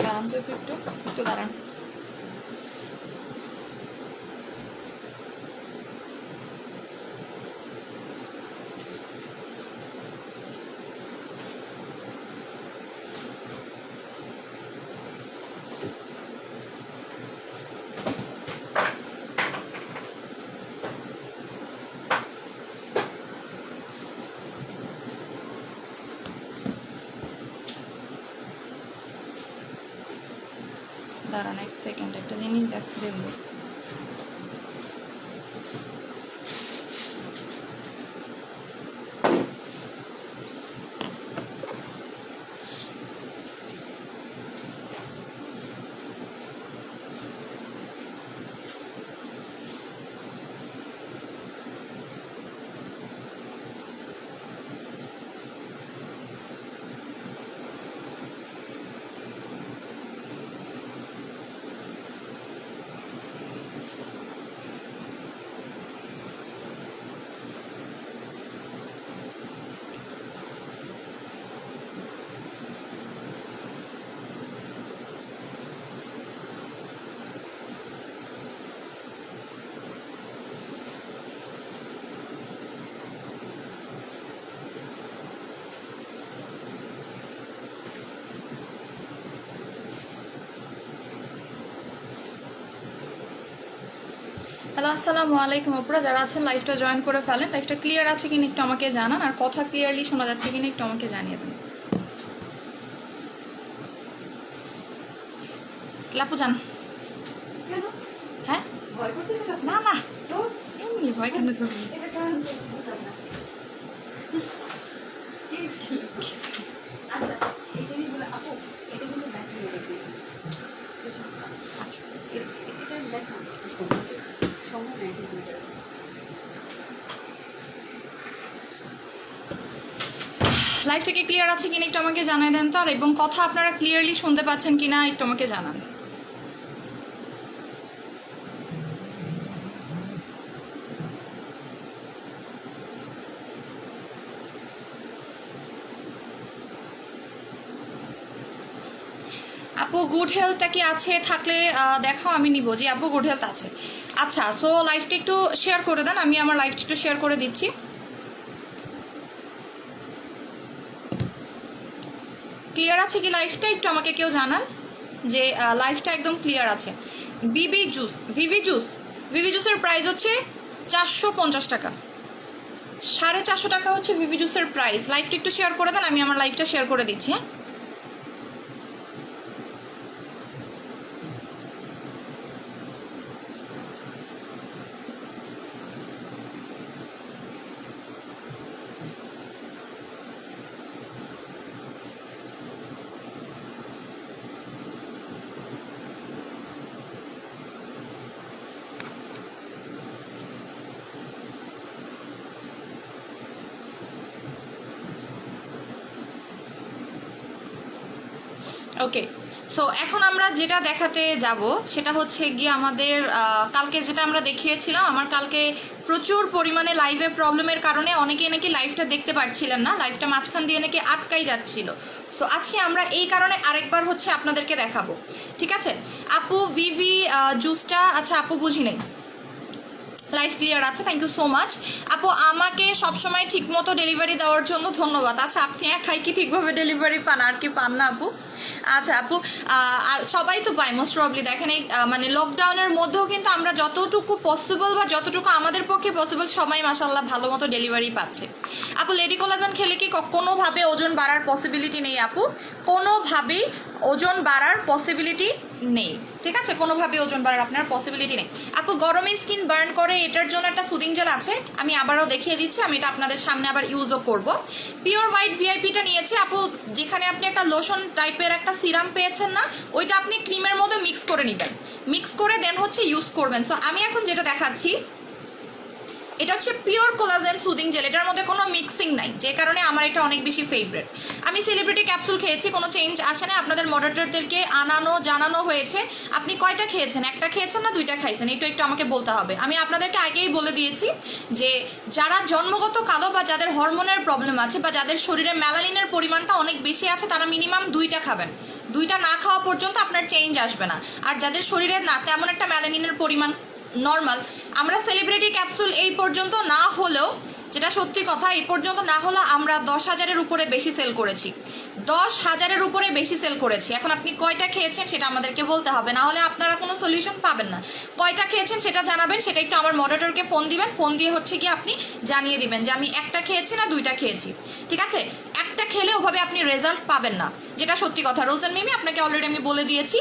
দাঁড়ান তো একটু একটু দাঁড়ান। দাঁড়ান 1 সেকেন্ড, একটা জিনিস দেখবো। হ্যালো, আসসালামু আলাইকুম আপুরা, যারা আছেন লাইভটা জয়েন করে ফেলেন। লাইভটা ক্লিয়ার আছে কিনা একটু আমাকে জানান, আর কথা ক্লিয়ারলি শোনা যাচ্ছে কিনা একটু আমাকে জানিয়ে দেন। লাপু জান, হ্যাঁ না না এমনি ভয় কেন করবি? আচ্ছা লাইভটা কি ক্লিয়ার আছে কিনা একটু আমাকে জানিয়ে দেন তো, আর এবং কথা আপনারা ক্লিয়ারলি শুনতে পাচ্ছেন কিনা একটু আমাকে জানান। আপু গুড হেলথটা কি আছে? থাকলে দেখাও, আমি নিব। জি আপু গুড হেলথ আছে। আচ্ছা, সো লাইভটা একটু শেয়ার করে দেন, আমি আমার লাইভটা একটু শেয়ার করে দিচ্ছি। ক্লিয়ার আছে কি লাইভটা? একটু আমাকে কেউ জানান যে লাইভটা একদম ক্লিয়ার আছে। ভিভি জুসের প্রাইস হচ্ছে 450 টাকা, 450 টাকা হচ্ছে ভিভি জুসের প্রাইস। লাইভটা একটু শেয়ার করে দেন, আমি আমার লাইভটা শেয়ার করে দিচ্ছি। হ্যাঁ, ওকে। সো এখন আমরা যেটা দেখাতে যাব সেটা হচ্ছে গিয়ে আমাদের কালকে যেটা আমরা দেখিয়েছিলাম। আমার কালকে প্রচুর পরিমাণে লাইভে প্রবলেমের কারণে অনেকে নাকি লাইভটা দেখতে পারছিলেন না, লাইভটা মাঝখান দিয়ে নাকি আটকাই যাচ্ছিল। সো আজকে আমরা এই কারণে আরেকবার হচ্ছে আপনাদেরকে দেখাবো, ঠিক আছে? আপু ভিভি জুসটা, আচ্ছা আপু বুঝি নেই, লাইভ ক্লিয়ার আছে, থ্যাংক ইউ সো মাচ আপু। আমাকে সবসময় ঠিকমতো ডেলিভারি দেওয়ার জন্য ধন্যবাদ। আচ্ছা, আপনি একাই কি ঠিকভাবে ডেলিভারি পান, আর কি পান না আপু? আচ্ছা আপু, আর সবাই তো পায় মোস্ট প্রবলি। দেখেন এই মানে লকডাউনের মধ্যেও কিন্তু আমরা যতটুকু পসিবল বা যতটুকু আমাদের পক্ষে পসিবল সবাই মাশাআল্লাহ ভালো মতো ডেলিভারি পাচ্ছে। আপু লেডি কোলাজেন খেলে কি কোনোভাবে ওজন বাড়ার পসিবিলিটি নেই আপু? কোনোভাবেই ওজন বাড়ার পসিবিলিটি নেই, ঠিক আছে? কোনোভাবে ওজন বাড়ার আপনার পসিবিলিটি নেই আপু। গরমে স্কিন বার্ন করে, এটার জন্য একটা সুদিং জেল আছে, আমি আবারও দেখিয়ে দিচ্ছি। আমি এটা আপনাদের সামনে আবার ইউজও করব। পিওর হোয়াইট ভিআইপিটা নিয়েছি আপু, যেখানে আপনি একটা লোশন টাইপের একটা সিরাম পেয়েছেন না, ওইটা আপনি ক্রিমের মধ্যে মিক্স করে নেবেন, মিক্স করে দেন হচ্ছে ইউজ করবেন। সো আমি এখন যেটা দেখাচ্ছি এটা হচ্ছে পিওর কোলাজেন সুদিং জেল, এটার মধ্যে কোনো মিক্সিং নাই, যে কারণে আমার এটা অনেক বেশি ফেভারিট। আমি সেলিব্রিটি ক্যাপসুল খেয়েছি, কোনো চেঞ্জ আসে না। আপনাদের মডারেটরদেরকে জানানো হয়েছে আপনি কয়টা খেয়েছেন, একটা খেয়েছেন না দুইটা খাইছেন, এটা একটু আমাকে বলতে হবে। আমি আপনাদেরকে আগেই বলে দিয়েছি যে যারা জন্মগত কালো বা যাদের হরমোনের প্রবলেম আছে বা যাদের শরীরে ম্যালানিনের পরিমাণটা অনেক বেশি আছে, তারা মিনিমাম 2টা খাবেন, দুইটা না খাওয়া পর্যন্ত আপনার চেঞ্জ আসবে না। আর যাদের শরীরে না তেমন একটা মেলানিনের পরিমাণ নর্মাল, আমরা সেলিব্রিটি ক্যাপসুল এই পর্যন্ত না হলেও, যেটা সত্যি কথা, এই পর্যন্ত না হলেও আমরা 10,000-এর উপরে বেশি সেল করেছি, 10,000-এর উপরে বেশি সেল করেছি। এখন আপনি কয়টা খেয়েছেন সেটা আমাদেরকে বলতে হবে, না হলে আপনারা কোনো সলিউশন পাবেন না। কয়টা খেয়েছেন সেটা জানাবেন, সেটা একটু আমার মডারেটরকে ফোন দিবেন, ফোন দিয়ে হচ্ছে কি আপনি জানিয়ে দিবেন যে আমি একটা খেয়েছি না দুইটা খেয়েছি, ঠিক আছে? একটা খেলে ওভাবে আপনি রেজাল্ট পাবেন না, যেটা সত্যি কথা। রোজান মিমি, আপনাকে অলরেডি আমি বলে দিয়েছি,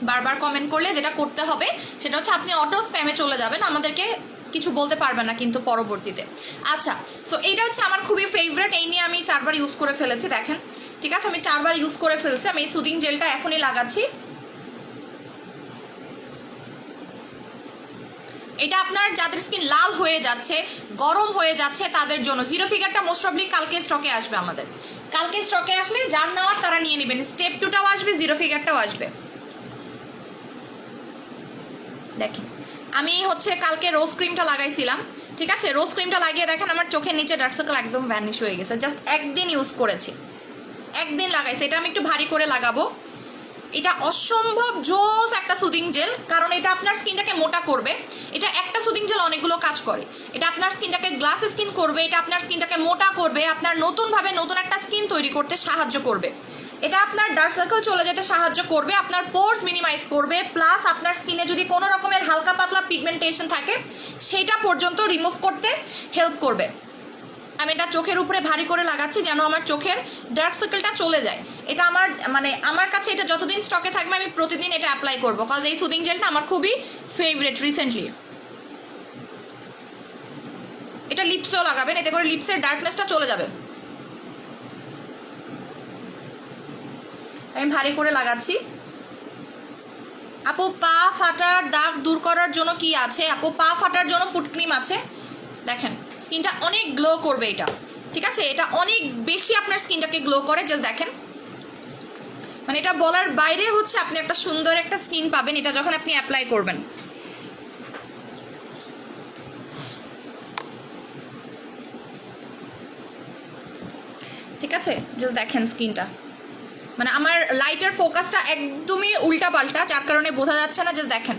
বারবার কমেন্ট করলে যেটা করতে হবে সেটা হচ্ছে আপনি অটো স্প্যামে চলে যাবেন, আমাদেরকে কিছু বলতে পারবেন না কিন্তু পরবর্তীতে। আচ্ছা, সো এইটা হচ্ছে আমার খুবই ফেভারিট, এই নিয়ে আমি 4বার ইউজ করে ফেলেছি, দেখেন, ঠিক আছে? আমি 4বার ইউজ করে ফেলছি। আমি এই সুদিং জেলটা এখনই লাগাচ্ছি। এটা আপনার যাদের স্কিন লাল হয়ে যাচ্ছে, গরম হয়ে যাচ্ছে, তাদের জন্য। জিরো ফিগারটা মোস্ট প্রবলি কালকে স্টকে আসবে আমাদের, কালকে স্টকে আসলে যার নেওয়ার তারা নিয়ে নেবেন। স্টেপ 2টাও আসবে, জিরো ফিগারটাও আসবে। দেখেন, আমি হচ্ছে কালকে রোজ ক্রিমটা লাগাইছিলাম, ঠিক আছে? রোজ ক্রিমটা লাগিয়ে দেখেন আমার চোখের নিচে ডার্ক সার্কেল একদম ভ্যানিশ হয়ে গেছে, জাস্ট একদিন ইউজ করেছি, একদিন লাগাইছে। এটা আমি একটু ভারী করে লাগাবো। এটা অসম্ভব জোস একটা সুদিং জেল, কারণ এটা আপনার স্কিনটাকে মোটা করবে। এটা একটা সুদিং জেল অনেকগুলো কাজ করে। এটা আপনার স্কিনটাকে গ্লাস স্কিন করবে, এটা আপনার স্কিনটাকে মোটা করবে, আপনার নতুনভাবে নতুন একটা স্কিন তৈরি করতে সাহায্য করবে। এটা আপনার ডার্ক সার্কেল চলে যেতে সাহায্য করবে, আপনার পোর্স মিনিমাইজ করবে, প্লাস আপনার স্কিনে যদি কোনো রকমের হালকা পাতলা পিগমেন্টেশন থাকে সেটা পর্যন্ত রিমুভ করতে হেল্প করবে। আমি এটা চোখের উপরে ভারী করে লাগাচ্ছি যেন আমার চোখের ডার্ক সার্কেলটা চলে যায়। এটা আমার আমার কাছে এটা যতদিন স্টকে থাকবে আমি প্রতিদিন এটা অ্যাপ্লাই করবো, কারণ এই সুদিং জেলটা আমার খুবই ফেভারিট রিসেন্টলি। এটা লিপসেও লাগাবেন, এতে করে লিপসের ডার্কনেসটা চলে যাবে। আমি ভারী করে লাগাচ্ছি। আপু, পা ফাটার দাগ দূর করার জন্য কি আছে? আপু, পা ফাটার জন্য ফুট ক্রিম আছে। দেখেন, স্কিনটা অনেক গ্লো করবে এটা, ঠিক আছে? এটা অনেক বেশি আপনার স্কিনটাকে গ্লো করে, জাস্ট দেখেন, মানে এটা বলার বাইরে হচ্ছে আপনি একটা সুন্দর একটা স্কিন পাবেন এটা যখন আপনি অ্যাপ্লাই করবেন। ঠিক আছে, জাস্ট দেখেন স্কিনটা, মানে আমার লাইটের ফোকাসটা একদমই উল্টা পাল্টা, যার কারণে বোঝা যাচ্ছে না। জাস্ট দেখেন,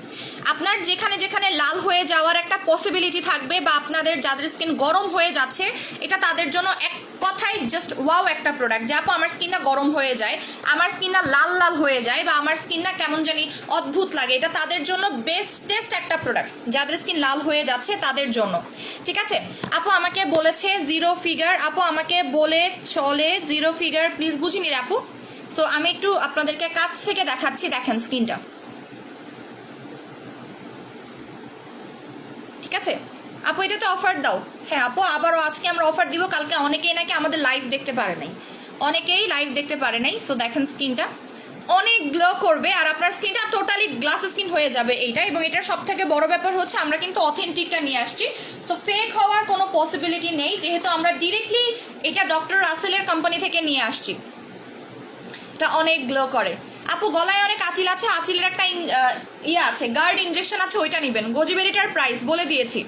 আপনার যেখানে যেখানে লাল হয়ে যাওয়ার একটা পসিবিলিটি থাকবে বা আপনাদের যাদের স্কিন গরম হয়ে যাচ্ছে, এটা তাদের জন্য এক কথাই জাস্ট ওয়াও একটা প্রোডাক্ট। যে আপু আমার স্কিনটা গরম হয়ে যায়, আমার স্কিনটা লাল লাল হয়ে যায়, বা আমার স্কিনটা কেমন জানি অদ্ভুত লাগে, এটা তাদের জন্য বেস্টেস্ট একটা প্রোডাক্ট, যাদের স্কিন লাল হয়ে যাচ্ছে তাদের জন্য। ঠিক আছে, আপু আমাকে বলেছে জিরো ফিগার, আপু আমাকে বলে চলে জিরো ফিগার, প্লিজ বুঝিনি রে আপু। সো আমি একটু আপনাদেরকে কাছ থেকে দেখাচ্ছি, দেখেন স্কিনটা, ঠিক আছে? আপু এটাতে অফার দাও। হ্যাঁ আপু, আবারও আজকে আমরা অফার দিব, কালকে অনেকেই নাকি আমাদের লাইভ দেখতে পারে নাই, অনেকেই লাইভ দেখতে পারে নাই। সো দেখেন স্কিনটা অনেক গ্লো করবে, আর আপনার স্কিনটা টোটালি গ্লাস স্কিন হয়ে যাবে এইটা। এবং এটার সব থেকে বড় ব্যাপার হচ্ছে আমরা কিন্তু অথেন্টিকটা নিয়ে আসছি, সো ফেক হওয়ার কোনো পসিবিলিটি নেই, যেহেতু আমরা ডিরেক্টলি এটা ডক্টর রাসেলের কোম্পানি থেকে নিয়ে আসছি। এটা অনেক গ্লো করে। আপু গলায় অনেক আঁচিল আছে, আঁচিলের একটা ইয়ে আছে, গার্ড ইনজেকশন আছে, ওইটা নেবেন। গোজিবেরিটার প্রাইস বলে দিয়েছি,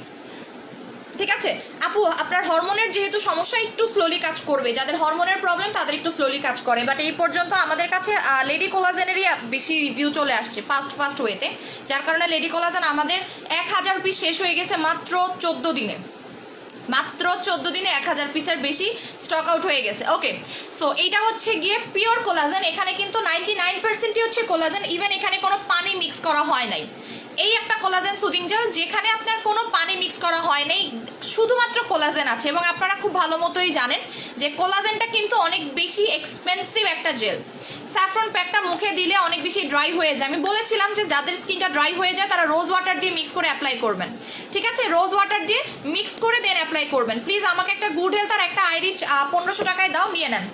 ঠিক আছে? আপু আপনার হরমোনের যেহেতু সমস্যা, একটু স্লোলি কাজ করবে, যাদের হরমোনের প্রবলেম তাদের একটু স্লোলি কাজ করে। বাট এই পর্যন্ত আমাদের কাছে লেডি কোলাজেনেরই বেশি রিভিউ চলে আসছে ফাস্ট ওয়েতে, যার কারণে লেডি কোলাজেন আমাদের 1000 পিস শেষ হয়ে গেছে মাত্র 14 দিনে, মাত্র 14 দিনে 1000 পিসের বেশি স্টক আউট হয়ে গেছে। ওকে, সো এইটা হচ্ছে গিয়ে পিওর কোলাজেন, এখানে কিন্তু 99%ই হচ্ছে কোলাজেন, ইভেন এখানে কোনো পানি মিক্স করা হয় নাই। এই একটা কোলাজেন সুদিং জেল যেখানে আপনার কোনো পানি মিক্স করা হয় নাই, শুধুমাত্র কোলাজেন আছে। এবং আপনারা খুব ভালো মতোই জানেন যে কোলাজেনটা কিন্তু অনেক বেশি এক্সপেন্সিভ একটা জেল। স্যাফরন প্যাকটা মুখে দিলে অনেক বেশি ড্রাই হয়ে যায়, আমি বলেছিলাম যে যাদের স্কিনটা ড্রাই হয়ে যায় তারা রোজ ওয়াটার দিয়ে মিক্স করে অ্যাপ্লাই করবেন, ঠিক আছে? রোজ ওয়াটার দিয়ে মিক্স করে দেন অ্যাপ্লাই করবেন। প্লিজ আমাকে একটা গুড হেলথ আর একটা আইরিচ 1500 টাকায় দাও, নিয়ে নেন,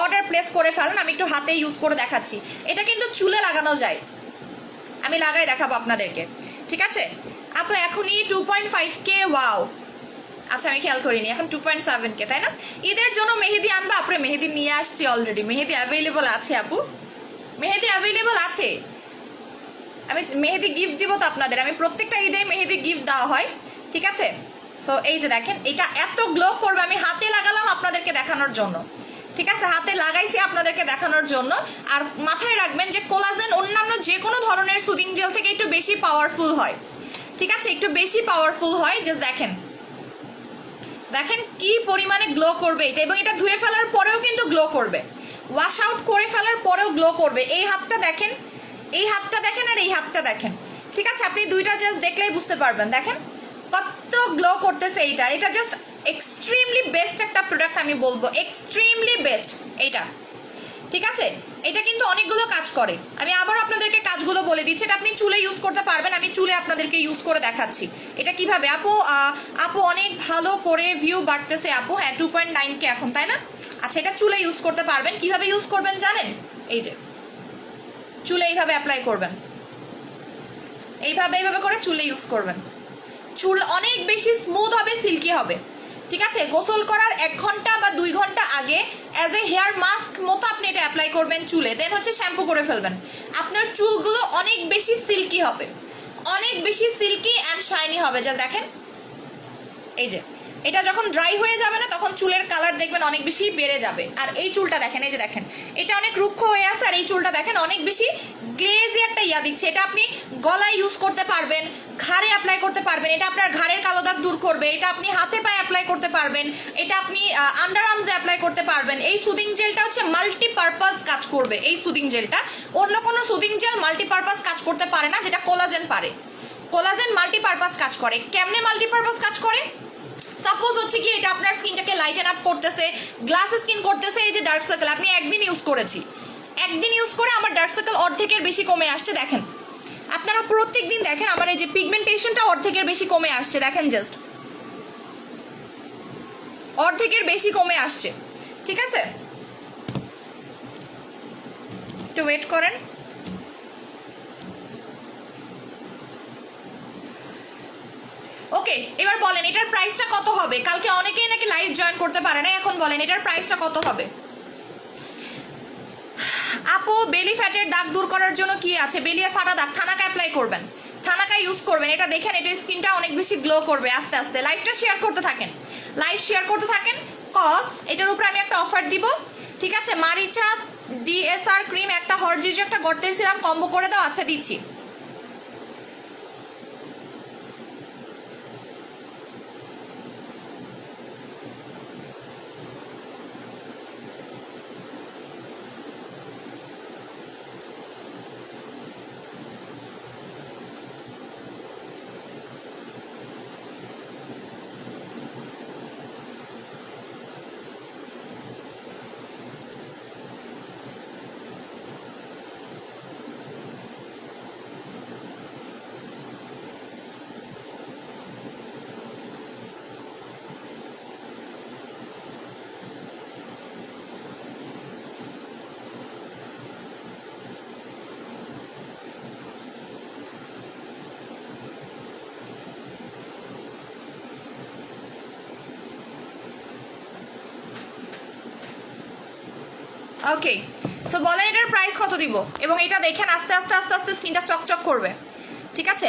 অর্ডার প্লেস করে ফেলেন। আমি একটু হাতে ইউজ করে দেখাচ্ছি, এটা কিন্তু চুলে লাগানো যায়, আমি লাগাই দেখাবো আপনাদেরকে, ঠিক আছে? আপু এখনই 2.5K, ওয়াও, আচ্ছা আমি খেয়াল করিনি, এখন 2.7K, তাই না? ঈদের জন্য মেহেদি আনবা? আপনি মেহেদি নিয়ে আসছি অলরেডি, মেহেদি অ্যাভেলেবল আছে আপু, মেহেদি অ্যাভেলেবল আছে। আমি মেহেদি গিফট দিব তো আপনাদের, আমি প্রত্যেকটা ঈদে মেহেদি গিফট দেওয়া হয়, ঠিক আছে? সো এই যে দেখেন, এটা এত গ্লো করবে, আমি হাতে লাগালাম আপনাদেরকে দেখানোর জন্য, ঠিক আছে, হাতে লাগাইছি আপনাদেরকে দেখানোর জন্য। আর মাথায় রাখবেন যে কোলাজেন অন্যান্য যে কোনো ধরনের সুদিং জেল থেকে একটু বেশি পাওয়ারফুল হয়, ঠিক আছে, একটু বেশি পাওয়ারফুল হয়। জাস্ট দেখেন, দেখেন কি পরিমাণে গ্লো করবে এটা, এবং এটা ধুয়ে ফেলার পরেও কিন্তু গ্লো করবে, ওয়াশ আউট করে ফেলার পরেও গ্লো করবে। এই হাতটা দেখেন, এই হাতটা দেখেন, আর এই হাতটা দেখেন, ঠিক আছে, আপনি দুইটা জাস্ট দেখলেই বুঝতে পারবেন। দেখেন কত গ্লো করতেছে এইটা। এটা জাস্ট এক্সট্রিমলি বেস্ট একটা প্রোডাক্ট, আমি বলবো এক্সট্রিমলি বেস্ট এইটা, ঠিক আছে। এটা কিন্তু অনেকগুলো কাজ করে, আমি আবার আপনাদেরকে কাজগুলো বলে দিচ্ছি। এটা আপনি চুলে ইউজ করতে পারবেন, আমি চুলে আপনাদেরকে ইউজ করে দেখাচ্ছি এটা কিভাবে। আপু অনেক ভালো করে ভিউ বাড়তেছে আপু, হ্যাঁ 2.9K এখন, তাই না? আচ্ছা, এটা চুলে ইউজ করতে পারবেন। কিভাবে ইউজ করবেন জানেন? এই যে চুলে এইভাবে অ্যাপ্লাই করবেন, এইভাবে করে চুলে ইউজ করবেন। চুল অনেক বেশি স্মুথ হবে, সিল্কি হবে, ঠিক আছে। গোসল করার 1 ঘন্টা বা 2 ঘন্টা আগে অ্যাজ এ হেয়ার মাস্ক মতো আপনি এটা অ্যাপ্লাই করবেন চুলে, দেন হচ্ছে শ্যাম্পু করে ফেলবেন। আপনার চুলগুলো অনেক বেশি সিল্কি হবে, অনেক বেশি সিল্কি অ্যান্ড শাইনি হবে। যা দেখেন, এই যে এটা যখন ড্রাই হয়ে যাবে না, তখন চুলের কালার দেখবেন অনেক বেশি বেড়ে যাবে। আর এই চুলটা দেখেন, এই যে দেখেন, এটা অনেক রুক্ষ হয়ে আছে, আর এই চুলটা দেখেন অনেক বেশি গ্লেজি একটা ইয়া দিচ্ছে। এটা আপনি গলায় ইউজ করতে পারবেন, ঘাড়ে অ্যাপ্লাই করতে পারবেন, এটা আপনার ঘাড়ের কালো দাগ দূর করবে। এটা আপনি হাতে পায়ে অ্যাপ্লাই করতে পারবেন, এটা আপনি আন্ডার আর্মসে অ্যাপ্লাই করতে পারবেন। এই সুদিং জেলটা হচ্ছে মাল্টিপারপাস কাজ করবে। এই সুদিং জেলটা, অন্য কোনো সুদিং জেল মাল্টিপারপাস কাজ করতে পারে না, যেটা কোলাজেন পারে। কোলাজেন মাল্টিপারপাস কাজ করে। কেমনে মাল্টিপারপাস কাজ করে? সাপোজ হচ্ছে কি এটা আপনার স্কিনটাকে লাইটেন আপ করতেছে, গ্লাস স্কিন করতেছে। এই যে ডার্ক সার্কেল, আমি একদিন ইউজ করেছি, একদিন ইউজ করে আমার ডার্ক সার্কেল অর্ধেকের বেশি কমে আসছে। দেখেন, আপনারা প্রত্যেক দিন দেখেন আমার এই যে পিগমেন্টেশনটা অর্ধেকের বেশি কমে আসছে। দেখেন জাস্ট অর্ধেকের বেশি কমে আসছে, ঠিক আছে। একটু ওয়েট করেন। ওকে, এবার বলেন এটার প্রাইসটা কত হবে? কালকে অনেকেই নাকি লাইভ জয়েন করতে পারে না, এখন বলেন এটার প্রাইসটা কত হবে? আপু বেলি ফ্যাটের দাগ দূর করার জন্য কি আছে? বেলিয়ে ফাটা দাগ থানাকা অ্যাপ্লাই করবেন, থানাকা ইউজ করবেন। এটা দেখেন, এটা স্কিনটা অনেক বেশি গ্লো করবে আস্তে আস্তে। লাইভটা শেয়ার করতে থাকেন, লাইভ শেয়ার করতে থাকেন। কজ এটার উপরে আমি একটা অফার দিব, ঠিক আছে। মারিচা ডিএসআর ক্রিম একটা, হরজিজ একটা, গর্তের সিরাম কম্বো করে দাও। আচ্ছা দিচ্ছি। ওকে, সো বলেন এটার প্রাইস কত দিব? এবং এটা দেখেন আস্তে আস্তে আস্তে আস্তে স্কিনটা চকচক করবে, ঠিক আছে।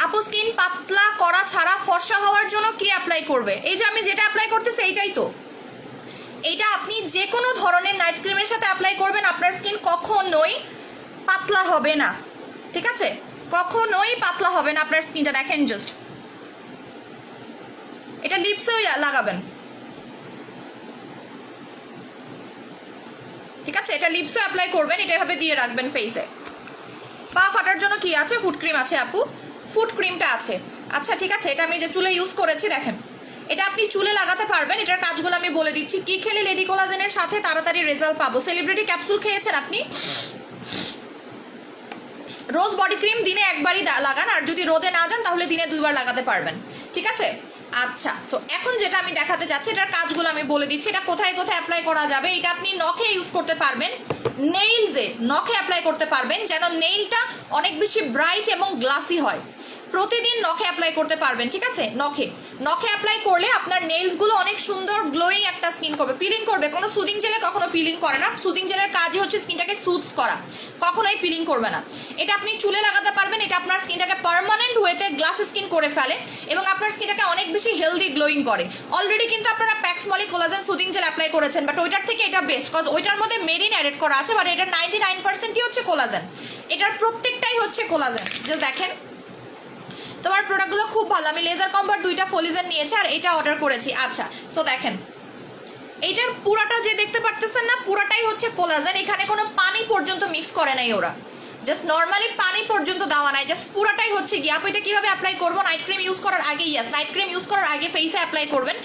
আপু স্কিন পাতলা করা ছাড়া ফর্সা হওয়ার জন্য কি অ্যাপ্লাই করবে? এই যে আমি যেটা অ্যাপ্লাই করতেছি এইটাই তো। এইটা আপনি যে কোনো ধরনের নাইট ক্রিমের সাথে অ্যাপ্লাই করবেন, আপনার স্কিন কখনোই পাতলা হবে না, ঠিক আছে, কখনোই পাতলা হবে না আপনার স্কিনটা। দেখেন জাস্ট, এটা লিপসেও লাগাবেন, ঠিক আছে, এটা লিপসও অ্যাপ্লাই করবেন, এটা এভাবে দিয়ে রাখবেন ফেসে। পা ফাটার জন্য কি আছে? ফুট ক্রিম আছে আপু, ফুট ক্রিমটা আছে। আচ্ছা ঠিক আছে, এটা আমি যে চুলে ইউজ করেছি দেখেন, এটা আপনি চুলে লাগাতে পারবেন। এটার কাজগুলো আমি বলে দিচ্ছি। কি খেলে লেডি কোলাজেনের সাথে তাড়াতাড়ি রেজাল্ট পাবো? সেলিব্রিটি ক্যাপসুল খেয়েছেন আপনি? রোজ বডি ক্রিম দিনে একবারই লাগান, আর যদি রোদে না যান তাহলে দিনে 2 বার লাগাতে পারবেন, ঠিক আছে। আচ্ছা, সো এখন যেটা আমি দেখাতে যাচ্ছি এটার কাজগুলো আমি বলে দিচ্ছি। এটা কোথায় কোথায় অ্যাপ্লাই করা যাবে? এটা আপনি নখে ইউজ করতে পারবেন, নেইলসে নখে অ্যাপ্লাই করতে পারবেন, যেন নেইলটা অনেক বেশি ব্রাইট এবং গ্লাসি হয়। প্রতিদিন নখে অ্যাপ্লাই করতে পারবেন, ঠিক আছে। নখে অ্যাপ্লাই করলে আপনার নেইলসগুলো অনেক সুন্দর গ্লোয়িং একটা স্কিন করবে, পিলিং করবে। কোনো সুদিং জেলে কখনো পিলিং করে না। সুদিং জেলের কাজই হচ্ছে স্কিনটাকে সুথস করা, কখনোই পিলিং করবে না। এটা আপনি চুলে লাগাতে পারবেন, এটা আপনার স্কিনটাকে পার্মানেন্ট ওয়েতে গ্লাস স্কিন করে ফেলে এবং আপনার স্কিনটাকে অনেক বেশি হেলদি গ্লোয়িং করে। অলরেডি কিন্তু আপনারা Paxmoly collagen soothing gel apply করেছেন, বাট ওইটার থেকে এটা বেস্ট, কজ ওইটার মধ্যে মেরিন অ্যাডেড করা আছে, বাট এটার 99%ই হচ্ছে কোলাজেন, এটার প্রত্যেকটাই হচ্ছে কোলাজেন। যে দেখেন তোমার প্রোডাক্টগুলো খুব ভালো। আমি লেজার কম্বার 2টা ফলিজেন নিয়েছি আর এটা অর্ডার করেছি। আচ্ছা, সো দেখেন এইটার পুরাটা যে দেখতে পারতেছেন না, পুরাটাই হচ্ছে কোলাজেন, এখানে কোনো পানি পর্যন্ত মিক্স করে নাই ওরা, জাস্ট নর্মালি পানি পর্যন্ত দেওয়া নাই, জাস্ট পুরাটাই হচ্ছে গিয়ে। আপু এটা কীভাবে অ্যাপ্লাই করবো? নাইট ক্রিম ইউজ করার আগে, ইয়াস নাইট ক্রিম ইউজ করার আগে ফেসে অ্যাপ্লাই করবেন।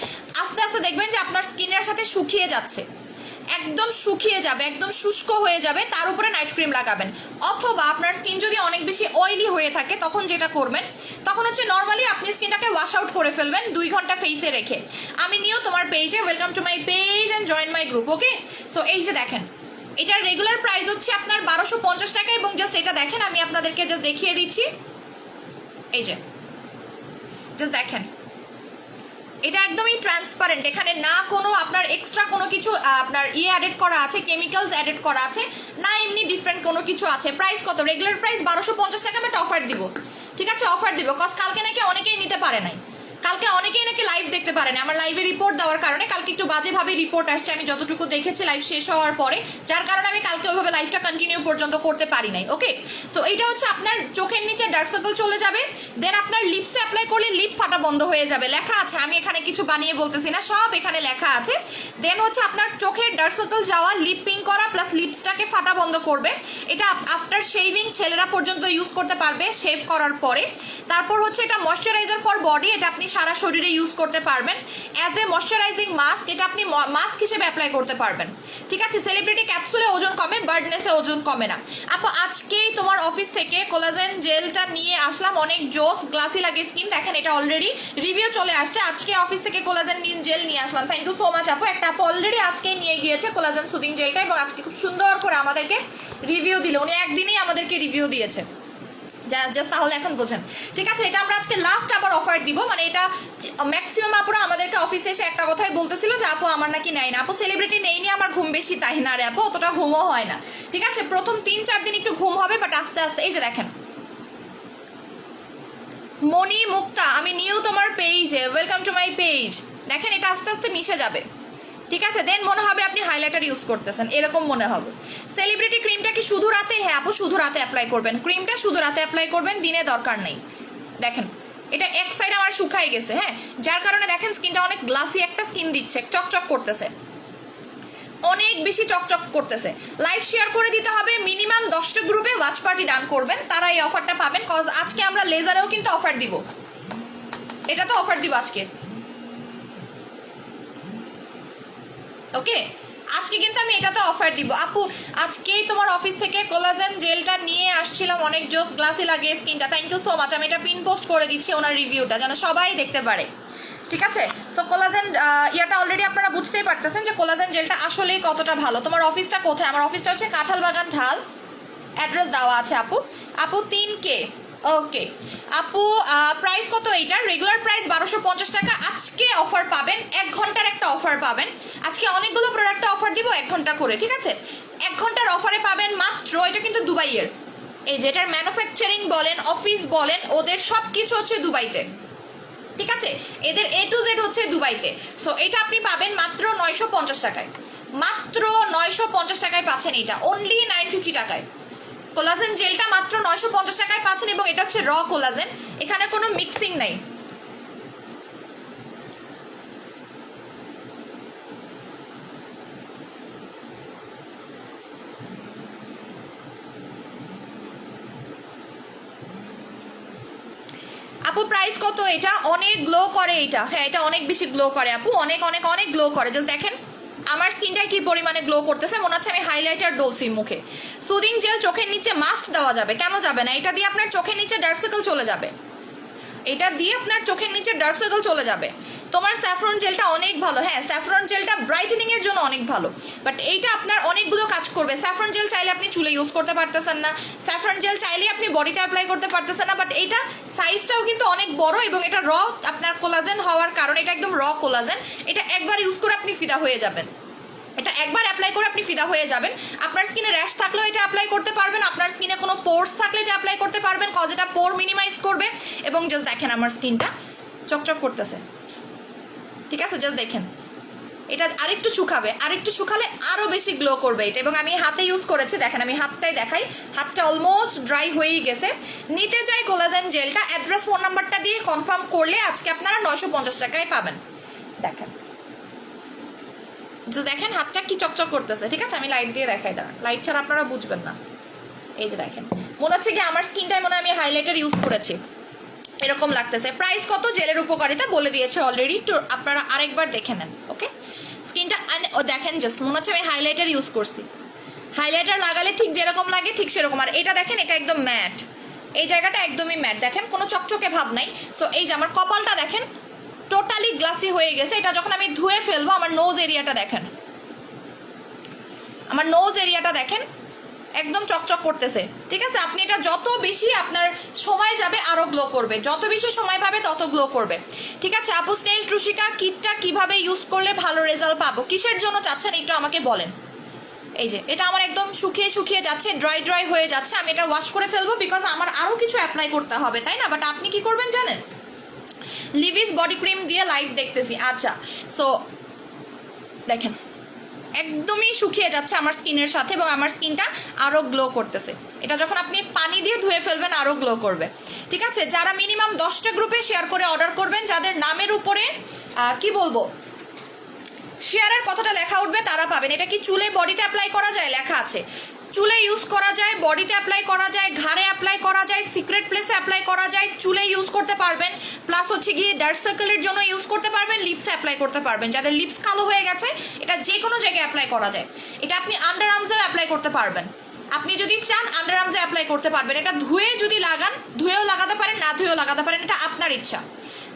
আস্তে আস্তে দেখবেন যে আপনার স্কিনের সাথে শুকিয়ে যাচ্ছে, একদম শুকিয়ে যাবে, একদম শুষ্ক হয়ে যাবে, তার উপরে নাইট ক্রিম লাগাবেন। অথবা আপনার স্কিন যদি অনেক বেশি অয়েলি হয়ে থাকে তখন যেটা করবেন, তখন হচ্ছে নর্মালি আপনি স্কিনটাকে ওয়াশ আউট করে ফেলবেন 2 ঘন্টা ফেসে রেখে। আমি নিয়েও তোমার পেজে, welcome to my page and join my group, okay? So এই যে দেখেন এটার রেগুলার প্রাইস হচ্ছে আপনার 1250 টাকা, এবং জাস্ট এটা দেখেন আমি আপনাদেরকে জাস্ট দেখিয়ে দিচ্ছি, এই যে জাস্ট দেখেন এটা একদমই ট্রান্সপারেন্ট, এখানে না কোনো আপনার এক্সট্রা কোনো কিছু আপনার অ্যাডেড করা আছে, কেমিক্যালস অ্যাডেড করা আছে, না এমনি ডিফারেন্ট কোনো কিছু আছে। প্রাইস কত? রেগুলার প্রাইস 1250 টাকা, বাট অফার দিব, ঠিক আছে? অফার দিব, কজ কালকে নাকি অনেকেই নিতে পারে নাই, কালকে অনেকেই নাকি লাইভ দেখতে পারে না, আমার লাইভে রিপোর্ট দেওয়ার কারণে কালকে একটু বাজেভাবে রিপোর্ট আসছে, আমি যতটুকু দেখেছি লাইভ শেষ হওয়ার পরে, যার কারণে আমি কালকে ওইভাবে লাইভটা কন্টিনিউ পর্যন্ত করতে পারি নাই, ওকে? সো এইটা হচ্ছে আপনার চোখের নিচে ডার্ক সার্কেল চলে যাবে, দেন আপনার লিপসে অ্যাপ্লাই করলে লিপ ফাটা বন্ধ হয়ে যাবে, লেখা আছে, আমি এখানে কিছু বানিয়ে বলতেছি না, সব এখানে লেখা আছে। দেন হচ্ছে আপনার চোখের ডার্ক সার্কেল যাওয়া, লিপ পিঙ্ক করা, প্লাস লিপসটাকে ফাটা বন্ধ করবে। এটা আফটার শেভিং ছেলেরা পর্যন্ত ইউজ করতে পারবে শেভ করার পরে। তারপর হচ্ছে এটা ময়শ্চারাইজার ফর বডি, এটা আপনি সারা শরীরে ইউজ করতে পারবেন অ্যাজ এ ময়শ্চারাইজিং মাস্ক, এটা আপনি মাস্ক হিসেবে অ্যাপ্লাই করতে পারবেন, ঠিক আছে? সেলিব্রিটি ক্যাপসুলে ওজন কমে, বার্ডনেসে ওজন কমে না। আপু আজকেই তোমার অফিস থেকে কোলাজেন জেলটা নিয়ে আসলাম, অনেক জোস, গ্লাসি লাগে স্কিন, দেখেন এটা অলরেডি রিভিউ চলে আসছে, আজকে অফিস থেকে কোলাজেন জেল নিয়ে আসলাম, থ্যাংক ইউ সো মাচ আপু। একটা আপু অলরেডি আজকেই নিয়ে গিয়েছে কোলাজেন সুদিং জেলটা, এবং আজকে খুব সুন্দর করে আমাদেরকে রিভিউ দিল, উনি একদিনেই আমাদেরকে রিভিউ দিয়েছে, জাস্ট তাহলে এখন বোঝেন, ঠিক আছে? এটা আমরা আজকে লাস্ট আবার অফার দিব, মানে এটা ম্যাক্সিমাম আপুরা আমাদেরকে অফিসে এসে একটা কথাই বলতেছিল যে আপু আমার নাকি নেয় না, আপু সেলিব্রিটি নেই নি, আমার ঘুম বেশি, তাই না রে আপু? অতটা ঘুমও হয় না, ঠিক আছে? প্রথম 3-4 দিন একটু ঘুম হবে, বাট আস্তে আস্তে, এই যে দেখেন মনি মুক্তা, আমি নিউ তোমার পেজে, ওয়েলকাম টু মাই পেজ, দেখেন এটা আস্তে আস্তে মিশে যাবে, ঠিক আছে? দেন মনে হবে আপনি হাইলাইটার ইউজ করতেছেন, এরকম মনে হবে। সেলিব্রিটি ক্রিমটা কি শুধু রাতে? হ্যাঁ আপু শুধু রাতে অ্যাপ্লাই করবেন, ক্রিমটা শুধু রাতে অ্যাপ্লাই করবেন, দিনে দরকার নেই। দেখেন এটা এক সাইড আমার শুকাই গেছে, হ্যাঁ, যার কারণে দেখেন স্কিনটা অনেক গ্লাসি একটা স্কিন দিচ্ছে, চকচক করতেছে, অনেক বেশি চকচক করতেছে। লাইভ শেয়ার করে দিতে হবে, মিনিমাম 10টা গ্রুপে ওয়াচ পার্টি ডান করবেন, তারা এই অফারটা পাবেন, কজ আজকে আমরা লেজারেও কিন্তু অফার দিব, এটা তো অফার দিব আজকে, ওকে? আজকে কিন্তু আমি এটাতে অফার দিব। আপু আজকেই তোমার অফিস থেকে কোলাজেন জেলটা নিয়ে আসছিলাম, অনেক জোস, গ্লাসি লাগে স্কিনটা, থ্যাংক ইউ সো মাচ। আমি এটা পিন পোস্ট করে দিচ্ছি ওনার রিভিউটা, যেন সবাই দেখতে পারে, ঠিক আছে? সো কোলাজেন ইয়াটা অলরেডি আপনারা বুঝতেই পারতেছেন যে কোলাজেন জেলটা আসলেই কতটা ভালো। তোমার অফিসটা কোথায়? আমার অফিসটা হচ্ছে কাঁঠালবাগান ঢাল, অ্যাড্রেস দেওয়া আছে আপু। আপু 3K, ওকে আপু। প্রাইস কত এইটার? রেগুলার প্রাইস 1250 টাকা, আজকে অফার পাবেন, 1 ঘন্টার একটা অফার পাবেন। আজকে অনেকগুলো প্রোডাক্টে অফার দিব 1 ঘন্টা করে, ঠিক আছে? 1 ঘন্টার অফারে পাবেন মাত্র, এটা কিন্তু দুবাইয়ের, এই যে এটার ম্যানুফ্যাকচারিং বলেন, অফিস বলেন, ওদের সব কিছু হচ্ছে দুবাইতে, ঠিক আছে? এদের A to Z হচ্ছে দুবাইতে। সো এটা আপনি পাবেন মাত্র 950 টাকায়, মাত্র 950 টাকায় পাচ্ছেন, এটা অনলি 950 টাকায়। কোলাজেন জেলটা মাত্র 950 টাকায় পাচ্ছেন, এবং এটা হচ্ছে র কোলাজেন, এখানে কোনো মিক্সিং নাই। আপু প্রাইস কত এটা? অনেক গ্লো করে এটা, হ্যাঁ এটা অনেক বেশি গ্লো করে আপু, অনেক অনেক অনেক গ্লো করে, জাস্ট দেখেন আমার স্কিনটায় কি পরিমাণে গ্লো করতেছে, মনে হচ্ছে আমি হাইলাইটার ডলছি মুখে। সুদিং জেল চোখের নিচে মাস্ক দেওয়া যাবে, কেন যাবে না? এটা দিয়ে আপনার চোখের নিচে ডার্ক সার্কেল চলে যাবে, এটা দিয়ে আপনার চোখের নিচে ডার্ক সার্কেল চলে যাবে। তোমার স্যাফরন জেলটা অনেক ভালো, হ্যাঁ স্যাফরন জেলটা ব্রাইটেনিং এর জন্য অনেক ভালো, বাট এইটা আপনার অনেকগুলো কাজ করবে। স্যাফরন জেল চাইলে আপনি চুলে ইউজ করতে পারতেছেন না, স্যাফরন জেল চাইলে আপনি বডিতে অ্যাপ্লাই করতে পারতেছেন না, বাট এইটা সাইজটাও কিন্তু অনেক বড়, এবং এটা র আপনার কোলাজেন হওয়ার কারণে, এটা একদম র কোলাজেন, এটা একবার ইউজ করে আপনি ফিদা হয়ে যাবেন, এটা একবার অ্যাপ্লাই করে আপনি ফিদা হয়ে যাবেন। আপনার স্কিনে র্যাশ থাকলেও এটা অ্যাপ্লাই করতে পারবেন, আপনার স্কিনে কোনো পোর পোর্স থাকলে এটা অ্যাপ্লাই করতে পারবেন, কজ এটা পোর মিনিমাইজ করবে। এবং জাস্ট দেখেন আমার স্কিনটা চকচক করতেছে, ঠিক আছে? জাস্ট দেখেন, এটা আরেকটু শুকাবে, আরেকটু শুকালে আরও বেশি গ্লো করবে এটা। এবং আমি হাতে ইউজ করেছি, দেখেন আমি হাতটাই দেখাই, হাতটা অলমোস্ট ড্রাই হয়েই গেছে। নিতে চাই কোলাজেন জেলটা, অ্যাড্রেস ফোন নাম্বারটা দিয়ে কনফার্ম করলে আজকে আপনারা 950 টাকায় পাবেন। দেখেন যে দেখেন হাতটা কি চকচক করতেছে, ঠিক আছে? আমি লাইট দিয়ে দেখাই, দাঁড়ান, লাইট ছাড়া আপনারা বুঝবেন না। এই যে দেখেন, মনে হচ্ছে কি আমার স্কিনটায় মনে হয় আমি হাইলাইটার ইউজ করেছি, এরকম লাগতেছে। প্রাইস কত, জেলের উপকারিতা বলে দিয়েছে অলরেডি, তো আপনারা আরেকবার দেখে নেন। ওকে, স্কিনটা ও দেখেন, জাস্ট মনে হচ্ছে আমি হাইলাইটার ইউজ করছি। হাইলাইটার লাগালে ঠিক যেরকম লাগে ঠিক সেরকম। আর এটা দেখেন, এটা একদম ম্যাট, এই জায়গাটা একদমই ম্যাট, দেখেন কোনো চকচকে ভাব নাই। সো এই যে আমার কপালটা দেখেন টোটালি গ্লাসি হয়ে গেছে। এটা যখন আমি ধুয়ে ফেলবো, আমার নোজ এরিয়াটা দেখেন, আমার নোজ এরিয়াটা দেখেন একদম চকচক করতেছে, ঠিক আছে? আপনি এটা যত বেশি আপনার সময় যাবে আরও গ্লো করবে, যত বেশি সময় পাবে তত গ্লো করবে, ঠিক আছে? আপু স্নেল ট্রুশিকা কিটটা কিভাবে ইউজ করলে ভালো রেজাল্ট পাবো, কিসের জন্য চাচ্ছেন একটু আমাকে বলেন। এই যে এটা আমার একদম শুকিয়ে শুকিয়ে যাচ্ছে, ড্রাই ড্রাই হয়ে যাচ্ছে, আমি এটা ওয়াশ করে ফেলবো বিকজ আমার আরও কিছু অ্যাপ্লাই করতে হবে, তাই না? বাট আপনি কি করবেন জানেন, লিভিস বডি ক্রিম দিয়ে লাইভ দেখতেছি। আচ্ছা, সো দেখেন একদমই শুকিয়ে যাচ্ছে আমার স্কিনের সাথে, এবং আমার স্কিনটা আরও গ্লো করতেছে। এটা যখন আপনি পানি দিয়ে ধুয়ে ফেলবেন আরও গ্লো করবে, ঠিক আছে? যারা মিনিমাম 10টা গ্রুপে শেয়ার করে অর্ডার করবেন, যাদের নামের উপরে কি বলবো শেয়ারের কথাটা লেখা উঠবে, তারা পাবেন। এটা কি চুলে বডিতে অ্যাপ্লাই করা যায়, লেখা আছে, চুলে ইউজ করা যায়, বডিতে অ্যাপ্লাই করা যায়, ঘাড়ে অ্যাপ্লাই করা যায়, সিক্রেট প্লেসে অ্যাপ্লাই করা যায়, চুলে ইউজ করতে পারবেন, প্লাস হচ্ছে গিয়ে ডার্ক সার্কেলের জন্য ইউজ করতে পারবেন, লিপসে অ্যাপ্লাই করতে পারবেন। যাদের লিপস কালো হয়ে গেছে, এটা যে কোনো জায়গায় অ্যাপ্লাই করা যায়। এটা আপনি আন্ডার আর্মসেও অ্যাপ্লাই করতে পারবেন, আপনি যদি চান আন্ডার আর্মসে অ্যাপ্লাই করতে পারবেন। এটা ধুয়ে যদি লাগান, ধুয়েও লাগাতে পারেন, না ধুয়েও লাগাতে পারেন, এটা আপনার ইচ্ছা,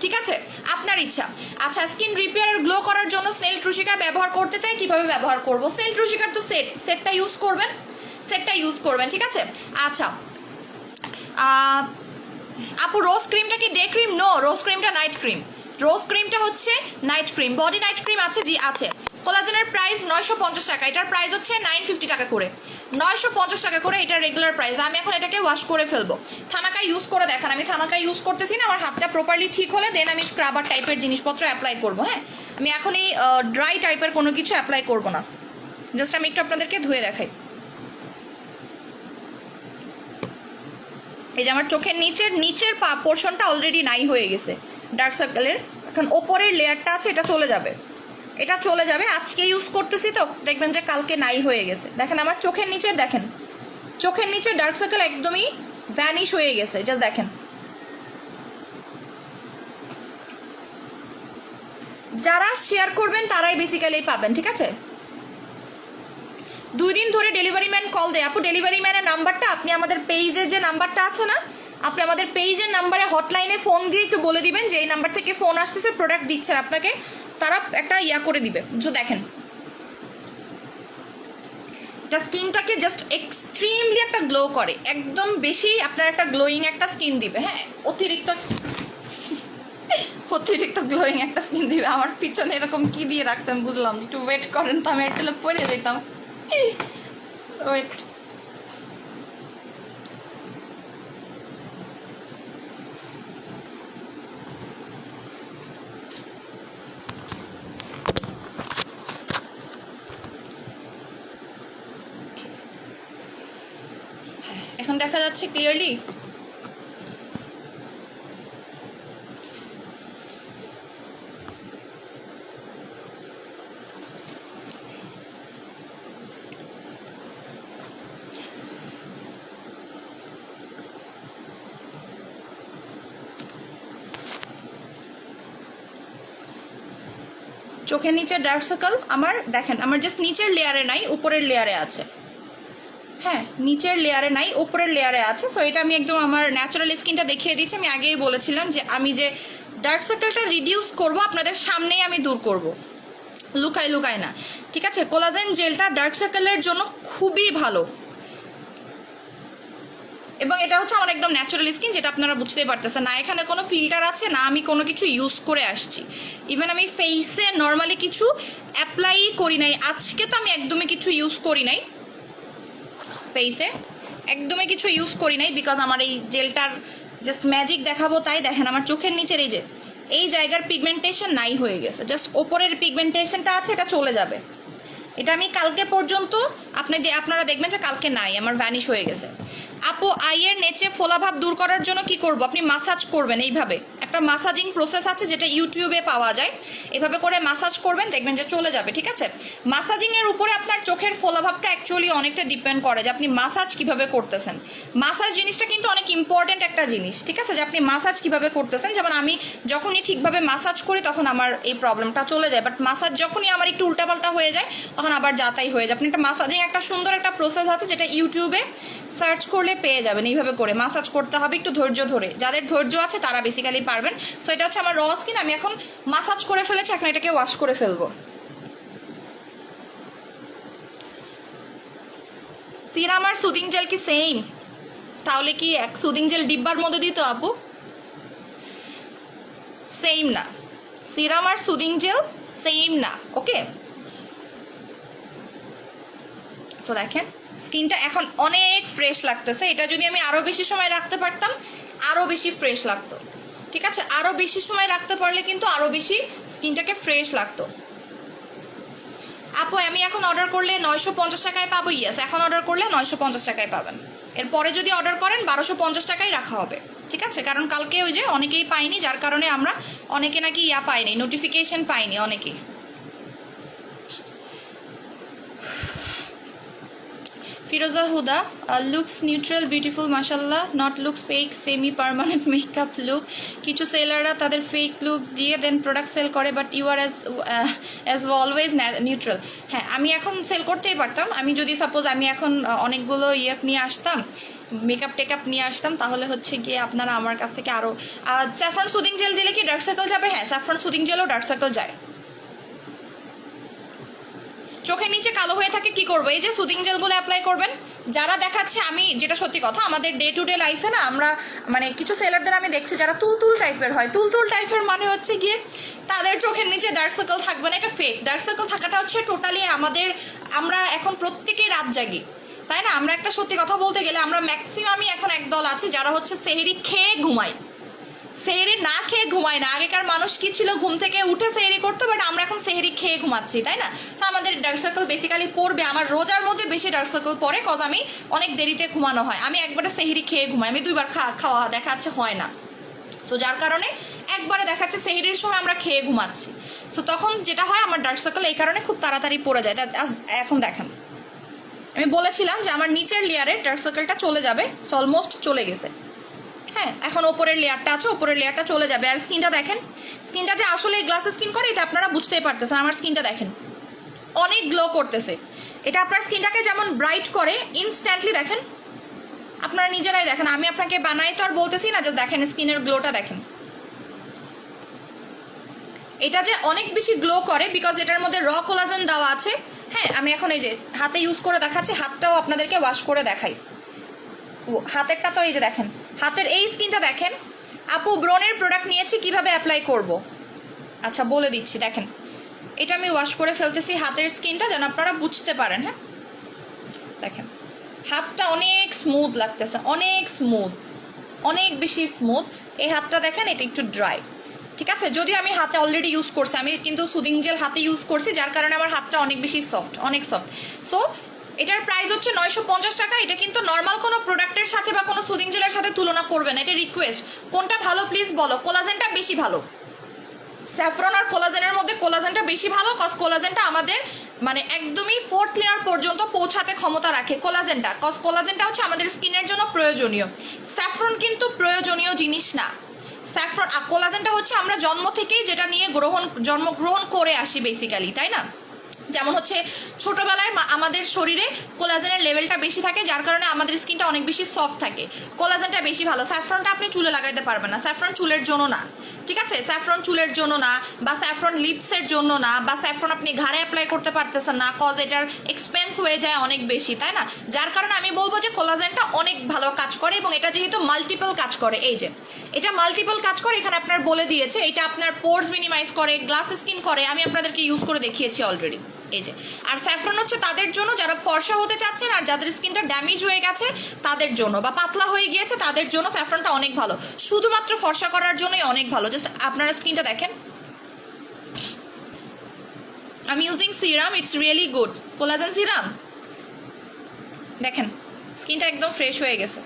ঠিক আছে? আপনার ইচ্ছা। আচ্ছা, স্কিন রিপেয়ার আর গ্লো করার জন্য স্নেল ট্রুশিকা ব্যবহার করতে চাই, কিভাবে ব্যবহার করব? স্নেল ট্রুশিকার তো সেটটা ইউজ করবেন, সেটটা ইউজ করবেন, ঠিক আছে? আচ্ছা আপু রোজ ক্রিমটা কি ডে ক্রিম? নো, রোজ ক্রিমটা নাইট ক্রিম, রোজ ক্রিমটা হচ্ছে night cream. Body night cream আছে, জি আছে। কোলাজেনের প্রাইস 950 টাকা, এটার প্রাইস হচ্ছে 950 টাকা করে, 950 টাকা করে এটার রেগুলার প্রাইস। আমি এখন এটাকে ওয়াশ করে ফেলবো। থানাকা ইউজ করে দেখান, আমি থানাকা ইউজ করতেছি না, আমার হাতটা প্রপারলি ঠিক হলে দেন আমি স্ক্রাবার টাইপের জিনিসপত্র অ্যাপ্লাই করবো। হ্যাঁ, আমি এখনই ড্রাই টাইপের কোনো কিছু অ্যাপ্লাই করবো না, জাস্ট আমি একটু আপনাদেরকে ধুয়ে দেখাই। এই যে আমার চোখের নিচের পোর্শনটা অলরেডি নাই হয়ে গেছে ডার্ক সার্কেলের, এখন ওপরের লেয়ারটা আছে, এটা চলে যাবে, এটা চলে যাবে। আজকে ইউজ করতেছি তো দেখবেন যে কালকে নাই হয়ে গেছে। দেখেন আমার চোখের নিচের, দেখেন চোখের নিচে ডার্ক সার্কেল একদমই ভ্যানিশ হয়ে গেছে, জাস্ট দেখেন। যারা শেয়ার করবেন তারাই বেসিক্যালি পাবেন, ঠিক আছে? 2 দিন ধরে ডেলিভারি ম্যান কল দেয়। আপু ডেলিভারি ম্যানের নাম্বারটা আপনি আমাদের পেজের যে নাম্বারটা আছে না, আপনি আমাদের পেজের নাম্বারে হটলাইনে ফোন দিয়ে একটু বলে দিবেন যে এই নাম্বার থেকে ফোন আসতেছে, প্রোডাক্ট দিচ্ছেন আপনাকে, তারা একটা করে দিবে। যে দেখেন এটা স্কিনটাকে জাস্ট এক্সট্রিমলি একটা গ্লো করে, একদম বেশি আপনার একটা গ্লোয়িং একটা স্কিন দিবে। হ্যাঁ, অতিরিক্ত গ্লোয়িং একটা স্কিন দিবে। আমার পিছনে এরকম কি দিয়ে রাখছেন বুঝলাম, একটু ওয়েট করেন তো, আমি একটা পরে যেতাম। ওয়েট, এখন দেখা যাচ্ছে ক্লিয়ারলি? চোখের নিচে ডার্ক সার্কেল আমার দেখেন, আমার জাস্ট নিচের লেয়ারে নাই, উপরের লেয়ারে আছে। হ্যাঁ, নিচের লেয়ারে নাই, উপরের লেয়ারে আছে। সো এটা আমি একদম আমার ন্যাচারাল স্কিনটা দেখিয়ে দিচ্ছি। আমি আগেই বলেছিলাম যে আমি যে ডার্ক সার্কেলটা রিডিউস করব আপনাদের সামনেই আমি দূর করব, লুকায় না, ঠিক আছে? কোলাজেন জেলটা ডার্ক সার্কেলের জন্য খুবই ভালো, এবং এটা হচ্ছে আমার একদম ন্যাচারাল স্কিন, যেটা আপনারা বুঝতেই পারতেছেন না। এখানে কোনো ফিল্টার আছে না, আমি কোনো কিছু ইউজ করে আসছি। ইভেন আমি ফেসে নর্মালি কিছু অ্যাপ্লাই করি নাই, আজকে তো আমি একদমই কিছু ইউজ করি নাই ফেসে, একদমই কিছু ইউজ করি নাই, বিকজ আমার এই জেলটার জাস্ট ম্যাজিক দেখাবো তাই। দেখেন আমার চোখের নিচের এই জায়গার পিগমেন্টেশন নাই হয়ে গেছে, জাস্ট ওপরের পিগমেন্টেশনটা আছে, এটা চলে যাবে। এটা আমি কালকে পর্যন্ত আপনারা দেখবেন যে কালকে নাই, আমার ভ্যানিশ হয়ে গেছে। আপু আইয়ের নেচে ফোলাভাব দূর করার জন্য কি করব? আপনি মাসাজ করবেন এইভাবে, একটা মাসাজিং প্রসেস আছে যেটা ইউটিউবে পাওয়া যায়, এভাবে করে মাসাজ করবেন, দেখবেন যে চলে যাবে। ঠিক আছে, মাসাজিংয়ের উপরে আপনার চোখের ফোলাভাবটা অ্যাকচুয়ালি অনেকটা ডিপেন্ড করে যে আপনি মাসাজ কিভাবে করতেছেন। মাসাজ জিনিসটা কিন্তু অনেক ইম্পর্টেন্ট একটা জিনিস, ঠিক আছে, যে আপনি মাসাজ কিভাবে করতেছেন। যেমন আমি যখনই ঠিকভাবে মাসাজ করি তখন আমার এই প্রবলেমটা চলে যায়, বাট মাসাজ যখনই আমার একটু উল্টাপাল্টা হয়ে যায় তখন আবার যাতাই হয়ে যায়। আপনি একটা মাসাজিং একটা সুন্দর একটা প্রসেস আছে যেটা ইউটিউবে সার্চ করলে পেয়ে যাবেন। এইভাবে করে মাসাজ করতে হবে একটু ধৈর্য ধরে, যাদের ধৈর্য আছে তারা বেসিক্যালি পারবেন। সো এটা হচ্ছে আমার র স্কিন, আমি এখন মাসাজ করে ফেলেছি, এখন এটাকে ওয়াশ করে ফেলবো। সিরাম আর সুদিং জেল কি সেম? তাহলে কি এক সুদিং জেল ডিব্বার মধ্যে দিত আপু? সেম না, সিরাম আর সুদিং জেল সেম না। ওকে, সো দেখেন স্কিনটা এখন অনেক ফ্রেশ লাগতেছে। এটা যদি আমি আরও বেশি সময় রাখতে পারতাম আরও বেশি ফ্রেশ লাগতো। ঠিক আছে, আরও বেশি সময় রাখতে পারলে কিন্তু আরও বেশি স্কিনটাকে ফ্রেশ লাগতো। আপু আমি এখন অর্ডার করলে 950 টাকায় পাবো? ইয়েস, এখন অর্ডার করলে 950 টাকায় পাবেন। এরপরে যদি অর্ডার করেন 1250 টাকায় রাখা হবে। ঠিক আছে, কারণ কালকে ওই যে অনেকেই পাইনি, যার কারণে আমরা অনেকে নাকি পাইনি, নোটিফিকেশন পাইনি অনেকেই। Firoza Huda, looks neutral beautiful মাশাল্লাহ, not looks fake semi permanent makeup look. কিছু সেলাররা তাদের ফেক লুক দিয়ে দেন প্রোডাক্ট সেল করে, but you are as always neutral. হ্যাঁ, আমি এখন সেল করতেই পারতাম। আমি যদি সাপোজ আমি এখন অনেকগুলো নিয়ে আসতাম, মেকআপ টেকআপ নিয়ে আসতাম, তাহলে হচ্ছে গিয়ে আপনারা আমার কাছ থেকে আরও। স্যাফরন সুদিং জেল দিলে কি ডার্ক সার্কেল যাবে? হ্যাঁ, স্যাফরন সুদিং জেলও ডার্ক সার্কেল যায়। চোখের নিচে কালো হয়ে থাকে কি করবো? এই যে সুদিং জেলগুলো অ্যাপ্লাই করবেন। যারা দেখাচ্ছে, আমি যেটা সত্যি কথা, আমাদের ডে টু ডে লাইফে না আমরা মানে কিছু সেলারদের আমি দেখছি যারা তুলতুল টাইপের হয়। তুলতুল টাইপের মানে হচ্ছে গিয়ে তাদের চোখের নিচে ডার্ক সার্কেল থাকবে না, এটা ফেক। ডার্ক সার্কেল থাকাটা হচ্ছে টোটালি আমরা এখন প্রত্যেকেই রাত জাগি, তাই না? আমরা একটা সত্যি কথা বলতে গেলে আমরা ম্যাক্সিমামই এখন একদল আছে যারা হচ্ছে সেহরি খেয়ে ঘুমায়, সেহরি না খেয়ে ঘুমায় না। আগেকার মানুষ কি ছিল, ঘুম থেকে উঠে সেহরি করতো, বাট আমরা এখন সেহরি খেয়ে ঘুমাচ্ছি, তাই না? তো আমাদের ডার্ক সার্কেল বেসিক্যালি পড়বে। আমার রোজার মধ্যে বেশি ডার্ক সার্কেল পড়ে, কজ আমি অনেক দেরিতে ঘুমানো হয়। আমি একবারে সেহরি খেয়ে ঘুমাই, আমি 2বার খাওয়া দেখাচ্ছে হয় না। সো যার কারণে একবারে দেখাচ্ছে সেহরির সময় আমরা খেয়ে ঘুমাচ্ছি। সো তখন যেটা হয়, আমার ডার্ক সার্কেল এই কারণে খুব তাড়াতাড়ি পড়ে যায়। এখন দেখেন, আমি বলেছিলাম যে আমার নিচের লেয়ারের ডার্ক সার্কেলটা চলে যাবে, অলমোস্ট চলে গেছে। হ্যাঁ, এখন ওপরের লেয়ারটা আছে, ওপরের লেয়ারটা চলে যাবে। আর স্কিনটা দেখেন, স্কিনটা যে আসলে গ্লাস স্কিন করে এটা আপনারা বুঝতেই পারতেছেন। আমার স্কিনটা দেখেন অনেক গ্লো করতেছে। এটা আপনার স্কিনটাকে যেমন ব্রাইট করে ইনস্ট্যান্টলি, দেখেন আপনারা নিজেরাই দেখেন, আমি আপনাকে বানাই তো আর বলতেছি না, যে দেখেন স্কিনের গ্লোটা দেখেন। এটা যে অনেক বেশি গ্লো করে বিকজ এটার মধ্যে র কোলাজেন দেওয়া আছে। হ্যাঁ, আমি এখন এই যে হাতে ইউজ করে দেখাচ্ছি, হাতটাও আপনাদেরকে ওয়াশ করে দেখাই। হাতেরটা তো এই যে দেখেন, হাতের এই স্কিনটা দেখেন। আপু ব্রনের প্রোডাক্ট নিয়েছি, কিভাবে অ্যাপ্লাই করব? আচ্ছা বলে দিচ্ছি, দেখেন এটা আমি ওয়াশ করে ফেলতেছি হাতের স্কিনটা, যেন আপনারা বুঝতে পারেন। হ্যাঁ, দেখেন হাতটা অনেক স্মুথ লাগতেছে, অনেক স্মুথ, অনেক বেশি স্মুথ। এই হাতটা দেখেন, এটা একটু ড্রাই। ঠিক আছে, যদিও আমি হাতে অলরেডি ইউজ করছি, আমি কিন্তু সুদিং জেল হাতে ইউজ করছি, যার কারণে আমার হাতটা অনেক বেশি সফট, অনেক সফট। সো এটার প্রাইস হচ্ছে 950 টাকা। এটা কিন্তু নর্মাল কোনো প্রোডাক্টের সাথে বা কোনো সুদিং জেলের সাথে তুলনা করবে না, এটা রিকোয়েস্ট। কোনটা ভালো প্লিজ বলো? কোলাজেনটা বেশি ভালো। স্যাফরন আর কোলাজেনের মধ্যে কোলাজেনটা বেশি ভালো, কজ কোলাজেনটা আমাদের মানে একদমই 4th লেয়ার পর্যন্ত পৌঁছাতে ক্ষমতা রাখে কোলাজেনটা, কজ কোলাজেনটা হচ্ছে আমাদের স্কিনের জন্য প্রয়োজনীয়। স্যাফরন কিন্তু প্রয়োজনীয় জিনিস না। স্যাফরন কোলাজেনটা হচ্ছে আমরা জন্ম থেকেই যেটা নিয়ে জন্মগ্রহণ করে আসি বেসিক্যালি, তাই না? যেমন হচ্ছে ছোটোবেলায় আমাদের শরীরে কোলাজেনের লেভেলটা বেশি থাকে, যার কারণে আমাদের স্কিনটা অনেক বেশি সফট থাকে, কোলাজেনটা বেশি ভালো। স্যাফরনটা আপনি চুলে লাগাইতে পারবেন না, স্যাফরন চুলের জন্য না। ঠিক আছে, স্যাফরন চুলের জন্য না, বা স্যাফরন লিপসের জন্য না, বা স্যাফরন আপনি ঘাড়ে অ্যাপ্লাই করতে পারতেছেন না, কজ এটার এক্সপেন্স হয়ে যায় অনেক বেশি, তাই না? যার কারণে আমি বলবো যে কোলাজেনটা অনেক ভালো কাজ করে, এবং এটা যেহেতু মাল্টিপল কাজ করে, এই যে এটা মাল্টিপল কাজ করে, এখানে আপনার বলে দিয়েছে। এটা আপনার পোর্স মিনিমাইজ করে, গ্লাস স্কিন করে, আমি আপনাদেরকে ইউজ করে দেখিয়েছি অলরেডি। এই যে, আর স্যাফরন হচ্ছে তাদের জন্য যারা ফর্সা হতে চাচ্ছেন আর যাদের স্কিনটা ড্যামেজ হয়ে গেছে তাদের জন্য, বা পাতলা হয়ে গিয়েছে তাদের জন্য স্যাফরনটা অনেক ভালো, শুধুমাত্র ফর্সা করার জন্যই অনেক ভালো। জাস্ট আপনারা স্কিনটা দেখেন, আমি using serum, it's really good collagen serum. দেখেন স্কিনটা একদম ফ্রেশ হয়ে গেছে,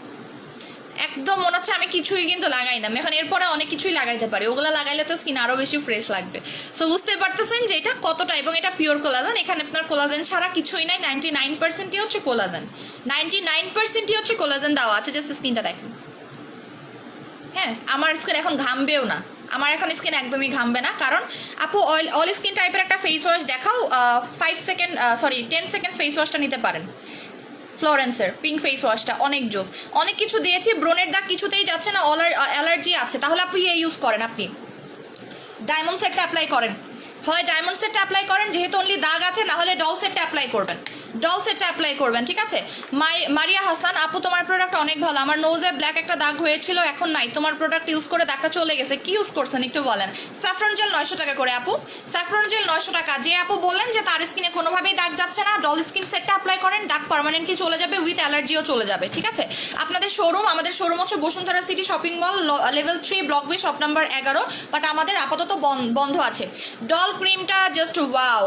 একদম মনে হচ্ছে আমি কিছুই কিন্তু লাগাই না। আমি এখন এরপরে অনেক কিছুই লাগাইতে পারি, ওগুলো লাগাইলে তো স্কিন আরও বেশি ফ্রেশ লাগবে। সো বুঝতে পারতেছেন যে এটা কতটা, এবং এটা পিওর কোলাজেন, এখানে আপনার কোলাজেন ছাড়া কিছুই নাই। 99%ই হচ্ছে কোলাজেন, 99%ই হচ্ছে কোলাজেন দেওয়া আছে। জাস্ট স্কিনটা দেখেন। হ্যাঁ, আমার স্কিন এখন ঘামবেও না, আমার এখন স্কিন একদমই ঘামবে না, কারণ আপু অল স্কিন টাইপের একটা ফেস ওয়াশ দেখাও। 10 সেকেন্ডস ফেস ওয়াশটা নিতে পারেন, ফ্লোরেন্সের পিঙ্ক ফেস ওয়াশটা অনেক জোস। অনেক কিছু দিয়েছি, ব্রণের দাগ কিছুতেই যাচ্ছে না, অ্যালার্জি আছে, তাহলে আপনি ইউজ করেন, আপনি ডায়মন্ড সেটটা অ্যাপ্লাই করেন, হয় ডায়মন্ড সেটটা অ্যাপ্লাই করেন যেহেতু অনলি দাগ আছে, না হলে ডল সেটটা অ্যাপ্লাই করবেন, ডল সেটটা অ্যাপ্লাই করবেন। ঠিক আছে, মারিয়া হাসান আপু, তোমার প্রোডাক্ট অনেক ভালো, আমার নোজে ব্ল্যাক একটা দাগ হয়েছিল, এখন নাই, তোমার প্রোডাক্ট ইউজ করে দাগটা চলে গেছে, কি ইউজ করছেন একটু বলেন। স্যাফরন জেল 900 টাকা করে আপু, স্যাফরন জেল 900 টাকা। যে আপু বললেন যে তার স্কিনে কোনোভাবেই দাগ যাচ্ছে না, ডল স্কিন সেটটা অ্যাপ্লাই করেন, দাগ পার্মানেন্টলি চলে যাবে, উইথ অ্যালার্জিও চলে যাবে। ঠিক আছে, আপনাদের শোরুম, আমাদের শোরুম হচ্ছে Bashundhara city shopping mall, level 3 block B, shop number 11, but আমাদের আপাতত বন্ধ আছে। ডল ক্রিমটা just wow,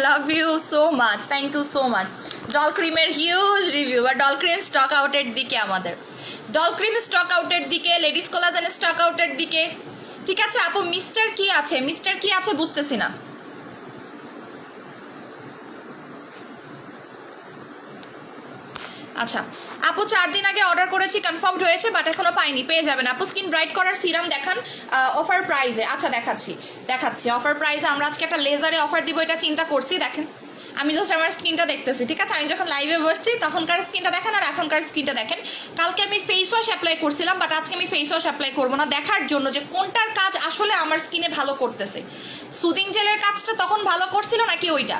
love you so much, thank you so much. Doll ক্রিমের হিউজ রিভিউ, বা ডল ক্রিম স্টক আউটের দিকে, আমাদের ডল ক্রিম স্টক আউটের দিকে, লেডিস কোলাজেন স্টক আউটের দিকে। ঠিক আছে আপু, মিস্টার কি আছে, মিস্টার কি আছে বুঝতেছি না। আচ্ছা আপু, 4 দিন আগে অর্ডার করেছি, কনফার্মড হয়েছে, বাট এখনো পাইনি, পেয়ে যাবেন আপু। স্কিন ব্রাইট করার সিরাম দেখান অফার প্রাইজে। আচ্ছা দেখাচ্ছি অফার প্রাইজে। আমরা আজকে একটা লেজারে অফার দিব, এটা চিন্তা করছি। দেখেন আমি জাস্ট আমার স্কিনটা দেখতেছি, ঠিক আছে, আমি যখন লাইভে বসছি তখনকার স্কিনটা দেখেন আর এখনকার স্কিনটা দেখেন। কালকে আমি ফেস ওয়াশ অ্যাপ্লাই করছিলাম, বাট আজকে আমি ফেস ওয়াশ অ্যাপ্লাই করবো না, দেখার জন্য যে কোনটার কাজ আসলে আমার স্কিনে ভালো করতেছে। সুদিং জেলের কাজটা তখন ভালো করছিল নাকি ওইটা।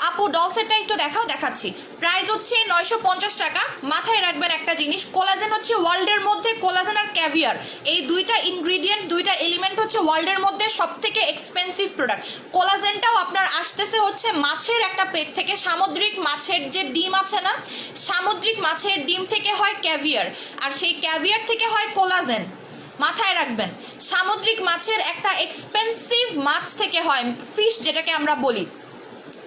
আপু ডল সেটটা একটু দেখাচ্ছি। প্রাইস হচ্ছে 950 টাকা। মাথায় রাখবেন একটা জিনিস, কোলাজেন হচ্ছে ওয়ার্ল্ডের মধ্যে, কোলাজেন আর ক্যাভিয়ার এই দুইটা ইনগ্রিডিয়েন্ট, দুইটা এলিমেন্ট হচ্ছে ওয়ার্ল্ডের মধ্যে সব থেকে এক্সপেন্সিভ প্রোডাক্ট। কোলাজেনটাও আপনার আসতেছে হচ্ছে মাছের একটা পেট থেকে, সামুদ্রিক মাছের যে ডিম আছে না, সামুদ্রিক মাছের ডিম থেকে হয় ক্যাভিয়ার, আর সেই ক্যাভিয়ার থেকে হয় কোলাজেন। মাথায় রাখবেন, সামুদ্রিক মাছের একটা এক্সপেন্সিভ মাছ থেকে হয়, ফিশ যেটাকে আমরা বলি,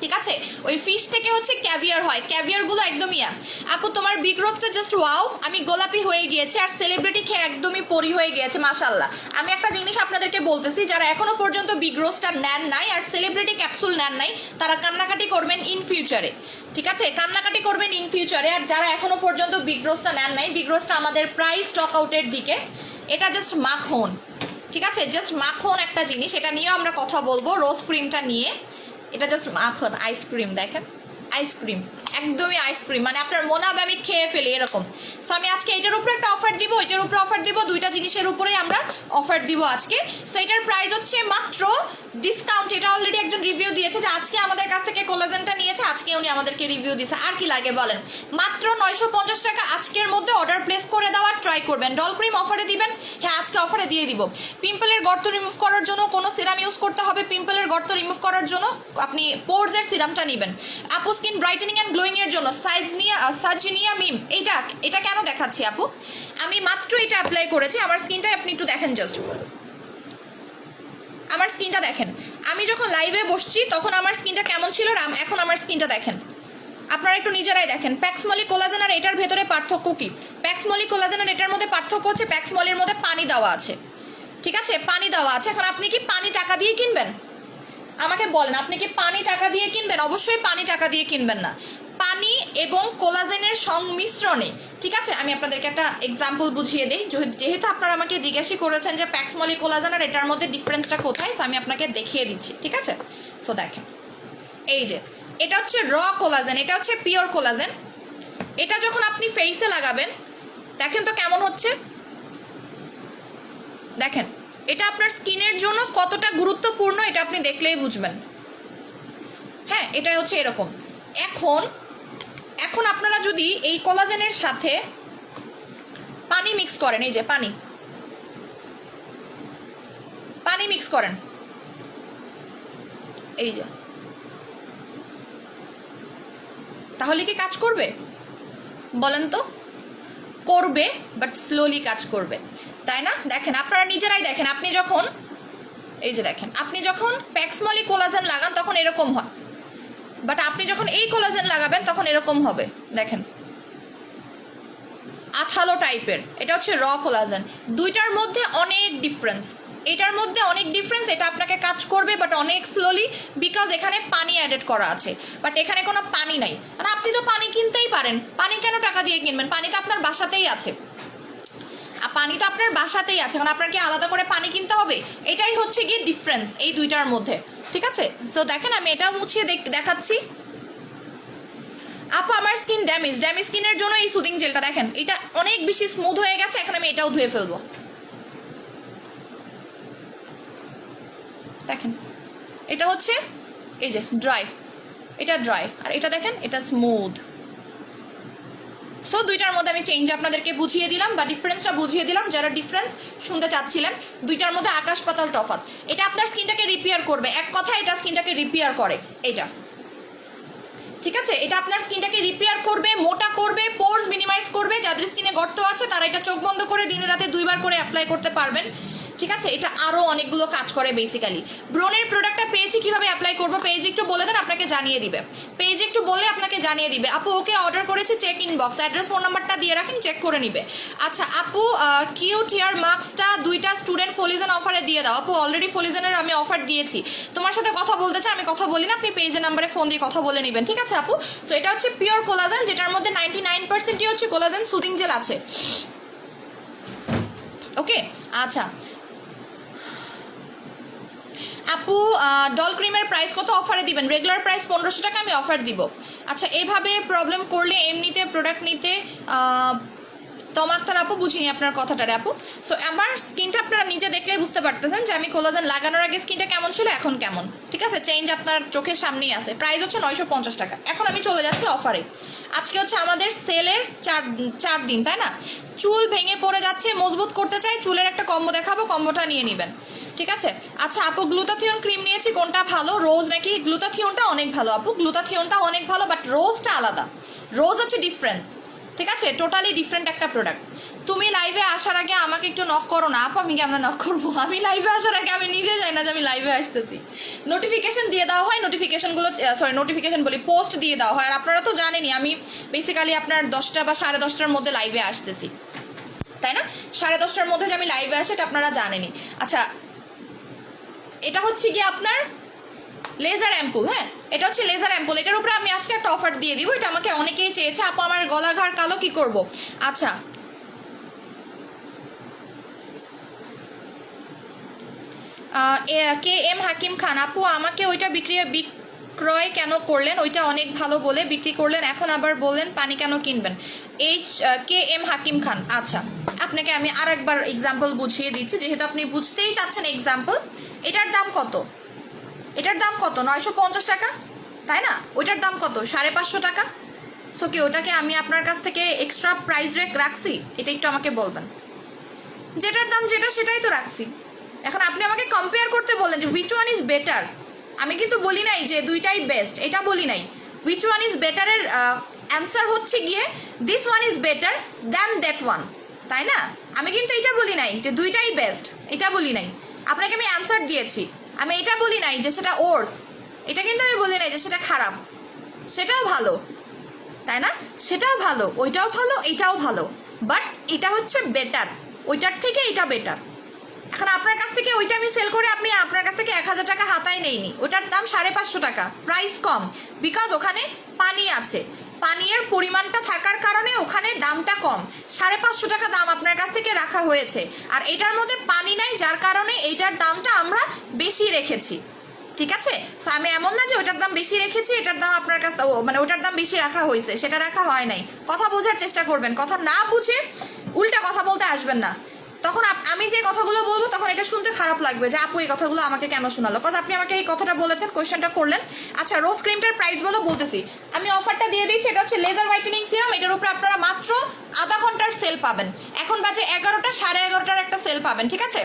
ঠিক আছে, ওই ফিশ থেকে হচ্ছে ক্যাভিয়ার হয়। ক্যাভিয়ারগুলো একদমই আপু তোমার বিগ রোস্টটা জাস্ট ওয়াও, আমি গোলাপি হয়ে গিয়েছে, আর সেলিব্রিটি খেয়ে একদমই পরি হয়ে গিয়েছে, মাশাল্লাহ। আমি একটা জিনিস আপনাদেরকে বলতেছি, যারা এখনো পর্যন্ত বিগ রোস্টটা নেন নাই আর সেলিব্রিটি ক্যাপসুল নেন নাই, তারা কান্নাকাটি করবেন ইন ফিউচারে, ঠিক আছে, কান্নাকাটি করবেন ইন ফিউচারে। আর যারা এখনো পর্যন্ত বিগ রোস্টটা নেন নাই, বিগ রোস্টটা আমাদের প্রাইস স্টক আউটের দিকে। এটা জাস্ট মাখন, ঠিক আছে, জাস্ট মাখন একটা জিনিস, এটা নিয়েও আমরা কথা বলবো, রোজ ক্রিমটা নিয়ে। এটা জাস্ট মাখন, আইসক্রিম, দেখেন আইসক্রিম, একদমই আইসক্রিম, মানে আপনার মনে হবে আমি খেয়ে ফেলি এরকম। সো আমি আজকে এটার উপরে একটা অফার দিব, এটার উপরে অফার দিব, দুইটা জিনিসের উপরেই আমরা অফার দিব আজকে। সো এটার প্রাইস হচ্ছে মাত্র ডিসকাউন্ট, এটা অলরেডি একজন রিভিউ দিয়েছে যে আজকে আমাদের কাছ থেকে কোলাজেনটা নিয়েছে, আজকে উনি আমাদেরকে রিভিউ দিয়েছে, আর কি লাগে বলেন। মাত্র 950 টাকা, আজকের মধ্যে অর্ডার প্লেস করে দেওয়ার ট্রাই করবেন। ডল ক্রিম অফারে দিবেন, হ্যাঁ আজকে অফারে দিয়ে দিব। পিম্পলের গর্ত রিমুভ করার জন্য কোনো সিরাম ইউজ করতে হবে, পিম্পলের গর্ত রিমুভ করার জন্য আপনি পোর্সের সিরামটা নেবেন। আপু স্কিন ব্রাইটেনিং অ্যান্ড গ্লোয়িং এর জন্য সাজিনিয়া মিম, এটা কেন দেখাচ্ছি আপু, আমি মাত্র এটা অ্যাপ্লাই করেছি, আমার স্কিনটা আপনি একটু দেখেন, জাস্ট আমার স্কিনটা দেখেন। আমি যখন লাইভে বসছি তখন আমার স্কিনটা কেমন ছিল, এখন আমার স্কিনটা দেখেন, আপনারা একটু নিজেরাই দেখেন। প্যাক্সমলি কোলাজেন আর এটার ভেতরে পার্থক্য কি, প্যাক্সমলি কোলাজেন আর এটার মধ্যে পার্থক্য হচ্ছে প্যাক্সমলির মধ্যে পানি দেওয়া আছে, ঠিক আছে, পানি দেওয়া আছে। এখন আপনি কি পানি টাকা দিয়ে কিনবেন, আমাকে বলেন, আপনি কি পানি টাকা দিয়ে কিনবেন? অবশ্যই পানি টাকা দিয়ে কিনবেন না, পানি এবং কোলাজেনের সংমিশ্রণে, ঠিক আছে। আমি আপনাদেরকে একটা এক্সাম্পল বুঝিয়ে দিই, যেহেতু আপনারা আমাকে জিজ্ঞাসা করেছেন যে প্যাক্সমলি কোলাজেন আর এটার মধ্যে ডিফারেন্সটা কোথায়, সো আমি আপনাকে দেখিয়ে দিচ্ছি, ঠিক আছে। সো দেখেন, এই যে এটা হচ্ছে র কোলাজেন, এটা হচ্ছে পিওর কোলাজেন। এটা যখন আপনি ফেসে লাগাবেন, দেখেন তো কেমন হচ্ছে, দেখেন এটা আপনার স্কিনের জন্য কতটা গুরুত্বপূর্ণ, এটা আপনি দেখলেই বুঝবেন। হ্যাঁ, এটা হচ্ছে এরকম। এখন আপনারা যদি এই কোলাজেনের সাথে পানি মিক্স করেন, এই যে পানি, করেন, এই যে, তাহলে কি কাজ করবে বলেন তো? করবে, বাট স্লোলি কাজ করবে, তাই না? দেখেন আপনারা নিজেরাই দেখেন, আপনি যখন এই যে দেখেন, আপনি যখন প্যাক্সমলি কোলাজেন লাগান তখন এরকম হয়, বাট আপনি যখন এই কোলাজেন লাগাবেন তখন এরকম হবে। দেখেন আঠালো টাইপের, এটা হচ্ছে র কোলাজেন। দুইটার মধ্যে অনেক ডিফারেন্স, এটার মধ্যে অনেক ডিফারেন্স। এটা আপনাকে কাজ করবে বাট অনেক স্লোলি, বিকজ এখানে পানি অ্যাডেড করা আছে, বাট এখানে কোনো পানি নাই। আর আপনি তো পানি কিনতেই পারেন, পানি কেন টাকা দিয়ে কিনবেন? পানি তো আপনার বাসাতেই আছে, পানি তো আপনার বাসাতেই আছে, কারণ আপনার কি আলাদা করে পানি কিনতে হবে? এটাই হচ্ছে গিয়ে ডিফারেন্স এই দুইটার মধ্যে, ঠিক আছে? সো দেখেন আমি এটাও মুছিয়ে দেখাচ্ছি। আপু আমার স্কিন ড্যামেজ স্কিনের জন্য এই সুদিং জেলটা দেখেন, এটা অনেক বেশি স্মুথ হয়ে গেছে। এখন আমি এটাও ধুয়ে ফেলবো, দেখেন এটা হচ্ছে এই যে ড্রাই, এটা ড্রাই, আর এটা দেখেন এটা স্মুথ। সো দুইটার মধ্যে আমি চেঞ্জ আপনাদেরকে বুঝিয়ে দিলাম, বা ডিফারেন্সটা বুঝিয়ে দিলাম যারা ডিফারেন্স শুনতে চাচ্ছিলেন। দুইটার মধ্যে আকাশ পাতাল তফাৎ। এটা আপনার স্কিনটাকে রিপেয়ার করবে, এক কথা এটা স্কিনটাকে রিপেয়ার করে, এটা ঠিক আছে? এটা আপনার স্কিনটাকে রিপেয়ার করবে, মোটা করবে, পোরস মিনিমাইজ করবে। যাদের স্কিনে গর্ত আছে তারা এটা চোখ বন্ধ করে দিনে রাতে 2 বার করে অ্যাপ্লাই করতে পারবেন, ঠিক আছে? এটা আরও অনেকগুলো কাজ করে বেসিক্যালি। ব্রোনের প্রোডাক্টটা পেয়েছি, কীভাবে অ্যাপ্লাই করবো পেজ একটু বলে দেন, আপনাকে জানিয়ে দিবে। পেজ একটু বললে আপনাকে জানিয়ে দিবে। আপু ওকে অর্ডার করেছি, চেক ইনবক্স, অ্যাড্রেস ফোন নাম্বারটা দিয়ে রাখেন, চেক করে নিবে। আচ্ছা আপু কিউট হেয়ার মাস্কটা 2টা স্টুডেন্ট ফলিজন অফারে দিয়ে দাও। আপু অলরেডি ফলিজনের আমি অফার দিয়েছি, তোমার সাথে কথা বলতে চাই, আমি কথা বলি না, আপনি পেজের নাম্বারে ফোন দিয়ে কথা বলে নেবেন, ঠিক আছে আপু? সো এটা হচ্ছে পিওর কোলাজেন, যেটার মধ্যে 99%ই হচ্ছে কোলাজেন সুদিং জেল আছে, ওকে? আচ্ছা আপু ডল ক্রিমের প্রাইস কত অফারে দিবেন? রেগুলার প্রাইস 1500 টাকা, আমি অফার দিব। আচ্ছা এইভাবে প্রবলেম করলে এমনিতে প্রোডাক্ট নিতে তমাক্তার আপু বুঝিনি আপনার কথাটারে আপু। সো আমার স্কিনটা আপনারা নিজে দেখলেই বুঝতে পারতেছেন যে আমি কোলাজেন লাগানোর আগে স্কিনটা কেমন ছিল, এখন কেমন, ঠিক আছে? চেঞ্জ আপনার চোখের সামনেই আছে। প্রাইস হচ্ছে 950 টাকা। এখন আমি চলে যাচ্ছি অফারে। আজকে হচ্ছে আমাদের সেলের 4 দিন, তাই না? চুল ভেঙে পড়ে যাচ্ছে, মজবুত করতে চাই, চুলের একটা কম্বো দেখাবো, কম্বোটা নিয়ে নেবেন, ঠিক আছে? আচ্ছা আপু গ্লুটাথিয়ন ক্রিম নিয়েছি, কোনটা ভালো, রোজ নাকি? গ্লুটাথিয়নটা অনেক ভালো আপু, গ্লুটাথিয়নটা অনেক ভালো, বাট রোজটা আলাদা, রোজ হচ্ছে ডিফারেন্ট, ঠিক আছে? টোটালি ডিফারেন্ট একটা প্রোডাক্ট। তুমি লাইভে আসার আগে আমাকে একটু নক করো না আপু। আমি কেমন নক করবো? আমি লাইভে আসার আগে আমি নিজে জানি না যে আমি লাইভে আসতেছি। নোটিফিকেশন দিয়ে দেওয়া হয়, নোটিফিকেশনগুলো নোটিফিকেশন বলি, পোস্ট দিয়ে দেওয়া হয়। আর আপনারা তো জানেনই আমি বেসিক্যালি আপনার 10টা বা 10:30টার মধ্যে লাইভে আসতেছি, তাই না? 10:30টার মধ্যে যে আমি লাইভে আসি এটা আপনারা জানেনই। আচ্ছা এটা হচ্ছে গিয়ে আপনার লেজার অ্যাম্পুল, হ্যাঁ এটা হচ্ছে লেজার অ্যাম্পুল। এটার উপরে আমি আজকে একটা অফার দিয়ে দিব, এটা আমাকে অনেকেই চেয়েছে, আপু আমার গলা ঘাড় কালো কি করব? আচ্ছা কে এম হাকিম খান আপু আমাকে ওইটা বিক্রয় কেন করলেন? ওইটা অনেক ভালো বলে বিক্রি করলেন, এখন আবার বললেন পানি কেন কিনবেন? কে এম হাকিম খান। আচ্ছা আপনাকে আমি আরেকবার এক্সাম্পল বুঝিয়ে দিচ্ছি, যেহেতু আপনি বুঝতেই চাচ্ছেন এক্সাম্পল। এটার দাম কত? এটার দাম কত? 950 টাকা, তাই না? ওইটার দাম কত? 550 টাকা। সো কি ওটাকে আমি আপনার কাছ থেকে এক্সট্রা প্রাইস রাখছি? এটা একটু আমাকে বলবেন। যেটার দাম যেটা সেটাই তো রাখছি। এখন আপনি আমাকে কম্পেয়ার করতে বললেন যে হুইচ ওয়ান ইজ বেটার। আমি কিন্তু বলি নাই যে দুইটাই বেস্ট, এটা বলি নাই। হুইচ ওয়ান ইজ বেটারের অ্যান্সার হচ্ছে গিয়ে this one is better than that one, তাই না? আমি কিন্তু এটা বলি নাই যে দুইটাই বেস্ট, এটা বলি নাই। আপনাকে আমি অ্যান্সার দিয়েছি, আমি এটা বলি নাই যে সেটা ওর্স, এটা কিন্তু আমি বলি নাই যে সেটা খারাপ। সেটাও ভালো, তাই না? সেটাও ভালো, ওইটাও ভালো, এইটাও ভালো, বাট এটা হচ্ছে বেটার, ওইটার থেকে এটা বেটার। এখন আপনার কাছ থেকে ওইটা আমি সেল করে আপনি আপনার কাছ থেকে 1000 টাকা হাতায় নেইনি, ওটার দাম 550 টাকা, প্রাইস কম, বিকজ ওখানে পানি আছে, পানির পরিমাণটা থাকার কারণে ওখানে দামটা কম। 550 টাকা দাম আপনার কাছ থেকে রাখা হয়েছে, আর এটার মধ্যে পানি নাই, যার কারণে এইটার দামটা আমরা বেশি রেখেছি, ঠিক আছে? সো আমি এমন না যে ওটার দাম বেশি রেখেছি, এটার দাম আপনার কাছে মানে ওটার দাম বেশি রাখা হয়েছে, সেটা রাখা হয় নাই। কথা বোঝার চেষ্টা করবেন, কথা না বুঝে উল্টা কথা বলতে আসবেন না। তখন আমি যে কথাগুলো বলবো তখন এটা শুনতে খারাপ লাগবে যে আপু এই কথাগুলো আমাকে কেন শোনালো, কথা আপনি আমাকে এই কথাটা বলেছেন, কোয়েশ্চেনটা করলেন। আচ্ছা রোজ ক্রিমটার প্রাইস বলো, বলতেছি আমি অফারটা দিয়ে দিচ্ছি। এটা হচ্ছে লেজার হোয়াইটেনিং সিরাম, এটার উপরে আপনারা মাত্র আধা ঘন্টার সেল পাবেন। এখন বাজে 11টা, 11:30টার একটা সেল পাবেন, ঠিক আছে?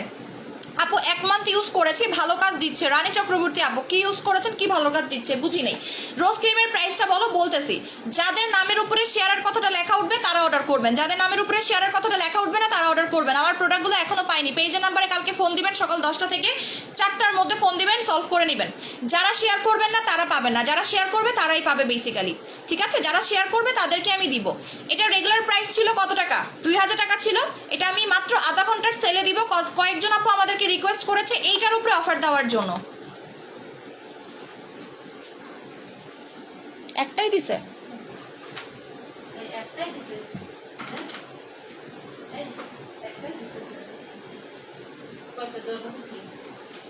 আপু 1 মান্থ ইউজ করেছি, ভালো কাজ দিচ্ছে। রানী চক্রবর্তী আপু কি ইউজ করেছেন, কি ভালো কাজ দিচ্ছে বুঝি নেই। রোজ ক্রিমের প্রাইসটা বলো, বলতেছি। যাদের নামের উপরে শেয়ারের কথাটা লেখা উঠবে তারা অর্ডার করবেন, যাদের নামের উপরে শেয়ারের কথাটা লেখা উঠবে না তারা অর্ডার করবেন। আমার প্রোডাক্টগুলো এখনো পাইনি, পেজের নাম্বারে কালকে ফোন দিবেন, সকাল 10টা থেকে 4টার মধ্যে ফোন দিবেন, সলভ করে নেবেন। যারা শেয়ার করবেন না তারা পাবেন না, যারা শেয়ার করবে তারাই পাবে বেসিক্যালি, ঠিক আছে? যারা শেয়ার করবে তাদেরকে আমি দিব। এটা রেগুলার প্রাইস ছিল কত টাকা? 2000 টাকা ছিল। এটা আমি মাত্র আধা ঘন্টার সেলে দিব। কয়েকজন আপু আমাদেরকে রিকোয়েস্ট করেছে এইটার উপরে অফার দেওয়ার জন্য। একটাই দিছে,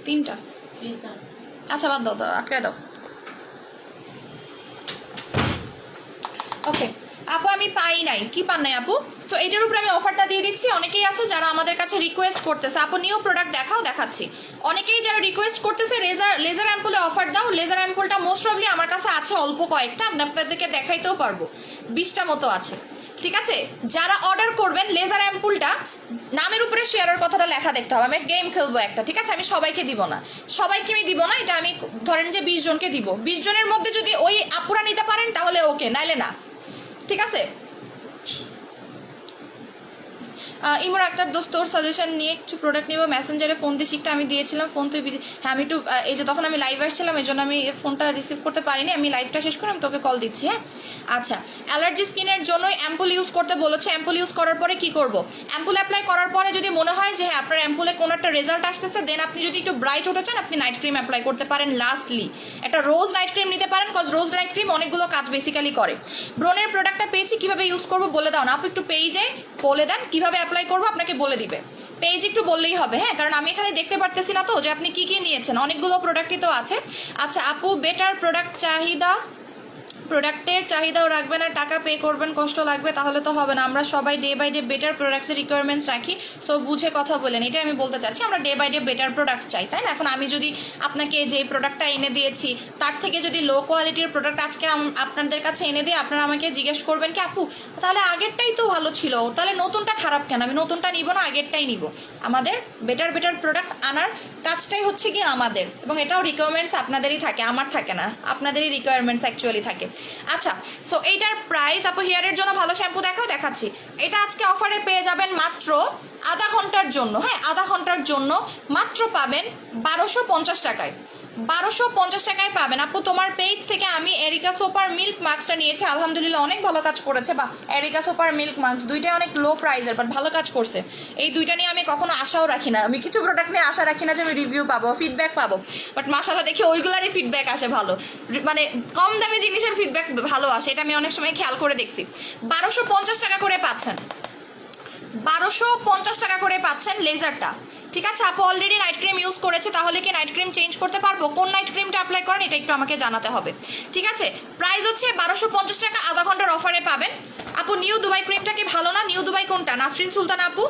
তিনটা। আচ্ছা বাদ দাও, আটকে দাও। ওকে আপু আমি পাই নাই, কি পান নাই আপু? সো এইটার উপরে আমি অফারটা দিয়ে দিচ্ছি। অনেকেই আছে যারা আমাদের কাছে রিকোয়েস্ট করতেছে আপু নিউ প্রোডাক্ট দেখাও, দেখাচ্ছি। অনেকেই যারা রিকোয়েস্ট করতেছে লেজার অ্যাম্পুলে অফার দাও। লেজার অ্যাম্পুলটা মোস্ট প্রবলি আমার কাছে আছে অল্প কয়েকটা, আমি আপনাদেরকে দেখাইতেও পারবো, 20টা মতো আছে, ঠিক আছে? যারা অর্ডার করবেন লেজার অ্যাম্পুলটা নামের উপরে শেয়ারের কথাটা লেখা দেখতে হবে। আমি গেম খেলবো একটা, ঠিক আছে? আমি সবাইকে দিব না, সবাইকে আমি দিব না। এটা আমি ধরেন যে 20 জনকে দিব। 20 জনের মধ্যে যদি ওই আপুরা নিতে পারেন তাহলে ওকে, নাইলে না, ঠিক আছে? ইমর আক্তার দোস্ত তোর সাজেশন নিয়ে কিছু প্রোডাক্ট নিব, মেসেঞ্জারে ফোন দিয়ে শিখটা আমি দিয়েছিলাম, ফোন তুই বিজি। হ্যাঁ আমি একটু এই যে তখন আমি লাইভ আসছিলাম এই জন্য আমি ফোনটা রিসিভ করতে পারিনি। আমি লাইভটা শেষ করে আমি তোকে কল দিচ্ছি। হ্যাঁ আচ্ছা, অ্যালার্জি স্কিনের জন্যই অ্যাম্পুল ইউজ করতে বলেছে। অ্যাম্পুল ইউজ করার পরে কি করব? অ্যাম্পুল অ্যাপ্লাই করার পরে যদি মনে হয় যে হ্যাঁ আপনার অ্যাম্পুলে কোনো একটা রেজাল্ট আসতেছে, দেন আপনি যদি একটু ব্রাইট হতে চান আপনি নাইট ক্রিম অ্যাপ্লাই করতে পারেন। লাস্টলি একটা রোজ নাইট ক্রিম নিতে পারেন, কজ রোজ নাইট ক্রিম অনেকগুলো কাজ বেসিক্যালি করে। ব্রনের প্রোডাক্টটা পেয়েছি, কীভাবে ইউজ করবো বলে দাও না আপু, একটু পেজে বলে দেন কীভাবে অ্যাপ্লাই করবো, আপনাকে বলে দিবে। পেজ একটু বললেই হবে, হ্যাঁ, কারণ আমি এখানে দেখতে পারতেছি না তো যে আপনি কি কি নিয়েছেন, অনেকগুলো প্রোডাক্টই তো আছে। আচ্ছা আপু বেটার প্রোডাক্টের চাহিদাও রাখবেন আর টাকা পে করবেন, কষ্ট লাগবে, তাহলে তো হবে না। আমরা সবাই ডে বাই ডে বেটার প্রোডাক্টসের রিকোয়ারমেন্টস রাখি, সো বুঝে কথা বলেন, এটাই আমি বলতে চাচ্ছি। আমরা day by day better products চাই, তাই না? এখন আমি যদি আপনাকে যে প্রোডাক্টটা এনে দিয়েছি তার থেকে যদি লো কোয়ালিটির প্রোডাক্ট আজকে আপনাদের কাছে এনে দিয়ে আপনারা আমাকে জিজ্ঞেস করবেন কি আপু তাহলে আগেরটাই তো ভালো ছিল, তাহলে নতুনটা খারাপ কেন? আমি নতুনটা নিব না, আগেরটাই নিব। আমাদের বেটার প্রোডাক্ট আনার কাজটাই হচ্ছে কি আমাদের, এবং এটাও রিকোয়ারমেন্টস আপনাদেরই থাকে, আমার থাকে না, আপনাদেরই রিকোয়ারমেন্টস অ্যাকচুয়ালি থাকে। আচ্ছা সো এইটার প্রাইস আপু হেয়ারের জন্য ভালো শ্যাম্পু দেখাচ্ছি। এটা আজকে অফারে পেয়ে যাবেন মাত্র আধা ঘন্টার জন্য। হ্যাঁ আধা ঘন্টার জন্য মাত্র পাবেন 1250 টাকায়। 1250 টাকায় পাবেন আপু। তোমার পেজ থেকে আমি এরিকা সোপার মিল্ক মাস্কটা নিয়েছি, আলহামদুলিল্লাহ অনেক ভালো কাজ করেছে। বা এরিকা সোপার মিল্ক মাস্ক দুইটাই অনেক লো প্রাইসের, বাট ভালো কাজ করছে। এই দুইটা নিয়ে আমি কখনো আশাও রাখি না, আমি কিছু প্রোডাক্ট নিয়ে আশা রাখি না যে আমি রিভিউ পাবো, ফিডব্যাক পাবো, বাট মাশাআল্লাহ দেখে ওইগুলারই ফিডব্যাক আসে ভালো, মানে কম দামি জিনিসের ফিডব্যাক ভালো আসে, এটা আমি অনেক সময় খেয়াল করে দেখছি। 1250 টাকা করে পাচ্ছেন, 1250 টাকা করে পাচ্ছেন লেজারটা, ঠিক আছে? আপু অলরেডি নাইট ক্রিম ইউজ করেছে, তাহলে কি নাইট ক্রিম চেঞ্জ করতে পারবো? কোন নাইট ক্রিমটা অ্যাপ্লাই করেন এটা একটু আমাকে জানাতে হবে, ঠিক আছে? প্রাইস হচ্ছে 1250 টাকা, আধা ঘন্টার অফারে পাবেন। আপু নিউ দুবাই ক্রিমটা কি ভালো না? নিউ দুবাই কোনটা? নাসরিন সুলতান আপু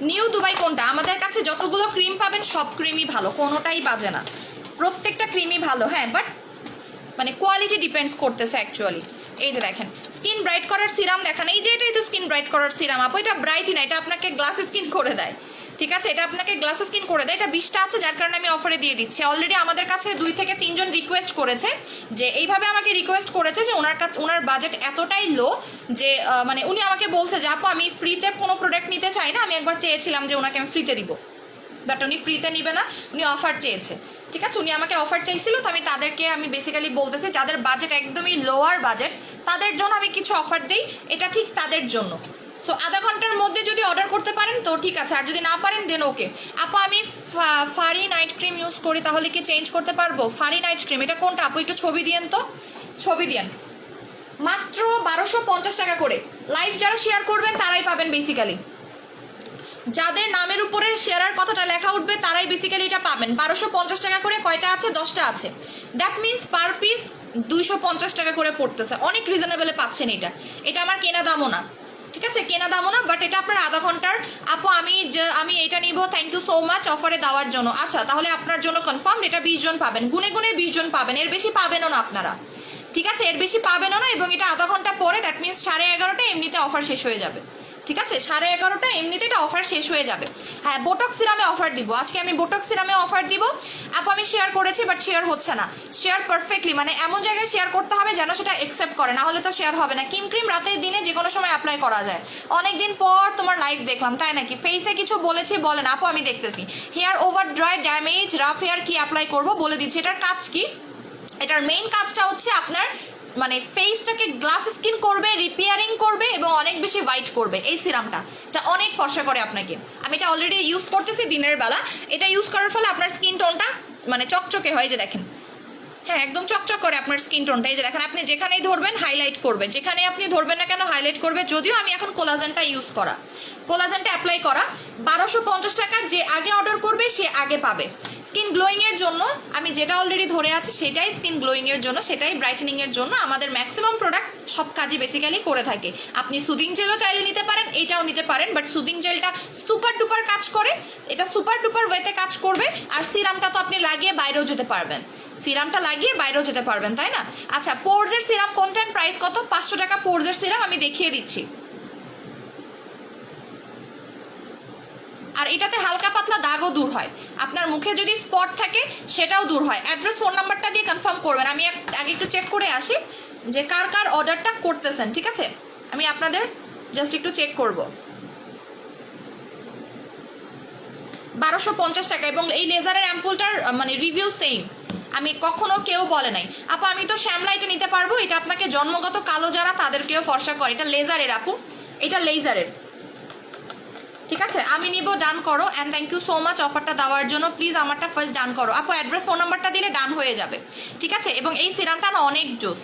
নিউ দুবাই কোনটা? আমাদের কাছে যতগুলো ক্রিম পাবেন সব ক্রিমই ভালো, কোনোটাই বাজে না, প্রত্যেকটা ক্রিমই ভালো। হ্যাঁ বাট মানে কোয়ালিটি ডিপেন্ডস করতেছে অ্যাকচুয়ালি। এই যে দেখেন স্কিন ব্রাইট করার সিরাম দেখেন, এই যে এটাই তো স্কিন ব্রাইট করার সিরাম আপু। এটা ব্রাইটই না, এটা আপনাকে গ্লাস স্কিন করে দেয়, ঠিক আছে? এটা আপনাকে গ্লাস স্কিন করে দেয়। এটা 20টা আছে যার কারণে আমি অফারে দিয়ে দিচ্ছি। অলরেডি আমাদের কাছে 2 থেকে 3 জন রিকোয়েস্ট করেছে, যে এইভাবে আমাকে রিকোয়েস্ট করেছে যে ওনার বাজেট এতটাই লো যে মানে উনি আমাকে বলছে যে আপু আমি ফ্রিতে কোনো প্রোডাক্ট নিতে চাই না। আমি একবার চেয়েছিলাম যে ওনাকে আমি ফ্রিতে দিব, বাট উনি ফ্রিতে নিবে না, উনি অফার চেয়েছে, ঠিক আছে? উনি আমাকে অফার চাইছিল, তো আমি বেসিক্যালি বলতেছি যাদের বাজেট একদমই লোয়ার বাজেট তাদের জন্য আমি কিছু অফার দিই, এটা ঠিক তাদের জন্য। সো আধা ঘন্টার মধ্যে যদি অর্ডার করতে পারেন তো ঠিক আছে, আর যদি না পারেন দেন ওকে। আপু আমি ফারি নাইট ক্রিম ইউজ করি, তাহলে কি চেঞ্জ করতে পারবো? ফারি নাইট ক্রিম এটা কোনটা আপু? একটু ছবি দিয়েন তো, ছবি দিয়েন। মাত্র 1250 টাকা করে। লাইভ যারা শেয়ার করবেন তারাই পাবেন বেসিক্যালি, যাদের নামের উপরে শেয়ারের কথাটা লেখা উঠবে তারাই বেসিক্যালি এটা পাবেন। 1250 টাকা করে, কয়টা আছে? 10টা আছে। দ্যাট মিনস পার পিস 250 টাকা করে পড়তেছে, অনেক রিজনেবলে পাচ্ছেন। এটা আমার কেনা দামও না, ঠিক আছে? কেনা দামও না, বাট এটা আপনার আধা ঘন্টার। আপু আমি এটা নিব, থ্যাংক ইউ সো মাচ অফারে দেওয়ার জন্য। আচ্ছা তাহলে আপনার জন্য কনফার্ম, এটা 20 জন পাবেন, গুনে 20 জন পাবেন, এর বেশি পাবেনও না আপনারা, ঠিক আছে? এর বেশি পাবেনও না, এবং এটা আধা ঘন্টা পরে, দ্যাট মিনস 11:30 এমনিতে অফার শেষ হয়ে যাবে, ঠিক আছে, 11:30টা এমনিতে এটা অফার শেষ হয়ে যাবে। হ্যাঁ, বোটক্স সিরামে অফার দিব আজকে, আমি বোটক্স সিরামে অফার দিব আপু। আমি শেয়ার করেছি বাট শেয়ার হচ্ছে না। শেয়ার পারফেক্টলি মানে এমন জায়গায় শেয়ার করতে হবে যেন সেটা অ্যাকসেপ্ট করে, না হলে তো শেয়ার হবে না। ক্রিম রাতের দিনে যে কোনো সময় অ্যাপ্লাই করা যায়। অনেকদিন পর তোমার লাইভ দেখলাম, তাই নাকি? ফেসে কিছু বলেছি বলেন আপু, আমি দেখতেছি। Hair over dry, damage, rough hair কি অ্যাপ্লাই করব বলে দিচ্ছি। এটার কাজ কি? এটার মেইন কাজটা হচ্ছে আপনার মানে ফেসটাকে গ্লাস স্কিন করবে, রিপেয়ারিং করবে এবং অনেক বেশি হোয়াইট করবে। এই সিরামটা এটা অনেক ফর্সা করে আপনাকে। আমি এটা অলরেডি ইউজ করতেছি দিনের বেলা। এটা ইউজ করার ফলে আপনার স্কিন টোনটা মানে চকচকে হয়, যে দেখেন, হ্যাঁ একদম চকচক করে আপনার স্কিন টোনটা। এই যে দেখেন, আপনি যেখানেই ধরবেন হাইলাইট করবে, যেখানে আপনি ধরবেন না কেন হাইলাইট করবে। যদিও আমি এখন কোলাজেনটা ইউজ করা, কোলাজেনটা অ্যাপ্লাই করা 1250 টাকা। যে আগে অর্ডার করবে সে আগে পাবে। স্কিন গ্লোয়িংয়ের জন্য আমি যেটা অলরেডি ধরে আছি সেটাই স্কিন গ্লোয়িংয়ের জন্য, সেটাই ব্রাইটেনিংয়ের জন্য। আমাদের ম্যাক্সিমাম প্রোডাক্ট সব কাজই বেসিক্যালি করে থাকে। আপনি সুদিং জেলও চাইলে নিতে পারেন, এইটাও নিতে পারেন, বাট সুদিং জেলটা সুপার ডুপার কাজ করে, এটা সুপার ডুপার ওয়েতে কাজ করবে। আর সিরামটা তো আপনি লাগিয়ে বাইরেও যেতে পারবেন, সিরামটা লাগিয়ে বাইরেও যেতে পারবেন, তাই না? আচ্ছা, পোরজের সিরাম কোনটার প্রাইস কত? 500 টাকা পোরজের সিরাম, আমি দেখিয়ে দিচ্ছি। আর এটাতে হালকা পাতলা দাগও দূর হয়, আপনার মুখে যদি স্পট থাকে সেটাও দূর হয়। অ্যাড্রেস ফোন নাম্বারটা দিয়ে কনফার্ম করবেন। আমি আগে একটু চেক করে আসি যে কার কার অর্ডারটা করতেছেন, ঠিক আছে? আমি আপনাদের জাস্ট একটু চেক করব। 1250 টাকা। এবং এই লেজারের অ্যাম্পুলটার মানে রিভিউ সেম, আমি কখনো কেউ বলে নাই আপু আমি তো শ্যামলাইটে নিতে পারবো, এটা আপনাকে জন্মগত কালো যারা তাদেরকেও ফর্সা করে। এটা লেজারের আপু, এটা লেজারের, ঠিক আছে? আমি নিব, ডান করো। And thank you so much অফারটা দেওয়ার জন্য। প্লিজ আমারটা ফার্স্ট ডান করো আপু, অ্যাড্রেস ফোন নাম্বারটা দিলে ডান হয়ে যাবে, ঠিক আছে? এবং এই সিরামটা না অনেক জোস,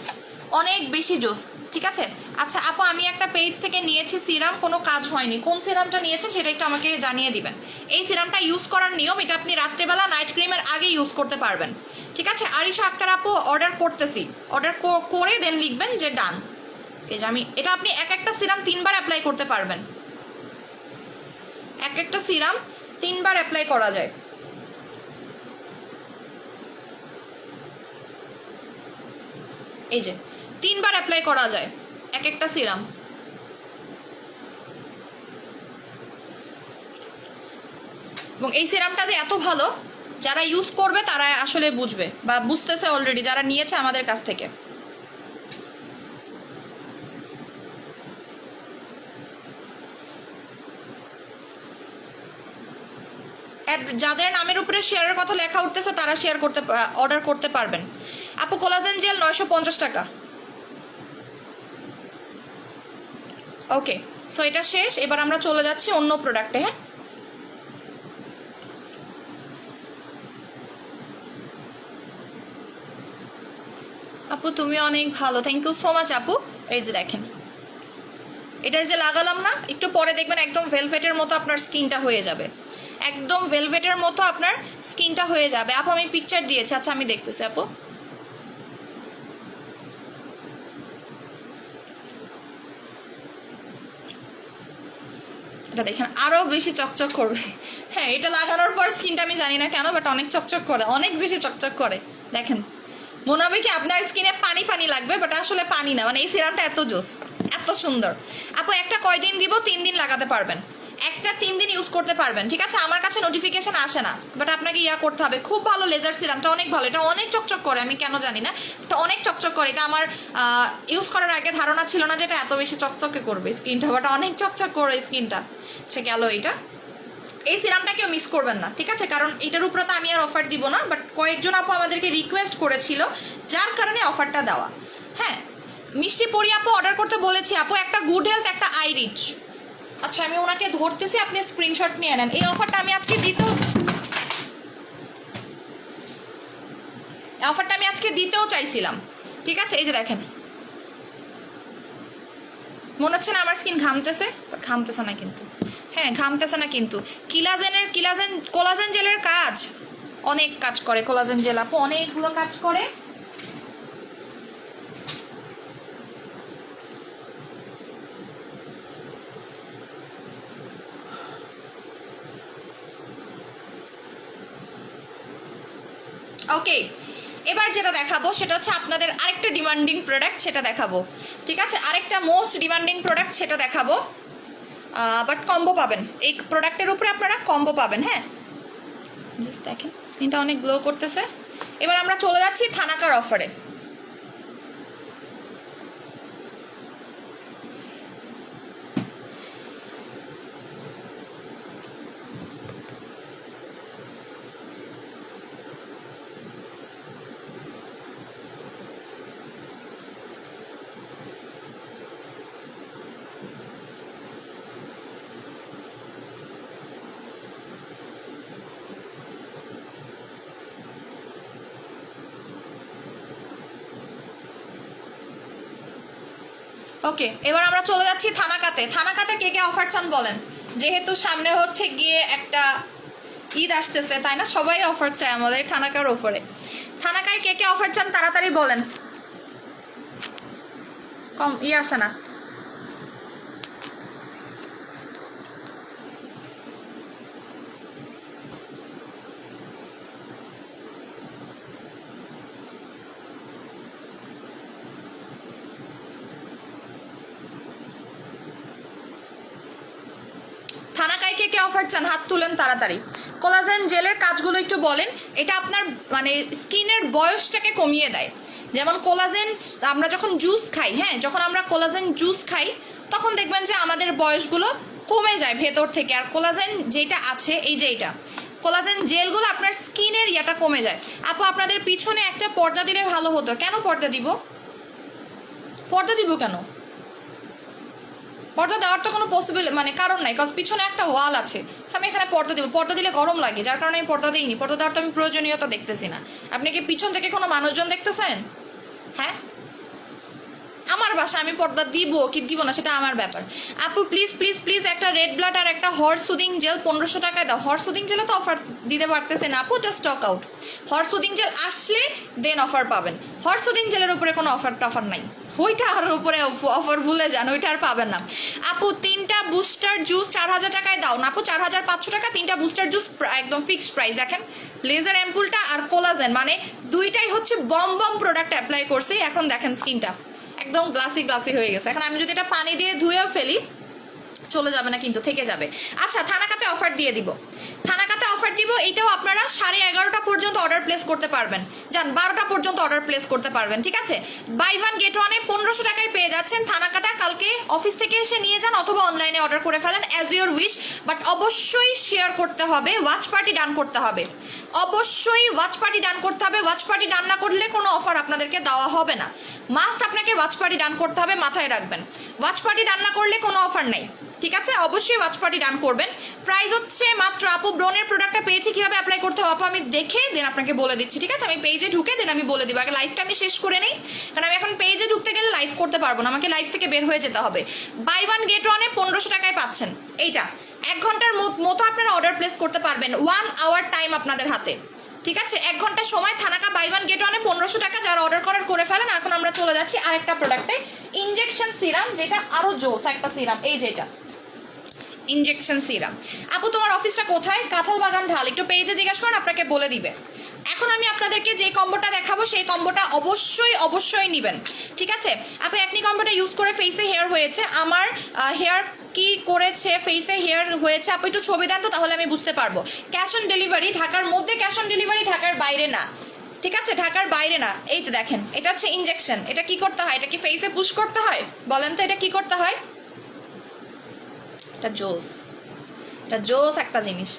অনেক বেশি জোস, ঠিক আছে? আচ্ছা আপু, আমি একটা পেজ থেকে নিয়েছি সিরাম, কোনো কাজ হয়নি। কোন সিরামটা নিয়েছেন সেটা একটু আমাকে জানিয়ে দিবেন। এই সিরামটা ইউজ করার নিয়ম, এটা আপনি রাত্রেবেলা নাইট ক্রিমের আগে ইউজ করতে পারবেন, ঠিক আছে? আরিশা আক্তার আপু, অর্ডার করতেছি, অর্ডার করে দেন লিখবেন যে ডান। এই যে আমি এটা, আপনি এক একটা সিরাম 3 বার অ্যাপ্লাই করতে পারবেন, এক একটা সিরাম 3 বার অ্যাপ্লাই করা যায়। এই যে 3 বার অ্যাপ্লাই করা যায় এক একটা সিরাম। এবং এই সিরামটা যে এত ভালো, যারা ইউজ করবে তারা আসলে বুঝবে বা বুঝতেছে অলরেডি, যারা নিয়েছে আমাদের কাছ থেকে। যাদের নামের উপরে শেয়ারের কথা লেখা উঠতেছে তারা শেয়ার করতে, অর্ডার করতে পারবেন। আপু কোলাজেন জেল 950 টাকা। ওকে, সো এটা শেষ। এবার আমরা চলে যাচ্ছি অন্য প্রোডাক্টে। হ্যাঁ, আপু তুমি অনেক ভালো, থ্যাংক ইউ সো মাচ আপু। এই যে দেখেন, এটা যে লাগালাম না, একটু পরে দেখবেন একদম ভেলভেটের মতো আপনার স্কিনটা হয়ে যাবে, একদম ভেলভেটের মতো আপনার স্কিনটা হয়ে যাবে। আপু আমি পিকচার দিয়েছি, আচ্ছা আমি দেখতেছি আপু। এটা দেখেন আরো বেশি চকচক করবে। হ্যাঁ, এটা লাগানোর পর স্কিনটা আমি জানি না কেন বাট অনেক চকচক করে, অনেক বেশি চকচক করে। দেখেন মনে হবে কি আপনার স্কিনে পানি পানি লাগবে, বাট আসলে পানি না। মানে এই সিরামটা এত জোস, এত সুন্দর। আপু একটা কয়দিন দিব? 3 দিন লাগাতে পারবেন, একটা 3 দিন ইউজ করতে পারবেন, ঠিক আছে? আমার কাছে নোটিফিকেশন আসে না, বাট আপনাকে ইয়া করতে হবে। খুব ভালো লেজার সিরামটা, অনেক ভালো। এটা অনেক চকচক করে, আমি কেন জানি না, এটা অনেক চকচক করে। এটা আমার ইউজ করার আগে ধারণা ছিল না যে এটা এত বেশি চকচকে করবে স্কিনটা, বাট অনেক চকচক করে স্কিনটা। সে গেল এইটা। এই সিরামটা কেউ মিস করবেন না, ঠিক আছে? কারণ এটার উপরে তো আমি আর অফার দিব না, বাট কয়েকজন আপু আমাদেরকে রিকোয়েস্ট করেছিল, যার কারণে অফারটা দেওয়া। হ্যাঁ, মিষ্টি পরি আপু অর্ডার করতে বলেছি আপু, একটা গুড হেলথ, একটা আই রিচ। আচ্ছা আমি ওনাকে ধরতেছি, আপনি স্ক্রিনশট নিয়ে নেন। এই অফারটা আমি আজকে দিতেও চাইছিলাম, ঠিক আছে? এই যে দেখেন, মনে হচ্ছে না আমার স্কিন ঘামতেছে, বাট ঘামতেছে না কিন্তু। হ্যাঁ, ঘামতেছে না কিন্তু। কোলাজেন জেলের কাজ অনেক কাজ করে। কোলাজেন জেল আপু অনেকগুলো কাজ করে। ওকে, এবার যেটা দেখাবো সেটা হচ্ছে আপনাদের আরেকটা ডিমান্ডিং প্রোডাক্ট, সেটা দেখাবো, ঠিক আছে? আরেকটা মোস্ট ডিমান্ডিং প্রোডাক্ট সেটা দেখাবো। বাট কম্বো পাবেন, এই প্রোডাক্টের উপরে আপনারা কম্বো পাবেন। হ্যাঁ, জাস্ট দেখেন স্কিনটা অনেক গ্লো করতেছে। এবার আমরা চলে যাচ্ছি থানাকার অফারে। ওকে, এবার আমরা চলে যাচ্ছি থানাকাতে। থানাকাতে কে কে অফার চান বলেন, যেহেতু সামনে হচ্ছে গিয়ে একটা ঈদ আসতেছে, তাই না? সবাই অফার চায় আমাদের থানাকার ওপরে। থানাকায় কে কে অফার চান তাড়াতাড়ি বলেন, কম আসে না। থানাকায় কে কে অফার চান হাত তুলেন তাড়াতাড়ি। কোলাজেন জেলের কাজগুলো একটু বলেন। এটা আপনার মানে স্কিনের বয়সটাকে কমিয়ে দেয়। যেমন কোলাজেন আমরা যখন জুস খাই, হ্যাঁ, যখন আমরা কোলাজেন জুস খাই তখন দেখবেন যে আমাদের বয়সগুলো কমে যায় ভেতর থেকে। আর কোলাজেন যেটা আছে, এই যে এটা কোলাজেন জেলগুলো আপনার স্কিনের ইয়াটা কমে যায়। আপু আপনাদের পিছনে একটা পর্দা দিলে ভালো হতো। কেন পর্দা দিব? পর্দা দিব কেন? পর্দা দেওয়ার তো কোনো পসিবল মানে কারণ নাই, কারণ পিছনে একটা ওয়াল আছে। আমি এখানে পর্দা দিব, পর্দা দিলে গরম লাগে, যার কারণে আমি পর্দা দিইনি। পর্দা দেওয়ার তো আমি প্রয়োজনীয়তা দেখতেছি না। আপনি কি পিছন থেকে কোনো মানুষজন দেখতেছেন? হ্যাঁ, আমার বাসা, আমি পর্দা দিব কি দিব না সেটা আমার ব্যাপার। আপু প্লিজ প্লিজ প্লিজ একটা রেড ব্লাড আর একটা হর্স সুদিং জেল 1500 টাকায় দাও। হর্স সুদিং জেলে তো অফার দিতে পারতেছে না আপু, এটা stock out. Horse soothing jail আসলে দেন অফার পাবেন। হর্স সুদিং জেলের উপরে কোনো অফার নাই, ওইটা আর উপরে অফার ভুলে যান, ওইটা আর পাবেন না। আপু 3টা বুস্টার জুস 4000 টাকায় দাও না আপু, 4500 টাকা 3টা বুস্টার জুস, একদম ফিক্সড প্রাইস। দেখেন লেজার অ্যাম্পুলটা আর কোলাজেন মানে দুইটাই হচ্ছে বম বম প্রোডাক্ট অ্যাপ্লাই করছি। এখন দেখেন স্কিনটা একদম গ্লাসি গ্লাসি হয়ে গেছে। এখন আমি যদি এটা পানি দিয়ে ধুয়েও ফেলি চলে যাবে না, কিন্তু থেকে যাবে। আচ্ছা, থানাকাতে অফার দিয়ে দিব, থানাকাতে অফার দিব। এইটাও আপনারা 11:30 পর্যন্ত অর্ডার প্লেস করতে পারবেন, যান 12টা পর্যন্ত অর্ডার প্লেস করতে পারবেন, ঠিক আছে? বাই ওয়ান গেট ওয়ানে 1500 টাকায় পেয়ে যাচ্ছেন। থানাকাটা কালকে অফিস থেকে এসে নিয়ে যান অথবা অনলাইনে অর্ডার করে ফেলেন, অ্যাজ ইউর উইশ। বাট অবশ্যই শেয়ার করতে হবে, ওয়াচ পার্টি ডান করতে হবে, অবশ্যই ওয়াচ পার্টি ডান করতে হবে। ওয়াচ পার্টি ডান না করলে কোনো অফার আপনাদেরকে দেওয়া হবে না। মাস্ট আপনাকে ওয়াচ পার্টি ডান করতে হবে, মাথায় রাখবেন। ওয়াচ পার্টি ডান না করলে কোনো অফার নেই, ঠিক আছে? অবশ্যই ওয়াচ পার্টি ডান করবেন। প্রাইস হচ্ছে মাত্র, আপু ব্রনের প্রোডাক্টটা পেয়েছি, কীভাবে অ্যাপ্লাই করতে হবে আপু আমি দেখে দেন আপনাকে বলে দিচ্ছি, ঠিক আছে? আমি পেজে ঢুকে দেন আমি বলে দিব। আগে লাইভটা আমি শেষ করে নিই, কারণ আমি এখন পেজে ঢুকতে গেলে লাইভ করতে পারবো না, আমাকে লাইভ থেকে বের হয়ে যেতে হবে। বাই ওয়ান গেট ওয়ানে 1500 টাকায় পাচ্ছেন এইটা। 1 ঘন্টার মতো আপনারা অর্ডার প্লেস করতে পারবেন, 1 আওয়ার টাইম আপনাদের হাতে, ঠিক আছে? 1 ঘন্টা সময়। থানাকা বাই ওয়ান গেট ওয়ানে 1500 টাকা, যারা অর্ডার করার করে ফেলেন। এখন আমরা চলে যাচ্ছি আরেকটা প্রোডাক্টে, ইনজেকশন সিরাম, যেটা আরও জোস একটা সিরাম, এই যেটা ইনজেকশন সিরাম। আপু তোমার অফিসটা কোথায়? কাঁঠাল বাগান ঢাল, একটু পেজে জিজ্ঞেস করেন, আপনাকে বলে দিবে। এখন আমি আপনাদেরকে যে কম্বোটা দেখাবো সেই কম্বোটা অবশ্যই অবশ্যই নেবেন, ঠিক আছে? আপু একনি কম্বোটা ইউজ করে ফেসে হেয়ার হয়েছে, আমার হেয়ার কি করেছে ফেসে হেয়ার হয়েছে, আপু একটু ছবি দেন তো, তাহলে আমি বুঝতে পারবো। ক্যাশ অন ডেলিভারি, ঢাকার মধ্যে ক্যাশ অন ডেলিভারি, ঢাকার বাইরে না, ঠিক আছে? ঢাকার বাইরে না। এই তো দেখেন, এটা হচ্ছে ইনজেকশন। এটা কি করতে হয়? এটা কি ফেসে পুশ করতে হয়? বলেন তো এটা কি করতে হয়? এটা জোস, এটা জোস একটা জিনিস।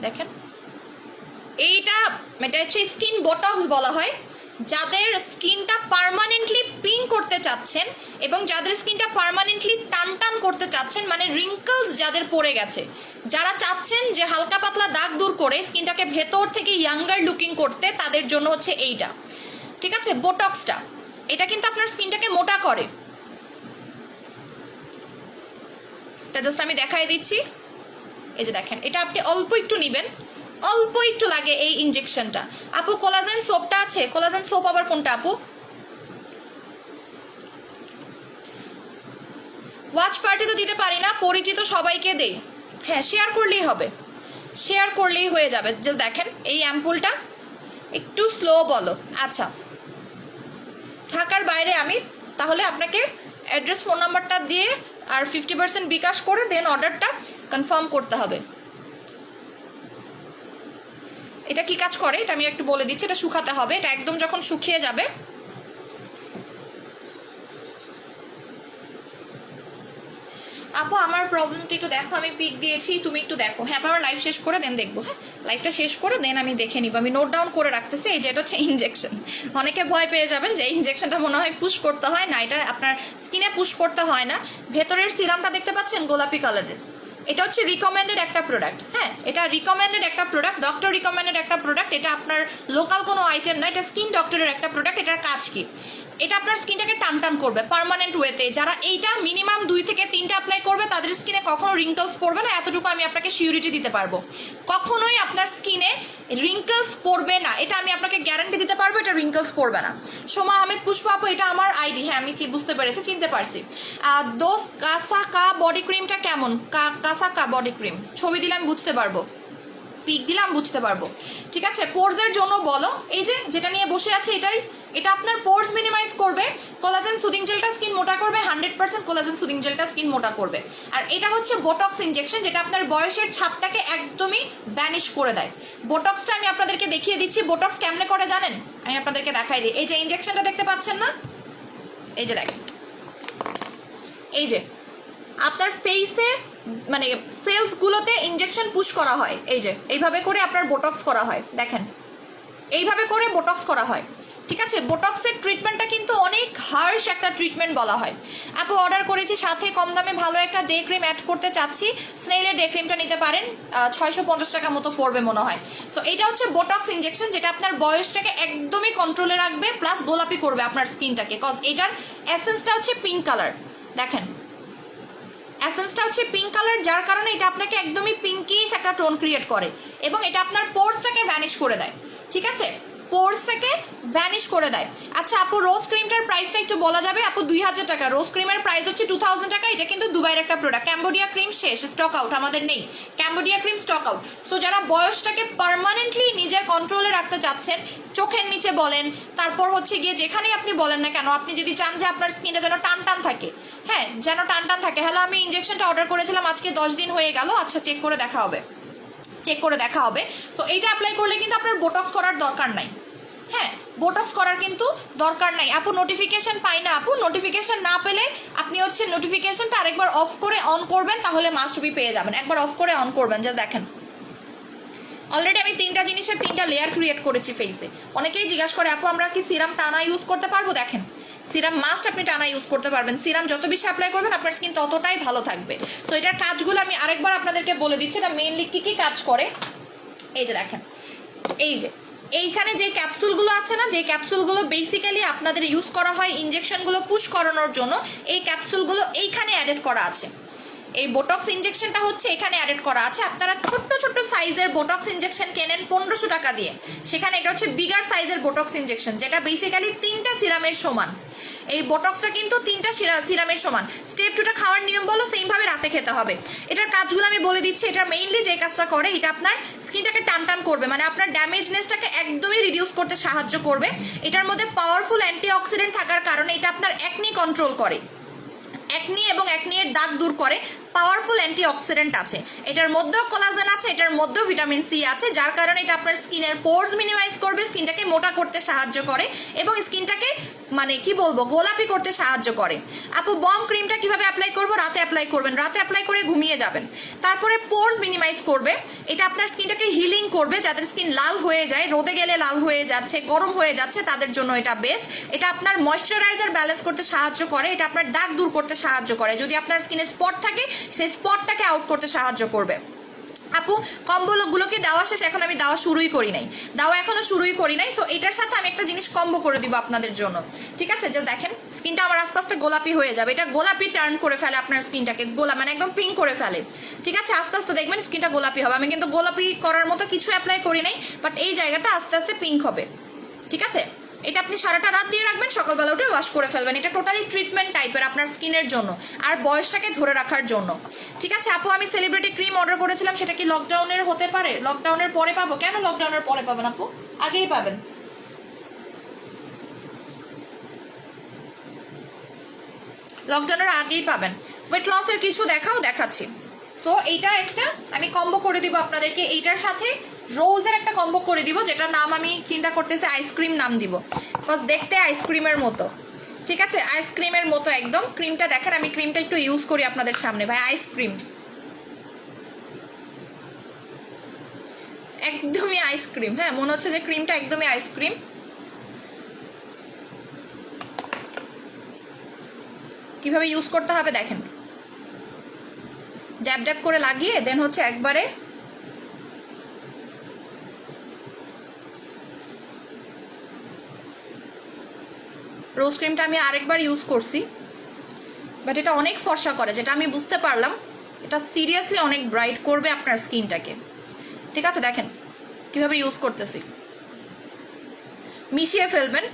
দেখেন এইটা, এটা হচ্ছে স্কিন বোটক্স বলা হয়। যাদের স্কিনটা পার্মানেন্টলি পিঙ্ক করতে চাচ্ছেন এবং যাদের স্কিনটা পার্মানেন্টলি টান টান করতে চাচ্ছেন, মানে রিঙ্কলস যাদের পড়ে গেছে, যারা চাচ্ছেন যে হালকা পাতলা দাগ দূর করে স্কিনটাকে ভেতর থেকে ইয়াঙ্গার লুকিং করতে, তাদের জন্য হচ্ছে এইটা, ঠিক আছে? বোটক্সটা এটা কিন্তু আপনার স্কিনটাকে মোটা করে। এটা জাস্ট আমি দেখাই দিচ্ছি, এই যে দেখেন, এটা আপনি অল্প একটু নেবেন, অল্প একটু লাগে এই ইনজেকশনটা। আপু কোলাজেন সোপটা আছে? কোলাজেন সোপ আবার কোনটা আপু? ওয়াচ পার্টি তো দিতে পারি না, পরিচিত সবাইকে দেই। হ্যাঁ, শেয়ার করলেই হবে, শেয়ার করলেই হয়ে যাবে। জাস্ট দেখেন এই অ্যাম্পুলটা, একটু স্লো বলো। আচ্ছা, ঢাকার বাইরে আমি তাহলে আপনাকে অ্যাড্রেস ফোন নাম্বারটা দিয়ে আর 50% বিকাশ করে দেন অর্ডারটা কনফার্ম করতে হবে। এটা কি কাজ করে এটা আমি একটু বলে দিচ্ছি। এটা শুকাতে হবে, এটা একদম যখন শুকিয়ে যাবে আপু আমার প্রবলেমটা একটু দেখো, আমি পিক দিয়েছি, তুমি একটু দেখো। হ্যাঁ আমার লাইভ শেষ করে দেন দেখবো। হ্যাঁ লাইভটা শেষ করে দেন আমি দেখে নিব, আমি নোট ডাউন করে রাখতেছি। এই যে এটা হচ্ছে ইনজেকশন, অনেকে ভয় পেয়ে যাবেন যে ইনজেকশনটা মনে হয় পুশ করতে হয় না, এটা আপনার স্কিনে পুশ করতে হয় না। ভেতরের সিরামটা দেখতে পাচ্ছেন গোলাপি কালারের, এটা হচ্ছে রিকমেন্ডেড একটা প্রোডাক্ট। হ্যাঁ এটা রিকমেন্ডেড একটা প্রোডাক্ট, ডক্টর রিকমেন্ডেড একটা প্রোডাক্ট, এটা আপনার লোকাল কোনো আইটেম না, এটা স্কিন ডক্টরের একটা প্রোডাক্ট। এটার কাজ কি, এটা আপনার স্কিনটাকে টান টান করবে পার্মানেন্ট ওয়েতে। যারা এইটা মিনিমাম 2 থেকে 3টা অ্যাপ্লাই করবে তাদের স্কিনে কখনো রিঙ্কলস পড়বে না, এতটুকু আমি আপনাকে সিউরিটি দিতে পারবো। কখনোই আপনার স্কিনে রিঙ্কলস পড়বে না, এটা আমি আপনাকে গ্যারান্টি দিতে পারবো, এটা রিঙ্কলস পড়বে না। সোমা আহমেদ পুষ্পা আপু এটা আমার আইডি, হ্যাঁ আমি বুঝতে পেরেছি, চিনতে পারছি। দোস কাসাকা বডি ক্রিমটা কেমন, কাসাকা বডি ক্রিম ছবি দিলে আমি বুঝতে পারবো, পিক দিলাম বুঝতে পারবো। ঠিক আছে পোর্সের জন্য বলো, এই যে যেটা নিয়ে বসে আছে এটাই, এটা আপনার পোর্স মিনিমাইজ করবে, কোলাজেন সুদিং জেলটা স্কিন মোটা করবে, 100% কোলাজেন সুদিং জেলটা স্কিন মোটা করবে। আর এটা হচ্ছে বোটক্স ইনজেকশন, যেটা আপনার বয়সের ছাপটাকে একদমই ভ্যানিশ করে দেয়। বোটক্সটা আমি আপনাদেরকে দেখিয়ে দিচ্ছি, বোটক্স কেমনে করে জানেন, আমি আপনাদেরকে দেখাই দিই। এই যে ইনজেকশনটা দেখতে পাচ্ছেন না, এই যে দেখেন, এই যে আপনার ফেসে মানে সেলসগুলোতে ইনজেকশন পুশ করা হয়, এই যে এইভাবে করে আপনার বোটক্স করা হয়, দেখেন এইভাবে করে বোটক্স করা হয়। ঠিক আছে বোটক্সের ট্রিটমেন্টটা কিন্তু অনেক হার্শ একটা ট্রিটমেন্ট বলা হয়। আপু অর্ডার করেছি, সাথে কম দামে ভালো একটা ডে ক্রিম অ্যাড করতে চাচ্ছি, স্নেইলের ডে ক্রিমটা নিতে পারেন, 650 টাকা মতো পড়বে মনে হয়। সো এটা হচ্ছে বোটক্স ইনজেকশন, যেটা আপনার বয়সটাকে একদমই কন্ট্রোলে রাখবে, প্লাস গোলাপি করবে আপনার স্কিনটাকে। কজ এটার এসেন্সটা হচ্ছে পিঙ্ক কালার, দেখেন এসেন্সটা হচ্ছে পিঙ্ক কালার, যার কারণে এটা আপনাকে একদমই পিঙ্কিশ একটা টোন ক্রিয়েট করে, এবং এটা আপনার পোর্সটাকে ভ্যানিশ করে দেয়। ঠিক আছে পোর্সটাকে ভ্যানিশ করে দেয়। আচ্ছা আপু রোজ ক্রিমটার প্রাইসটা একটু বলা যাবে? আপু 2000 টাকা, রোজ ক্রিমের প্রাইস হচ্ছে 2000 টাকা। এটা কিন্তু দুবাইয়ের একটা প্রোডাক্ট, ক্যাম্বোডিয়া ক্রিম শেষ, স্টক আউট, আমাদের নেই Cambodia cream, stock out. So যারা বয়সটাকে পার্মানেন্টলি নিজের কন্ট্রোলে রাখতে চাচ্ছেন, চোখের নিচে বলেন, তারপর হচ্ছে গিয়ে যেখানেই আপনি বলেন না কেন, আপনি যদি চান যে আপনার স্কিনটা যেন টান টান থাকে, হ্যাঁ যেন টান টান থাকে। হ্যালো আমি ইনজেকশনটা অর্ডার করেছিলাম, আজকে 10 দিন হয়ে গেল। আচ্ছা চেক করে দেখা হবে, চেক করে দেখা হবে। সো এইটা অ্যাপ্লাই করলে কিন্তু আপনার বোটক্স করার দরকার নাই, হ্যাঁ বোটক্স করার কিন্তু দরকার নাই। আপু নোটিফিকেশন পাই না, আপু নোটিফিকেশন না পেলে আপনি হচ্ছে নোটিফিকেশনটা আরেকবার অফ করে অন করবেন, তাহলে মাস্ট বি পেয়ে যাবেন। একবার অফ করে অন করবেন, যা দেখেন অলরেডি আমি 3টা জিনিসের 3টা লেয়ার ক্রিয়েট করেছি ফেসে। অনেকেই জিজ্ঞাসা করে আপু আমরা কি সিরাম টানা ইউজ করতে পারবো? দেখেন সিরাম মাস্ট আপনি টানা ইউজ করতে পারবেন, সিরাম যত বেশি অ্যাপ্লাই করবেন আপনার স্কিন ততটাই ভালো থাকবে। সো এটার কাজগুলো আমি আরেকবার আপনাদেরকে বলে দিচ্ছি, এটা মেইনলি কী কী কাজ করে। এই যে দেখেন, এই যে এইখানে যে ক্যাপসুলগুলো আছে না, যে ক্যাপসুলগুলো বেসিক্যালি আপনাদের ইউজ করা হয় ইনজেকশনগুলো পুশ করানোর জন্য, এই ক্যাপসুলগুলো এইখানে অ্যাডেড করা আছে। এই বোটক্স ইনজেকশনটা হচ্ছে এখানে অ্যাডেড করা আছে। আপনারা ছোট্ট ছোট্ট সাইজের বোটক্স ইনজেকশন কেনেন 1500 টাকা দিয়ে, সেখানে এটা হচ্ছে বিগার সাইজের বোটক্স ইনজেকশন, যেটা বেসিক্যালি 3টা সিরামের সমান। এই বোটক্সটা কিন্তু 3টা সিরামের সমান। স্টেপ 2টা খাওয়ার নিয়ম বলো সেমভাবে রাতে খেতে হবে। এটার কাজগুলো আমি বলে দিচ্ছি। এটা মেইনলি যে কাজটা করে, এটা আপনার স্কিনটাকে টান টান করবে, মানে আপনার ড্যামেজনেসটাকে একদমই রিডিউস করতে সাহায্য করবে। এটার মধ্যে পাওয়ারফুল অ্যান্টিঅক্সিডেন্ট থাকার কারণে এটা আপনার অ্যাকনি কন্ট্রোল করে, অ্যাকনি এবং অ্যাকনির দাগ দূর করে। পাওয়ারফুল অ্যান্টিঅক্সিডেন্ট আছে এটার মধ্যেও, কোলাজেন আছে এটার মধ্যেও, ভিটামিন সি আছে, যার কারণে এটা আপনার স্কিনের পোর্স মিনিমাইজ করবে, স্কিনটাকে মোটা করতে সাহায্য করে এবং স্কিনটাকে মানে কি বলবো গোলাপি করতে সাহায্য করে। আপু বম ক্রিমটা কিভাবে অ্যাপ্লাই করব? রাতে অ্যাপ্লাই করবেন, রাতে অ্যাপ্লাই করে ঘুমিয়ে যাবেন। তারপরে পোর্স মিনিমাইজ করবে, এটা আপনার স্কিনটাকে হিলিং করবে। যাদের স্কিন লাল হয়ে যায়, রোদে গেলে লাল হয়ে যাচ্ছে, গরম হয়ে যাচ্ছে, তাদের জন্য এটা বেস্ট। এটা আপনার ময়শ্চারাইজার ব্যালেন্স করতে সাহায্য করে, এটা আপনার দাগ দূর করতে সাহায্য করে। যদি আপনার স্কিনে স্পট থাকে সেই স্পটটাকে আউট করতে সাহায্য করবে। আপু কম্বোগুলোকে দেওয়া শেষ, এখন আমি দেওয়া শুরুই করি নাই, দেওয়া এখনো শুরুই করি নাই। সো এটার সাথে আমি একটা জিনিস কম্বো করে দিব আপনাদের জন্য, ঠিক আছে? যে দেখেন স্কিনটা আমার আস্তে আস্তে গোলাপি হয়ে যাবে, এটা গোলাপি টার্ন করে ফেলে আপনার স্কিনটাকে, মানে একদম পিঙ্ক করে ফেলে, ঠিক আছে? আস্তে আস্তে দেখবেন স্কিনটা গোলাপি হবে। আমি কিন্তু গোলাপি করার মতো কিছু অ্যাপ্লাই করি নাই, বাট এই জায়গাটা আস্তে আস্তে পিঙ্ক হবে, ঠিক আছে? এটা আপনি সারাটা রাত দিয়ে রাখবেন, সকালবেলা উঠে ওয়াশ করে ফেলবেন। এটা টোটালি ট্রিটমেন্ট টাইপের আপনার স্কিনের জন্য আর বয়সটাকে ধরে রাখার জন্য, ঠিক আছে? আপু আমি সেলিব্রিটি ক্রিম অর্ডার করেছিলাম, সেটা কি লকডাউনের হতে পারে? লকডাউনের পরে পাবো? কেন লকডাউনের পরে পাবেন আপু? আগেই পাবেন। লকডাউনের আগেই পাবেন। ওয়েট লসের কিছু দেখাচ্ছি। সো এইটা একটা আমি কম্বো করে দিব আপনাদেরকে, এইটার সাথে রোজের একটা কম্বো করে দিব, যেটার নাম আমি চিন্তা করতেছি আইসক্রিম নাম দিব, বিকজ দেখতে আইসক্রিমের মতো, ঠিক আছে, আইসক্রিমের মতো একদম। ক্রিমটা দেখেন, আমি ক্রিমটা একটু ইউজ করি আপনাদের সামনে, ভাই আইসক্রিম, একদমই আইসক্রিম। হ্যাঁ, মনে হচ্ছে যে ক্রিমটা একদমই আইসক্রিম। কিভাবে ইউজ করতে হবে দেখেন, ড্যাব ড্যাব করে লাগিয়ে দেন হচ্ছে একবারে রোজ ক্রিমটা আমি আরেকবার ইউজ করছি, বাট এটা অনেক ফর্সা করে, যেটা আমি বুঝতে পারলাম। এটা সিরিয়াসলি অনেক ব্রাইট করবে আপনার স্কিনটাকে, ঠিক আছে। দেখেন কিভাবে ইউজ করতেছি, মিশিয়ে ফেলবেন।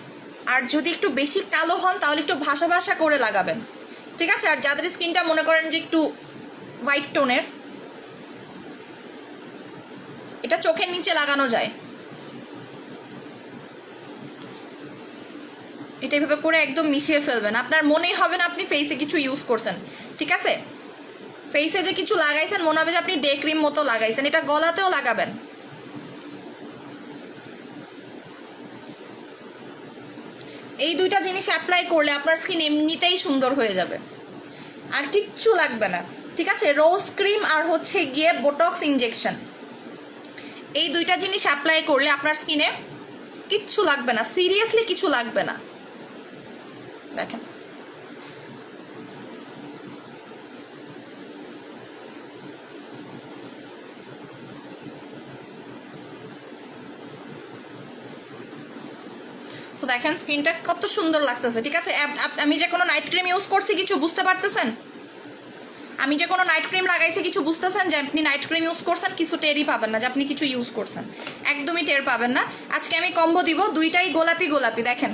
আর যদি একটু বেশি কালো হন তাহলে একটু ভাসা ভাসা করে লাগাবেন, ঠিক আছে। আর যাদের স্কিনটা মনে করেন যে একটু হোয়াইট টোনের, এটা চোখের নিচে লাগানো যায়, এটা এভাবে করে একদম মিশিয়ে ফেলবেন। আপনার মনেই হবে না আপনি ফেসে কিছু ইউজ করছেন, ঠিক আছে। ফেসে যে কিছু লাগাইছেন মনে হবে যে আপনি ডে ক্রিম মতো লাগাইছেন। এটা গলাতেও লাগাবেন, এই দুইটা জিনিস অ্যাপ্লাই করলে আপনার স্কিন এমনিতেই সুন্দর হয়ে যাবে, আর কিচ্ছু লাগবে না, ঠিক আছে। রোজ ক্রিম আর হচ্ছে গিয়ে বোটক্স ইনজেকশন, এই দুইটা জিনিস অ্যাপ্লাই করলে আপনার স্কিনে কিচ্ছু লাগবে না, সিরিয়াসলি কিছু লাগবে না। দেখেন সো দেখেন স্কিনটা কত সুন্দর লাগতেছে, ঠিক আছে। আমি যে কোনো নাইট ক্রিম ইউজ করছি কিছু বুঝতে পারতেছেন? আমি যে কোনো নাইট ক্রিম লাগাইছি কিছু বুঝতেছেন যে আপনি নাইট ক্রিম ইউজ করছেন? কিছু টেরই পাবেন না যে আপনি কিছু ইউজ করছেন, একদমই টের পাবেন না। আজকে আমি কম্বো দিব, দুইটাই গোলাপি গোলাপি। দেখেন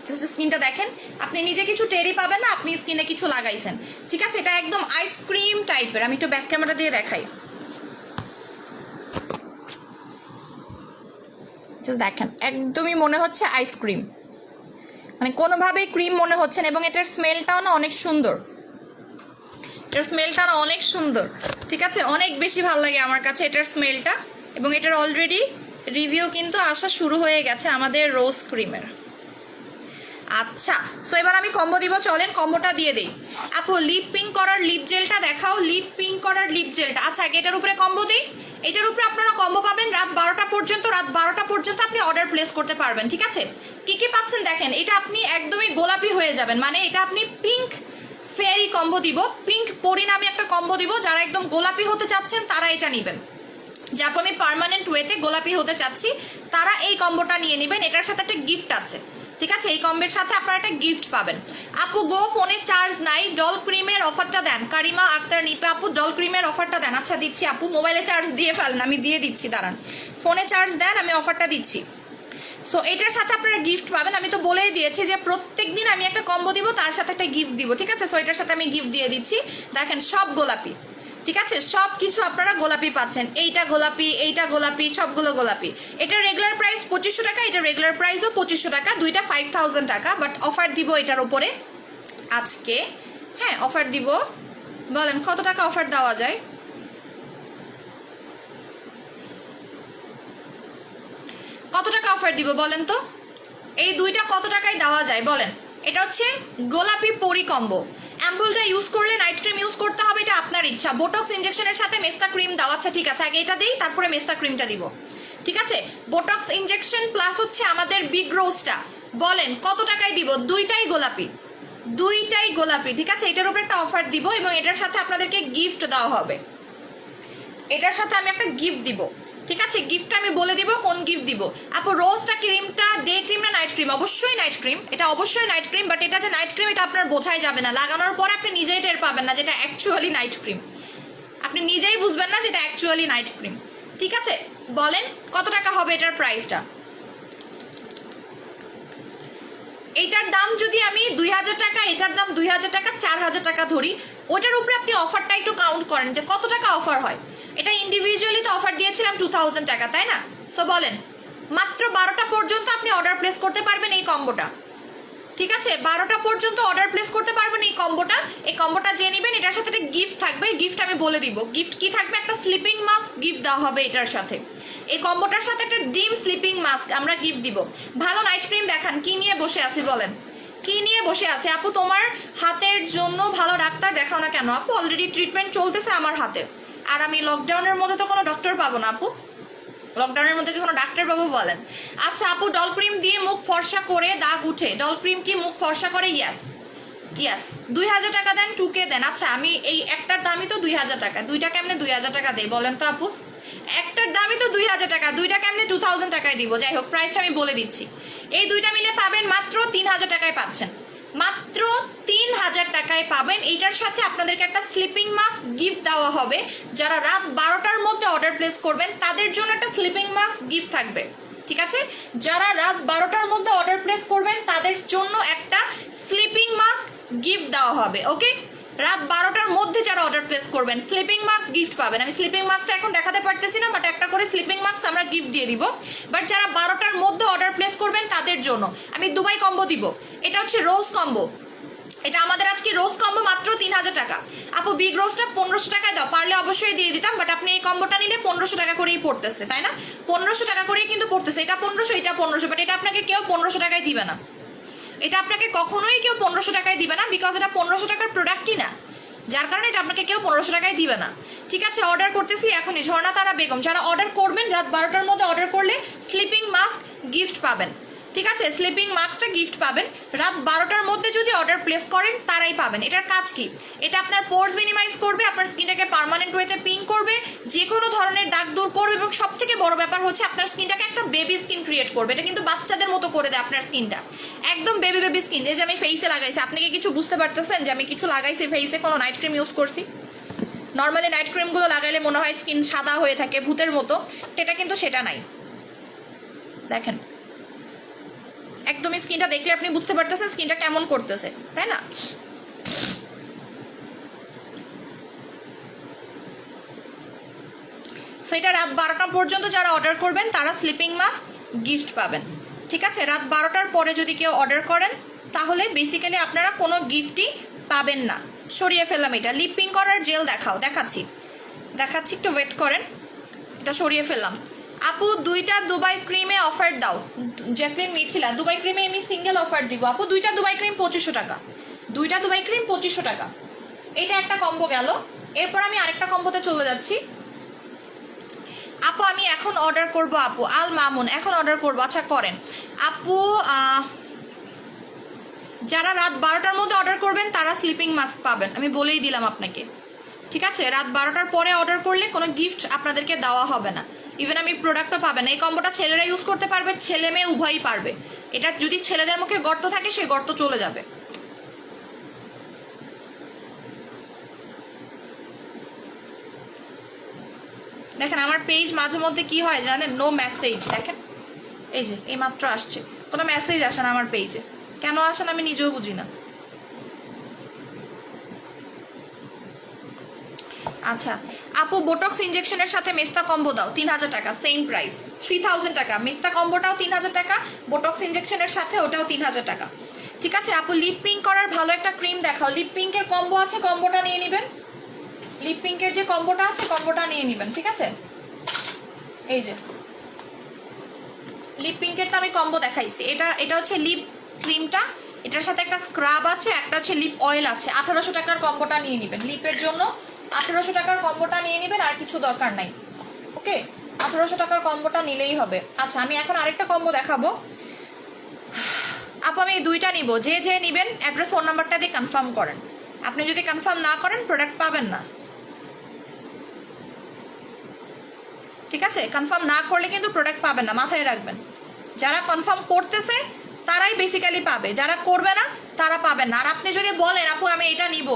জাস্ট স্কিনটা দেখেন, আপনি নিজে কিছু টেরই পাবেন না আপনি স্কিনে কিছু লাগাইছেন, ঠিক আছে। এটা একদম আইসক্রিম টাইপের। আমি একটু ব্যাক ক্যামেরা দিয়ে দেখাই, দেখেন একদমই মনে হচ্ছে আইসক্রিম, মানে কোনোভাবেই ক্রিম মনে হচ্ছে না। এবং এটার স্মেলটাও না অনেক সুন্দর, এটার স্মেলটা না অনেক সুন্দর, ঠিক আছে। অনেক বেশি ভালো লাগে আমার কাছে এটার স্মেলটা। এবং এটার অলরেডি রিভিউ কিন্তু আসা শুরু হয়ে গেছে আমাদের রোজ ক্রিমের। আচ্ছা, সো এবার আমি কম্বো দিব, চলেন কম্বোটা দিয়ে দিই। আপু লিপ পিঙ্ক করার লিপ জেলটা দেখাও, লিপ পিঙ্ক করার লিপ জেলটা। আচ্ছা আগে এটার উপরে কম্বো দিই। এটার উপরে আপনারা কম্বো পাবেন রাত 12টা পর্যন্ত, রাত 12টা পর্যন্ত আপনি অর্ডার প্লেস করতে পারবেন, ঠিক আছে। কী কী পাচ্ছেন দেখেন, এটা আপনি একদমই গোলাপি হয়ে যাবেন, মানে এটা আপনি পিঙ্ক ফেয়ারি কম্বো দিব, পিঙ্ক পরি নামে একটা কম্বো দিব। যারা একদম গোলাপি হতে চাচ্ছেন তারা এটা নেবেন, যে আপু আমি পার্মানেন্ট ওয়েতে গোলাপি হতে চাচ্ছি তারা এই কম্বোটা নিয়ে নেবেন। এটার সাথে একটা গিফট আছে, ঠিক আছে। এই কম্বের সাথে আপনারা একটা গিফট পাবেন। আপু গো ফোনে চার্জ নাই, ডল ক্রিমের অফারটা দেন। কারিমা আক্তার নিপে আপু ডল ক্রিমের অফারটা দেন। আচ্ছা দিচ্ছি আপু, মোবাইলে চার্জ দিয়ে ফেলেন, আমি দিয়ে দিচ্ছি, দাঁড়ান। ফোনে চার্জ দেন, আমি অফারটা দিচ্ছি। সো এটার সাথে আপনারা গিফট পাবেন। আমি তো বলেই দিয়েছি যে প্রত্যেক দিন আমি একটা কম্বো দিব, তার সাথে একটা গিফট দিব, ঠিক আছে। সো এটার সাথে আমি গিফট দিয়ে দিচ্ছি। দেখেন সব গোলাপি, ঠিক আছে, সব কিছু আপনারা গোলাপি পাচ্ছেন। এইটা গোলাপি, এইটা গোলাপি, সবগুলো গোলাপি। এটার রেগুলার প্রাইস 2500 টাকা, এটা রেগুলার প্রাইসও 2500 টাকা, দুইটা 5000 টাকা। বাট অফার দিব এটার উপরে আজকে, হ্যাঁ অফার দিব। বলেন কত টাকা অফার দেওয়া যায়? কত টাকা অফার দিব বলেন তো? এই দুইটা কত টাকায় দেওয়া যায় বলেন? এটা হচ্ছে গোলাপি পরি কম্বো। অ্যাম্পুলটা ইউজ করলে নাইট ক্রিম ইউজ করতে হবে, এটা আপনার ইচ্ছা। বোটক্স ইনজেকশনের সাথে মেস্তা ক্রিম দাও, আচ্ছা ঠিক আছে, আগে এটা দিই তারপরে মেস্তা ক্রিমটা দিব, ঠিক আছে। বোটক্স ইনজেকশন প্লাস হচ্ছে আমাদের বিগ রোজটা, বলেন কত টাকায় দিব? দুইটাই গোলাপি, দুইটাই গোলাপি, ঠিক আছে। এটার উপরে একটা অফার দিব এবং এটার সাথে আপনাদেরকে গিফট দেওয়া হবে। এটার সাথে আমি একটা গিফট দিব, ঠিক আছে। গিফটটা আমি বলে দিব কোন গিফট দিব। আপু রোজটা ক্রিমটা ডে ক্রিম না নাইট ক্রিম? অবশ্যই নাইট ক্রিম, এটা অবশ্যই নাইট ক্রিম। বাট এটা যে নাইট ক্রিম এটা আপনার বোঝাই যাবে না, লাগানোর পরে আপনি নিজেই টের পাবেন না যেটা অ্যাকচুয়ালি নাইট ক্রিম, আপনি নিজেই বুঝবেন না যেটা অ্যাকচুয়ালি নাইট ক্রিম, ঠিক আছে। বলেন কত টাকা হবে এটার প্রাইসটা? এইটার দাম যদি আমি 2000 টাকা, এটার দাম 2000 টাকা, 4000 টাকা ধরি, ওটার উপরে আপনি অফারটা একটু কাউন্ট করেন যে কত টাকা অফার হয়। এটা ইন্ডিভিজুয়ালি তো অফার দিয়েছিলাম 2000 টাকা, তাই না? সো বলেন মাত্র 12টা পর্যন্ত আপনি অর্ডার প্লেস করতে পারবেন এই কম্বোটা, ঠিক আছে, 12টা পর্যন্ত অর্ডার প্লেস করতে পারবেন এই কম্বোটা। এই কম্বোটা যে নেবেন এটার সাথে একটা গিফট থাকবে, গিফট আমি বলে দিব গিফট কি থাকবে। একটা স্লিপিং মাস্ক গিফট দেওয়া হবে এটার সাথে, এই কম্বোটার সাথে একটা ডিম স্লিপিং মাস্ক আমরা গিফট দিব। ভালো নাইট ক্রিম দেখান, কি নিয়ে বসে আছি বলেন, কি নিয়ে বসে আছে আপু? তোমার হাতের জন্য ভালো ডাক্তার দেখাও না কেন আপু? অলরেডি ট্রিটমেন্ট চলতেছে আমার হাতে, আর আমি লকডাউনের মধ্যে তো কোনো ডক্টর পাবো না আপু, লকডাউনের মধ্যে কি কোনো ডাক্তার পাবো বলেন? আচ্ছা আপু, ডল ক্রিম দিয়ে মুখ ফর্সা করে দাগ উঠে, ডল ক্রিম কি মুখ ফর্সা করে? ইয়াস ইয়াস। 2000 টাকা দেন, 2K দেন। আচ্ছা আমি এই একটার দামই তো 2000 টাকা, দুইটা কেমনে 2000 টাকা দেই বলেন তো আপু? একটার দামই তো 2000 টাকা, দুইটা কেমনে 2000 টাকায় দিব? যাই হোক, প্রাইসটা আমি বলে দিচ্ছি। এই দুইটা মিলে পাবেন মাত্র 3000 টাকায় পাচ্ছেন, মাত্র 3000 টাকায় পাবেন। এইটার সাথে আপনাদেরকে একটা স্লিপিং মাস্ক গিফট দেওয়া হবে। যারা রাত 12টার মধ্যে অর্ডার প্লেস করবেন তাদের জন্য একটা স্লিপিং মাস্ক গিফট থাকবে, ঠিক আছে? যারা রাত 12টার মধ্যে অর্ডার প্লেস করবেন তাদের জন্য একটা স্লিপিং মাস্ক গিফট দেওয়া হবে। ওকে, রাত 12টার মধ্যে যারা অর্ডার প্লেস করবেন স্লিপিং মাস্ক গিফট পাবেন। আমি স্লিপিং মাস্কটা এখন দেখাতে পারতেছি না, বাট একটা করে স্লিপিং মাস্ক আমরা গিফট দিয়ে দিব। বাট যারা 12টার মধ্যে অর্ডার প্লেস করবেন তাদের জন্য আমি দুবাই কম্বো দিব। এটা হচ্ছে রোজ কম্বো, এটা আমাদের আজকে রোজ কম্বো মাত্র 3000 টাকা। আপু বিগ রোজটা 1500 টাকায় দাও, পারলে অবশ্যই দিয়ে দিতাম, বাট আপনি এই কম্বোটা নিলে 1500 টাকা করেই পড়তেছে, তাই না? 1500 টাকা করেই কিন্তু পড়তেছে, এটা 1500 এটা 1500, বাট এটা আপনাকে কেউ 1500 টাকায় দিবে না, এটা আপনাকে কখনোই কেউ 1500 টাকায় দিবে না, বিকজ এটা 1500 টাকার প্রোডাক্টই না, যার কারণে এটা আপনাকে কেউ 1500 টাকায় দিবে না। ঠিক আছে, অর্ডার করতেছি এখনই। ঝর্ণা তারা বেগম, যারা অর্ডার করবেন রাত 12টার মধ্যে অর্ডার করলে স্লিপিং মাস্ক গিফট পাবেন, ঠিক আছে? স্লিপিং মাস্কটা গিফট পাবেন রাত 12টার মধ্যে যদি অর্ডার প্লেস করেন তারাই পাবেন। এটার কাজ কি? এটা আপনার পোর্স মিনিমাইজ করবে, আপনার স্কিনটাকে পার্মানেন্ট ওয়েতে পিং করবে, যে কোনো ধরনের দাগ দূর করবে, এবং সব থেকে বড় ব্যাপার হচ্ছে আপনার স্কিনটাকে একটা বেবি স্কিন ক্রিয়েট করবে। এটা কিন্তু বাচ্চাদের মতো করে দেয় আপনার স্কিনটা, একদম বেবি বেবি স্কিন। এই যে আমি ফেসে লাগাইছি, আপনি কি কিছু বুঝতে পারতেছেন যে আমি কিছু লাগাইছি ফেসে? কোনো নাইট ক্রিম ইউজ করছি? নর্মালি নাইট ক্রিমগুলো লাগাইলে মনে হয় স্কিন সাদা হয়ে থাকে ভূতের মতো, এটা কিন্তু সেটা নাই। দেখেন একদমই স্কিনটা দেখলে আপনি বুঝতে পারতেছেন স্কিনটা কেমন করতেছে, তাই না? সেটা রাত 12টা পর্যন্ত যারা অর্ডার করবেন তারা স্লিপিং মাস্ক গিফট পাবেন, ঠিক আছে? রাত 12টার পরে যদি কেউ অর্ডার করেন তাহলে বেসিক্যালি আপনারা কোনো গিফটই পাবেন না। সরিয়ে ফেললাম এটা। লিপিং করার জেল দেখাও, দেখাচ্ছি দেখাচ্ছি, একটু ওয়েট করেন, এটা সরিয়ে ফেললাম। আপু দুইটা দুবাই ক্রিমে অফার দাও। জ্যাকলিন মিথিলা, দুবাই ক্রিমে আমি সিঙ্গেল অফার দিব আপু। দুইটা দুবাই ক্রিম 2500 টাকা, দুইটা দুবাই ক্রিম 2500 টাকা। এটা একটা কম্বো গেল। এরপর আমি আরেকটা কম্বোতে চলে যাচ্ছি। আপু আমি এখন অর্ডার করব আপু। আল মামুন, এখন অর্ডার করব। আচ্ছা করেন আপু। যারা রাত 12টার মধ্যে অর্ডার করবেন তারা স্লিপিং মাস্ক পাবেন, আমি বলেই দিলাম আপনাকে, ঠিক আছে? রাত 12টার পরে অর্ডার করলে কোনো গিফট আপনাদেরকে দেওয়া হবে না, ইভেন আমি প্রোডাক্টও পাবেন। এই কম্বোটা ছেলেরা ইউজ করতে পারবে, ছেলে মেয়ে উভয়ই পারবে। এটা যদি ছেলেদের মুখে গর্ত থাকে সেই গর্ত চলে যাবে। দেখেন আমার পেজ মাঝে মধ্যে কি হয় জানেন, নো মেসেজ। দেখেন এই যে এই মাত্র আসছে, কোনো মেসেজ আসে না আমার পেজে, কেন আসে না আমি নিজেও বুঝি না। আচ্ছা আপু, বোটক্স ইনজেকশনের সাথে মেস্তা কম্বো দাও 3000 টাকা, সেম প্রাইস 3000 টাকা। মেস্তা কম্বোটাও 3000 টাকা, বোটক্স ইনজেকশনের সাথে ওটাও 3000 টাকা, ঠিক আছে? আপু লিপ পিঙ্ক করার ভালো একটা ক্রিম দেখাও। লিপ পিঙ্কের কম্বো আছে, কম্বোটা নিয়ে নেবেন। লিপ পিঙ্কের যে কম্বোটা আছে কম্বোটা নিয়ে নেবেন, ঠিক আছে? এই যে লিপ পিঙ্কের তো আমি কম্বো দেখাইছি। এটা হচ্ছে লিপ ক্রিমটা, এটার সাথে একটা স্ক্রাব আছে, একটা হচ্ছে লিপ অয়েল আছে। 1800 টাকার কম্বোটা নিয়ে নেবেন, লিপের জন্য 1800 টাকার কম্বোটা নিয়ে নেবেন, আর কিছু দরকার নাই। ওকে, 1800 টাকার কম্বোটা নিলেই হবে। আচ্ছা আমি এখন আরেকটা কম্বো দেখাবো আপু। আমি দুইটা নিব, যে যে নেবেন অ্যাড্রেস ফোন নাম্বারটা দিয়ে কনফার্ম করেন। আপনি যদি কনফার্ম না করেন প্রোডাক্ট পাবেন না, ঠিক আছে? কনফার্ম না করলে কিন্তু প্রোডাক্ট পাবেন না, মাথায় রাখবেন। যারা কনফার্ম করতেছে তারাই বেসিক্যালি পাবে, যারা করবে না তারা পাবেন না। আর আপনি যদি বলেন আপু আমি এটা নিব,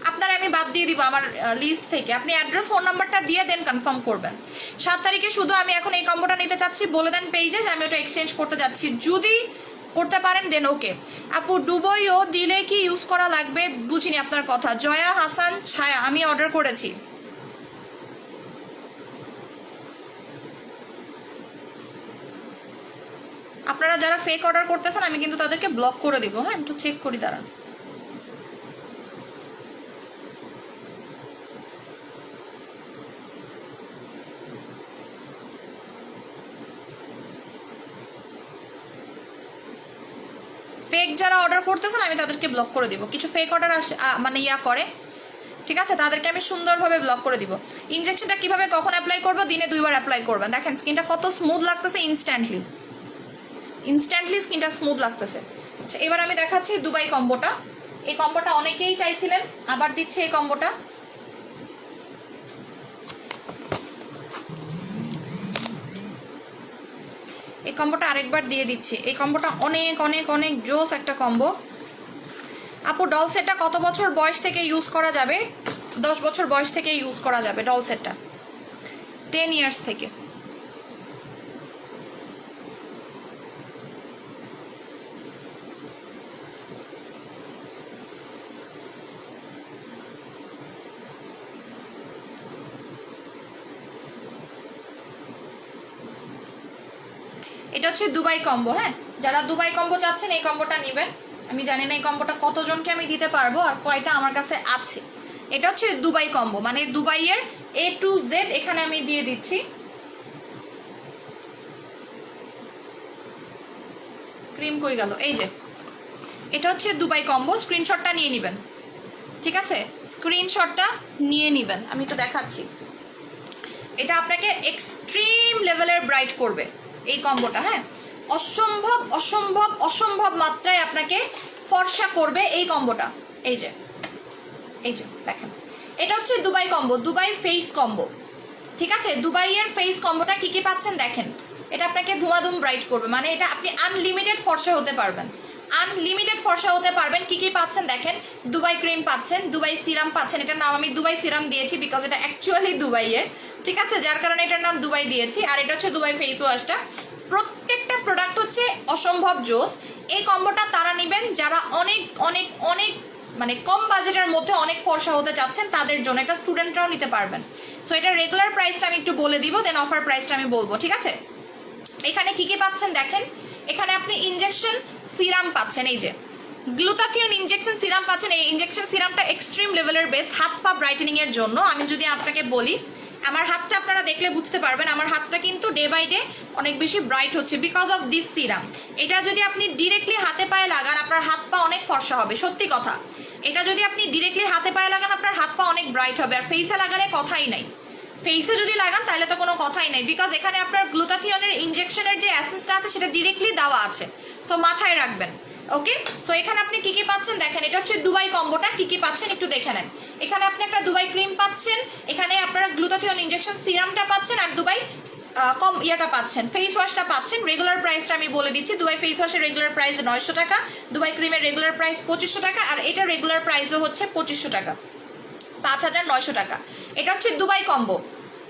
আপনারা আমি বাদ দিয়ে দিব আমার লিস্ট থেকে। আপনি অ্যাড্রেস ফোন নাম্বারটা দিয়ে দেন কনফার্ম করবেন। 7 তারিখে শুধু আমি এখন এই কম্বোটা নিতে চাচ্ছি, বলে দেন পেজে যে আমি ওটা এক্সচেঞ্জ করতে যাচ্ছি, যদি করতে পারেন দেন ওকে। আপু ডুবোইও দিলে কি ইউজ করা লাগবে? বুঝিনি আপনার কথা। জয়া হাসান ছায়া, আমি অর্ডার করেছি। আপনারা যারা ফেক অর্ডার করতেছেন আমি কিন্তু তাদেরকে ব্লক করে দিব। হ্যাঁ, একটু চেক করি, দাঁড়ান। ফেক যারা অর্ডার করতেছেন আমি তাদেরকে ব্লক করে দিব। কিছু ফেক অর্ডার মানে করে, ঠিক আছে, তাদেরকে আমি সুন্দরভাবে ব্লক করে দিব। ইনজেকশনটা কিভাবে কখন অ্যাপ্লাই করবো? দিনে 2 বার অ্যাপ্লাই করবেন। দেখেন স্কিনটা কত স্মুথ লাগতেছে, ইনস্ট্যান্টলি স্কিনটা স্মুথ লাগতেছে। আচ্ছা, এবার আমি দেখাচ্ছি দুবাই কম্বোটা। এই কম্বোটা অনেকেই চাইছিলেন, আবার দিচ্ছে এই কম্বোটা। এই কম্বোটা আরেকবার দিয়ে দিচ্ছি। এই কম্বোটা অনেক অনেক অনেক জোস একটা কম্বো। আপু ডল সেটটা কত বছর বয়স থেকে ইউজ করা যাবে? 10 বছর বয়স থেকে ইউজ করা যাবে ডল সেটটা, 10 ইয়ার্স থেকে। এটা হচ্ছে দুবাই কম্বো। হ্যাঁ, যারা দুবাই কম্বো চাচ্ছেন এই কম্বোটা নেবেন। আমি জানি না এই কম্বোটা কতজনকে আমি দিতে পারবো আর কয়টা আমার কাছে আছে। এটা হচ্ছে দুবাই কম্বো, মানে দুবাইয়ের A to Z এখানে আমি দিয়ে দিচ্ছি। ক্রিম কই গেল? এই যে এটা হচ্ছে দুবাই কম্বো। স্ক্রিনশটটা নিয়ে নেবেন, ঠিক আছে, স্ক্রিনশটটা নিয়ে নেবেন। আমি একটু দেখাচ্ছি। এটা আপনাকে এক্সট্রিম লেভেলের ব্রাইট করবে এই কম্বোটা। হ্যাঁ, অসম্ভব অসম্ভব অসম্ভব মাত্রায় আপনাকে ফর্সা করবে এই কম্বোটা। এই যে দেখেন, এটা হচ্ছে Dubai combo, Dubai face combo, ঠিক আছে। দুবাইয়ের ফেস কম্বোটা কি কি পাচ্ছেন দেখেন। এটা আপনাকে ধুমাধুম ব্রাইট করবে, মানে এটা আপনি আনলিমিটেড ফর্সা হতে পারবেন, আনলিমিটেড ফর্সা হতে পারবেন। কি কি পাচ্ছেন দেখেন, দুবাই ক্রিম পাচ্ছেন, দুবাই সিরাম পাচ্ছেন। এটার নাম আমি দুবাই সিরাম দিয়েছি বিকজ এটা অ্যাকচুয়ালি দুবাইয়ের, ঠিক আছে, যার কারণে এটার নাম দুবাই দিয়েছি। আর এটা হচ্ছে দুবাই ফেস ওয়াশটা। প্রত্যেকটা প্রোডাক্ট হচ্ছে অসম্ভব জোস। এই কম্বোটা তারা নেবেন যারা অনেক অনেক অনেক মানে কম বাজেটের মধ্যে অনেক ফর্সা হতে চাচ্ছেন, তাদের জন্য। এটা স্টুডেন্টরাও নিতে পারবেন। সো এটা রেগুলার প্রাইসটা আমি একটু বলে দিব, দেন অফার প্রাইসটা আমি বলবো, ঠিক আছে। এখানে কি কি পাচ্ছেন দেখেন। এখানে আপনি ইনজেকশন সিরাম পাচ্ছেন, এই যে গ্লুটাথিয়ন ইনজেকশন সিরাম পাচ্ছেন। এই ইনজেকশন সিরামটা এক্সট্রিম লেভেলের বেস্ট হাত পা ব্রাইটেনিং এর জন্য। আমি যদি আপনাকে বলি, আমার হাতটা আপনারা দেখলে বুঝতে পারবেন, আমার হাতটা কিন্তু ডে বাই ডে অনেক বেশি ব্রাইট হচ্ছে বিকজ অফ দিস সিরাম। এটা যদি আপনি ডিরেক্টলি হাতে পায়ে লাগান আপনার হাত পা অনেক ফর্সা হবে, সত্যি কথা। এটা যদি আপনি ডিরেক্টলি হাতে পায়ে লাগান আপনার হাত পা অনেক ব্রাইট হবে। আর ফেসে লাগালে কথাই নাই, ফেসে যদি লাগান তাহলে তো কোনো কথাই নাই, বিকজ এখানে আপনার গ্লুটাথিয়নের ইনজেকশনের যে অ্যাসেন্সটা আছে সেটা ডিরেক্টলি দেওয়া আছে। সো মাথায় রাখবেন, ওকে। সো এখানে আপনি কি কি পাচ্ছেন দেখেন। এটা হচ্ছে দুবাই কম্বোটা, কি কি পাচ্ছেন একটু দেখে নেন। এখানে আপনি একটা দুবাই ক্রিম পাচ্ছেন, এখানে আপনারা গ্লুটাথিয়ন ইনজেকশন সিরামটা পাচ্ছেন, আর দুবাই ইয়েটা পাচ্ছেন, ফেস ওয়াশটা পাচ্ছেন। রেগুলার প্রাইসটা আমি বলে দিচ্ছি। দুবাই ফেস ওয়াশের রেগুলার প্রাইস 900 টাকা, দুবাই ক্রিমের রেগুলার প্রাইস 2500 টাকা, আর এটা রেগুলার প্রাইসও হচ্ছে 2500 টাকা, 5900 টাকা। এটা হচ্ছে দুবাই কম্বো,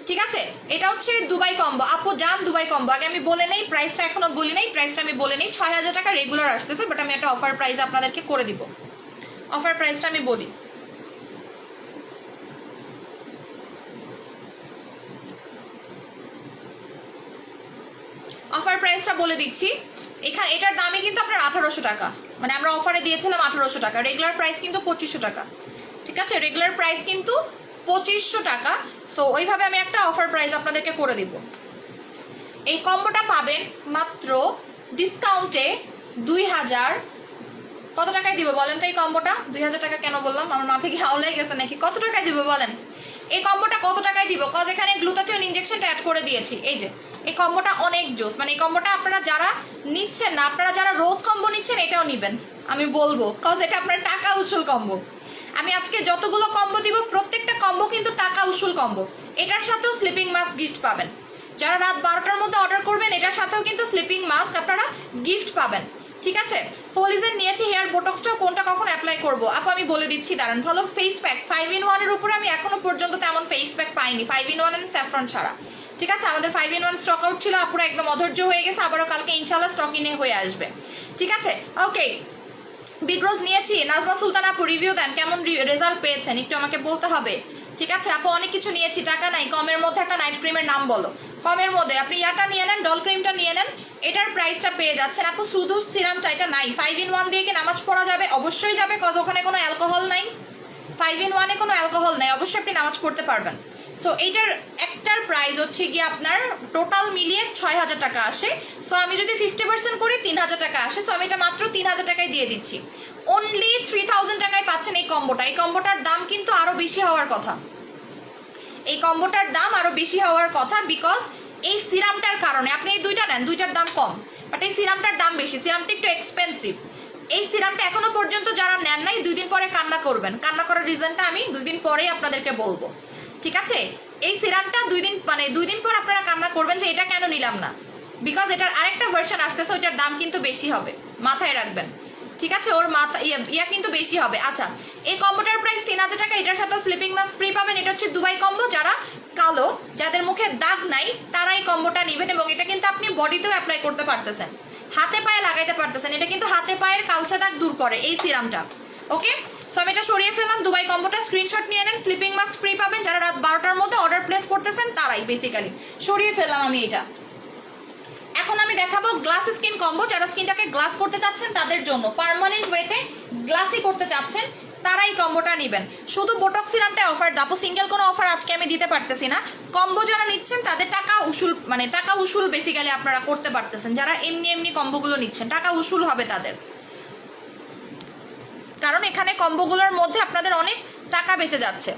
ঠিক আছে। এটা হচ্ছে দুবাই কম্বো। আপু যান দুবাই কম্বো। আগে আমি বলে নেই প্রাইসটা, এখনো বলি নাই প্রাইসটা, আমি বলে নেই 6000 টাকা রেগুলার আসতেছে, বাট আমি একটা অফার প্রাইস আপনাদেরকে করে দিব। অফার প্রাইসটা আমি বলি, অফার প্রাইসটা বলে দিচ্ছি। এখানে এটার দামই কিন্তু আপনার 1800 টাকা, মানে আমরা অফারে দিয়েছিলাম 1800 টাকা। রেগুলার প্রাইস কিন্তু 2500 টাকা, ঠিক আছে। রেগুলার প্রাইস কিন্তু 2500 টাকা। সো ওইভাবে আমি একটা অফার প্রাইস আপনাদেরকে করে দিব। এই কম্বোটা পাবেন মাত্র ডিসকাউন্টে 2000 কত টাকায় দিব বলেন তো? এই কম্বোটা 2000 টাকা কেন বললাম? আমার মাথা কি হাওলাই গেছে নাকি? কত টাকায় দিব বলেন? এই কম্বোটা কত টাকায় দিব? কজ এখানে গ্লুটাথিয়ন ইনজেকশনটা অ্যাড করে দিয়েছি। এই যে এই কম্বোটা অনেক জোস, মানে এই কম্বোটা আপনারা যারা নিচ্ছেন না, আপনারা যারা রোজ কম্বো নিচ্ছেন এটাও নেবেন, আমি বলবো, কজ এটা আপনার টাকা উসুল কম্বো। আমি আজকে যতগুলো কম্বো দিব প্রত্যেকটা কম্বো কিন্তু টাকা উসুল কম্বো। এটার সাথেও স্লিপিং মাস্ক গিফট পাবেন। যারা রাত 12টার মধ্যে অর্ডার করবেন এটার সাথেও কিন্তু স্লিপিং মাস্ক আপনারা গিফট পাবেন, ঠিক আছে। ফলিজেন নিয়েছি, হেয়ার বোটক্সটাও কোনটা কখন অ্যাপ্লাই করবো আপু আমি বলে দিচ্ছি, দাঁড়ান। ভালো ফেস প্যাক 5-in-1 এর উপরে আমি এখনো পর্যন্ত তেমন ফেস প্যাক পাইনি 5-in-1 এন্ড স্যাফরন ছাড়া, ঠিক আছে। আমাদের 5-in-1 স্টক আউট ছিল, আপুরা একদম অধৈর্য হয়ে গেছে, আবারও কালকে ইনশাল্লাহ স্টক ইনে হয়ে আসবে, ঠিক আছে। ওকে, বিগ রোজ নিয়েছি। নাজমা সুলতান আপু রিভিউ দেন, কেমন রেজাল্ট পেয়েছেন একটু আমাকে বলতে হবে, ঠিক আছে। আপু অনেক কিছু নিয়েছি, টাকা নাই, কমের মধ্যে একটা নাইট ক্রিমের নাম বলো, কমের মধ্যে আপনি ইয়াটা নিয়ে নেন, ডল ক্রিমটা নিয়ে নেন, এটার প্রাইসটা পেয়ে যাচ্ছেন আপু। শুধু সিরামটা এটা নাই, 5 in 1 দিয়ে কি নামাজ পড়া যাবে? অবশ্যই যাবে, কজ ওখানে কোনো অ্যালকোহল নাই। 5 in 1-এ কোনো অ্যালকোহল নাই, অবশ্যই আপনি নামাজ পড়তে পারবেন। সো এইটার একটার প্রাইস হচ্ছে গিয়ে আপনার টোটাল মিলিয়ে 6,000 টাকা আসে। সো আমি যদি 50% করি 3,000 টাকা আসে। সো আমি এটা মাত্র 3,000 টাকায় দিয়ে দিচ্ছি। অনলি 3,000 টাকায় পাচ্ছেন এই কম্বোটা। এই কম্বোটার দাম কিন্তু আরও বেশি হওয়ার কথা, এই কম্বোটার দাম আরও বেশি হওয়ার কথা, বিকজ এই সিরামটার কারণে। আপনি এই দুইটা নেন, দুইটার দাম কম, বাট এই সিরামটার দাম বেশি, সিরামটা একটু এক্সপেন্সিভ। এই সিরামটা এখনো পর্যন্ত যারা নেন নাই 2 দিন পরে কান্না করবেন। কান্না করার রিজনটা আমি 2 দিন পরেই আপনাদেরকে বলবো, ঠিক আছে? এই সিরামটা 2 দিন পর আপনারা কান্না করবেন যে এটা কেন নিলাম না, বিকজ এটার আরেকটা ভার্সন আসতেছে, ওইটার দাম কিন্তু বেশি হবে, মাথায় রাখবেন, ঠিক আছে? ওর মাথা ইয়া কিন্তু বেশি হবে। আচ্ছা, এই কম্বোটার প্রাইস 3,000 টাকা। এটার সাথে স্লিপিং মাস্ক ফ্রি পাবেন। এটা হচ্ছে দুবাই কম্বো। যারা কালো, যাদের মুখে দাগ নাই, তারা এই কম্বোটা নেবেন। এবং এটা কিন্তু আপনি বডিতেও অ্যাপ্লাই করতে পারতেছেন, হাতে পায়ে লাগাইতে পারতেছেন। এটা কিন্তু হাতে পায়ের কালচা দাগ দূর করে এই সিরামটা। ওকে, সো আমি এটা সরিয়ে ফেললাম। দুবাই কম্বোটা স্ক্রিনশট নিয়ে নেন, স্লিপিং মাস্ক ফ্রি পাবেন। যারা রাত 12টার মধ্যে অর্ডার প্লেস করতেছেন তারাই বেসিক্যালি। সরিয়ে ফেললাম আমি এটা। এখন আমি দেখাবো গ্লাস স্কিন কম্বো। যারা স্কিনটাকে গ্লাস করতে চাচ্ছেন তাদের জন্য, পার্মানেন্ট ওয়েতে গ্লাসি করতে চাচ্ছেন তারাই কম্বোটা নেবেন। শুধু বোটক্স সিরামটাই অফার দাও, সিঙ্গেল কোনো অফার আজকে আমি দিতে পারতেছি না। কম্বো যারা নিচ্ছেন তাদের টাকা উসুল, মানে টাকা উসুল বেসিক্যালি আপনারা করতে পারতেছেন। যারা এমনি এমনি কম্বোগুলো নিচ্ছেন টাকা উসুল হবে তাদের, কারণ এখানে কম্বোগুলোর মধ্যে আপনাদের অনেক টাকা বেঁচে যাচ্ছে।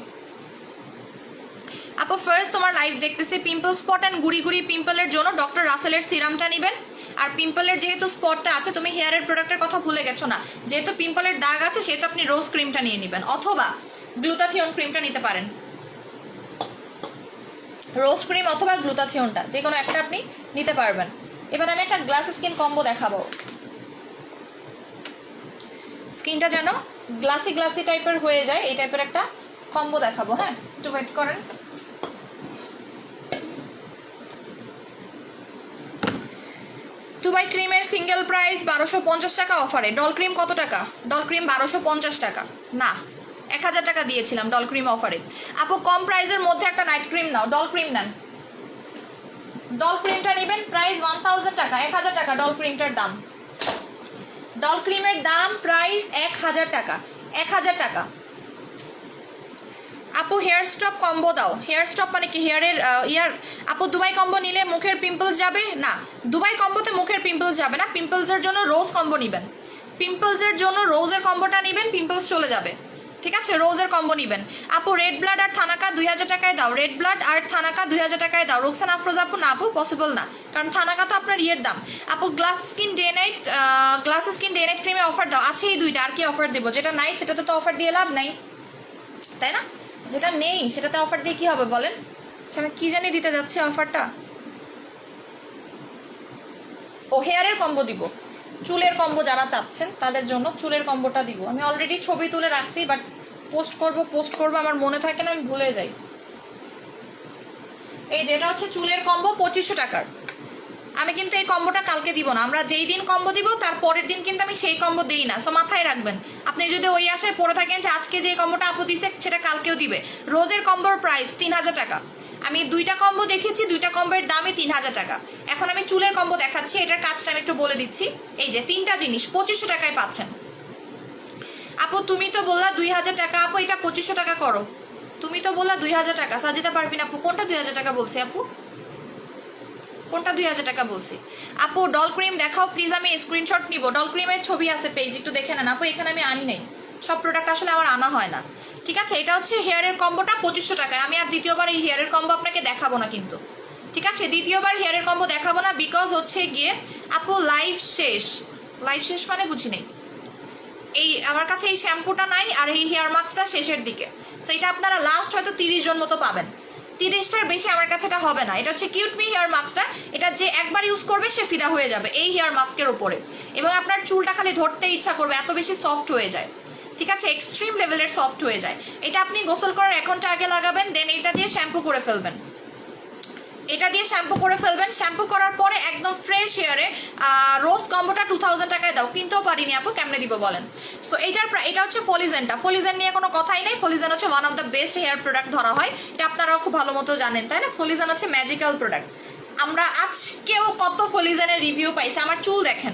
আপু ফার্স্ট তোমার লাইভ দেখতেছি, পিম্পল স্পট অ্যান্ড গুড়ি গুড়ি পিম্পলের জন্য ডক্টর রাসেলের সিরামটা নেবেন। আর পিম্পলের যেহেতু স্পটটা আছে, তুমি হেয়ারের প্রোডাক্টের কথা ভুলে গেছো না, যেহেতু পিম্পলের দাগ আছে সেহেতু আপনি রোজ ক্রিমটা নিয়ে নেবেন, অথবা গ্লুটাথিয়ন ক্রিমটা নিতে পারেন। রোজ ক্রিম অথবা গ্লুটাথিয়নটা যে কোনো একটা আপনি নিতে পারবেন। এবার আমি একটা গ্লাস স্কিন কম্বো দেখাবো, স্কিনটা যেন গ্লাসি গ্লাসি টাইপের হয়ে যায়, এই টাইপের একটা কম্বো দেখাবো। হ্যাঁ, একটু ওয়েট করেন। দুবাই ক্রিমের সিঙ্গেল প্রাইস 1250 টাকা অফারে। ডল ক্রিম কত টাকা? ডল ক্রিম 1250 টাকা না, 1000 টাকা দিয়েছিলাম ডল ক্রিম অফারে। আপু কম প্রাইসের মধ্যে একটা নাইট ক্রিম নাও, ডল ক্রিম নেন। ডল ক্রিমটা নেবেন, প্রাইস 1000 টাকা, 1000 টাকা ডল ক্রিমটার দাম। ডল ক্রিমের দাম প্রাইস 1000 টাকা, 1000 টাকা। আপু হেয়ার স্টপ কম্বো দাও। হেয়ার স্টপ মানে কি? হেয়ারের ইয়ার। আপু দুবাই কম্বো নিলে মুখের পিম্পলস যাবে না, দুবাই কম্বোতে মুখের পিম্পলস যাবে না। পিম্পলসের জন্য রোজ কম্বো নেবেন, পিম্পলসের জন্য রোজের কম্বোটা নেবেন, পিম্পলস চলে যাবে, ঠিক আছে? রোজের কম্বো নেবেন। আপু রেড ব্লাড আর থানাকা 2000 টাকায় দাও, রেড ব্লাড আর থানাকা 2000 টাকায় দাও। রোকসান আফরোজ আপু না আপু, পসিবল না, কারণ থানাকা তো আপনার ইয়ের দাম। আপু glass skin day night, glass skin day night ক্রিমে অফার দাও। আছে এই দুইটা, আর কি অফার দেবো? যেটা নাই সেটাতে তো অফার দিয়ে লাভ নাই, তাই না? যেটা নেই সেটাতে অফার দিয়ে কি হবে বলেন? আচ্ছা, আমি কি জানি দিতে যাচ্ছি অফারটা। ও হেয়ারের কম্বো দিব, চুলের কম্বো যারা চাচ্ছেন তাদের জন্য চুলের কম্বোটা দিব। আমি অলরেডি ছবি তুলে রাখছি, বাট পোস্ট করব আমার মনে থাকে না, আমি ভুলে যাই। এই যেটা হচ্ছে চুলের কম্বো 2500 টাকার। আমি কিন্তু এই কম্বোটা কালকে দিব না, আমরা যেই দিন কম্বো দিব তার পরের দিন কিন্তু আমি সেই কম্বো দিই না। সো মাথায় রাখবেন, আপনি যদি ওই আশায় পড়ে থাকেন যে আজকে যে কম্বোটা আপু দিছে সেটা কালকেও দিবে। রোজের কম্বোর প্রাইস 3000 টাকা। আমি দুইটা কম্বো দেখেছি, দুইটা কম্বোর দামই 3000 টাকা। এখন আমি চুলের কম্বো দেখাচ্ছি, এটার কাজটা আমি একটু বলে দিচ্ছি। এই যে 3টা জিনিস 2500 টাকায় পাচ্ছেন। আপু তুমি তো বললা 2000 টাকা, আপু এটা 2500 টাকা করো। তুমি তো বললা 2000 টাকা, সাজিদা পারবিন আপু কোনটা 2000 টাকা বলছি? আপু কোনটা 2000 টাকা বলছি? আপু ডল ক্রিম দেখাও প্লিজ, আমি স্ক্রিনশট নিব। ডল ক্রিমের ছবি আছে পেজ, একটু দেখে নেন আপু। এখানে আমি আনি নাই, সব প্রোডাক্ট আসলে আমার আনা হয় না, ঠিক আছে? এটা হচ্ছে হেয়ারের কম্বোটা 2500 টাকায়। আমি আর দ্বিতীয়বার এই হেয়ারের কম্বো আপনাকে দেখাবো না কিন্তু, ঠিক আছে? দ্বিতীয়বার হেয়ারের কম্বো দেখাবো না, বিকজ হচ্ছে গিয়ে আপু লাইভ শেষ। লাইভ শেষ মানে বুঝি নেই। এই আমার কাছে এই শ্যাম্পুটা নাই আর এই হেয়ার মাস্কটা শেষের দিকে। সো এটা আপনারা লাস্ট হয়তো 30 জন মতো পাবেন, 30টার বেশি আমার কাছে এটা হবে না। এটা হচ্ছে কিউট মি হেয়ার মাস্কটা, এটা যে একবার ইউজ করবে সে ফিদা হয়ে যাবে এই হেয়ার মাস্কের ওপরে, এবং আপনার চুলটা খালি ধরতে ইচ্ছা করবে, এত বেশি সফট হয়ে যায়, ঠিক আছে? এক্সট্রিম লেভেলের সফট হয়ে যায়। এটা আপনি গোসল করার 1 ঘন্টা আগে লাগাবেন, দেন এটা দিয়ে শ্যাম্পু করে ফেলবেন। এটা দিয়ে শ্যাম্পু করে ফেলবেন, শ্যাম্পু করার পরে একদম ফ্রেশ হেয়ারে রোজ কম্বোটা 2000 টাকায় দাও। কিনতেও পারিনি আপু, কেমনে দিব বলেন? সো এটা হচ্ছে ফলিজেনটা। ফলিজেন নিয়ে কোনো কথাই নেই, ফলিজেন হচ্ছে one of the best hair product ধরা হয়, এটা আপনারাও খুব ভালো মতো জানেন, তাই না? ফলিজেন হচ্ছে ম্যাজিক্যাল প্রোডাক্ট, আমরা আজকেও কত ফলিজেনের রিভিউ পাইছি। আমার চুল দেখেন,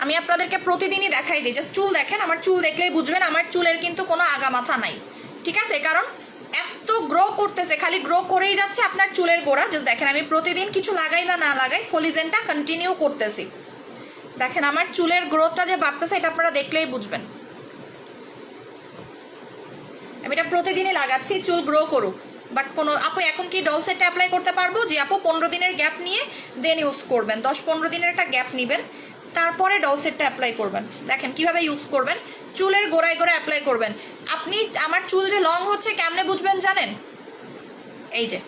আমি আপনাদেরকে প্রতিদিনই দেখাই দিই, জাস্ট চুল দেখেন, আমার চুল দেখলেই বুঝবেন আমার চুলের কিন্তু কোনো আগামাথা নাই, ঠিক আছে? কারণ এত গ্রো করতেছে, খালি গ্রো করেই যাচ্ছে আপনার চুলের গোড়া। জাস্ট দেখেন আমি প্রতিদিন কিছু লাগাই বা না লাগাই ফলিজেনটা কন্টিনিউ করতেছি। দেখেন আমার চুলের গ্রোথটা যে বাড়তেছে এটা আপনারা দেখলেই বুঝবেন। আমি এটা প্রতিদিনই লাগাচ্ছি, চুল গ্রো করুক। বাট কোনো আপু এখন কি ডল সেটটা অ্যাপ্লাই করতে পারবো? যে আপু 15 দিনের গ্যাপ নিয়ে দেন ইউজ করবেন, 10-15 দিনের একটা গ্যাপ নেবেন, তারপরে ডল সেটটা অ্যাপ্লাই করবেন। দেখেন কিভাবে ইউজ করবেন, চুলের গোড়ায় গোড়ায় অ্যাপ্লাই করবেন। আপনি আমার চুল যে লং হচ্ছে কেমনে বুঝবেন জানেন? এই যে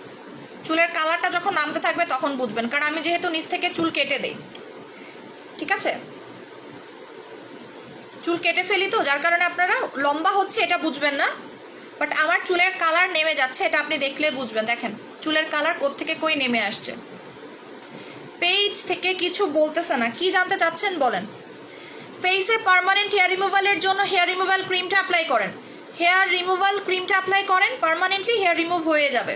চুলের কালারটা যখন নামতে থাকবে তখন বুঝবেন, কারণ আমি যেহেতু নিচ থেকে চুল কেটে দেই, ঠিক আছে? চুল কেটে ফেলি তো, যার কারণে আপনারা লম্বা হচ্ছে এটা বুঝবেন না, বাট আমার চুলের কালার নেমে যাচ্ছে এটা আপনি দেখলে বুঝবেন। দেখেন চুলের কালার কোত্থেকে কই নেমে আসছে। পেজ থেকে কিছু বলতেছে না, কি জানতে চাচ্ছেন বলেন? ফেসে পার্মানেন্ট হেয়ার রিমুভালের জন্য হেয়ার রিমুভাল ক্রিমটা অ্যাপ্লাই করেন, হেয়ার রিমুভাল ক্রিমটা অ্যাপ্লাই করেন, পার্মানেন্টলি হেয়ার রিমুভ হয়ে যাবে।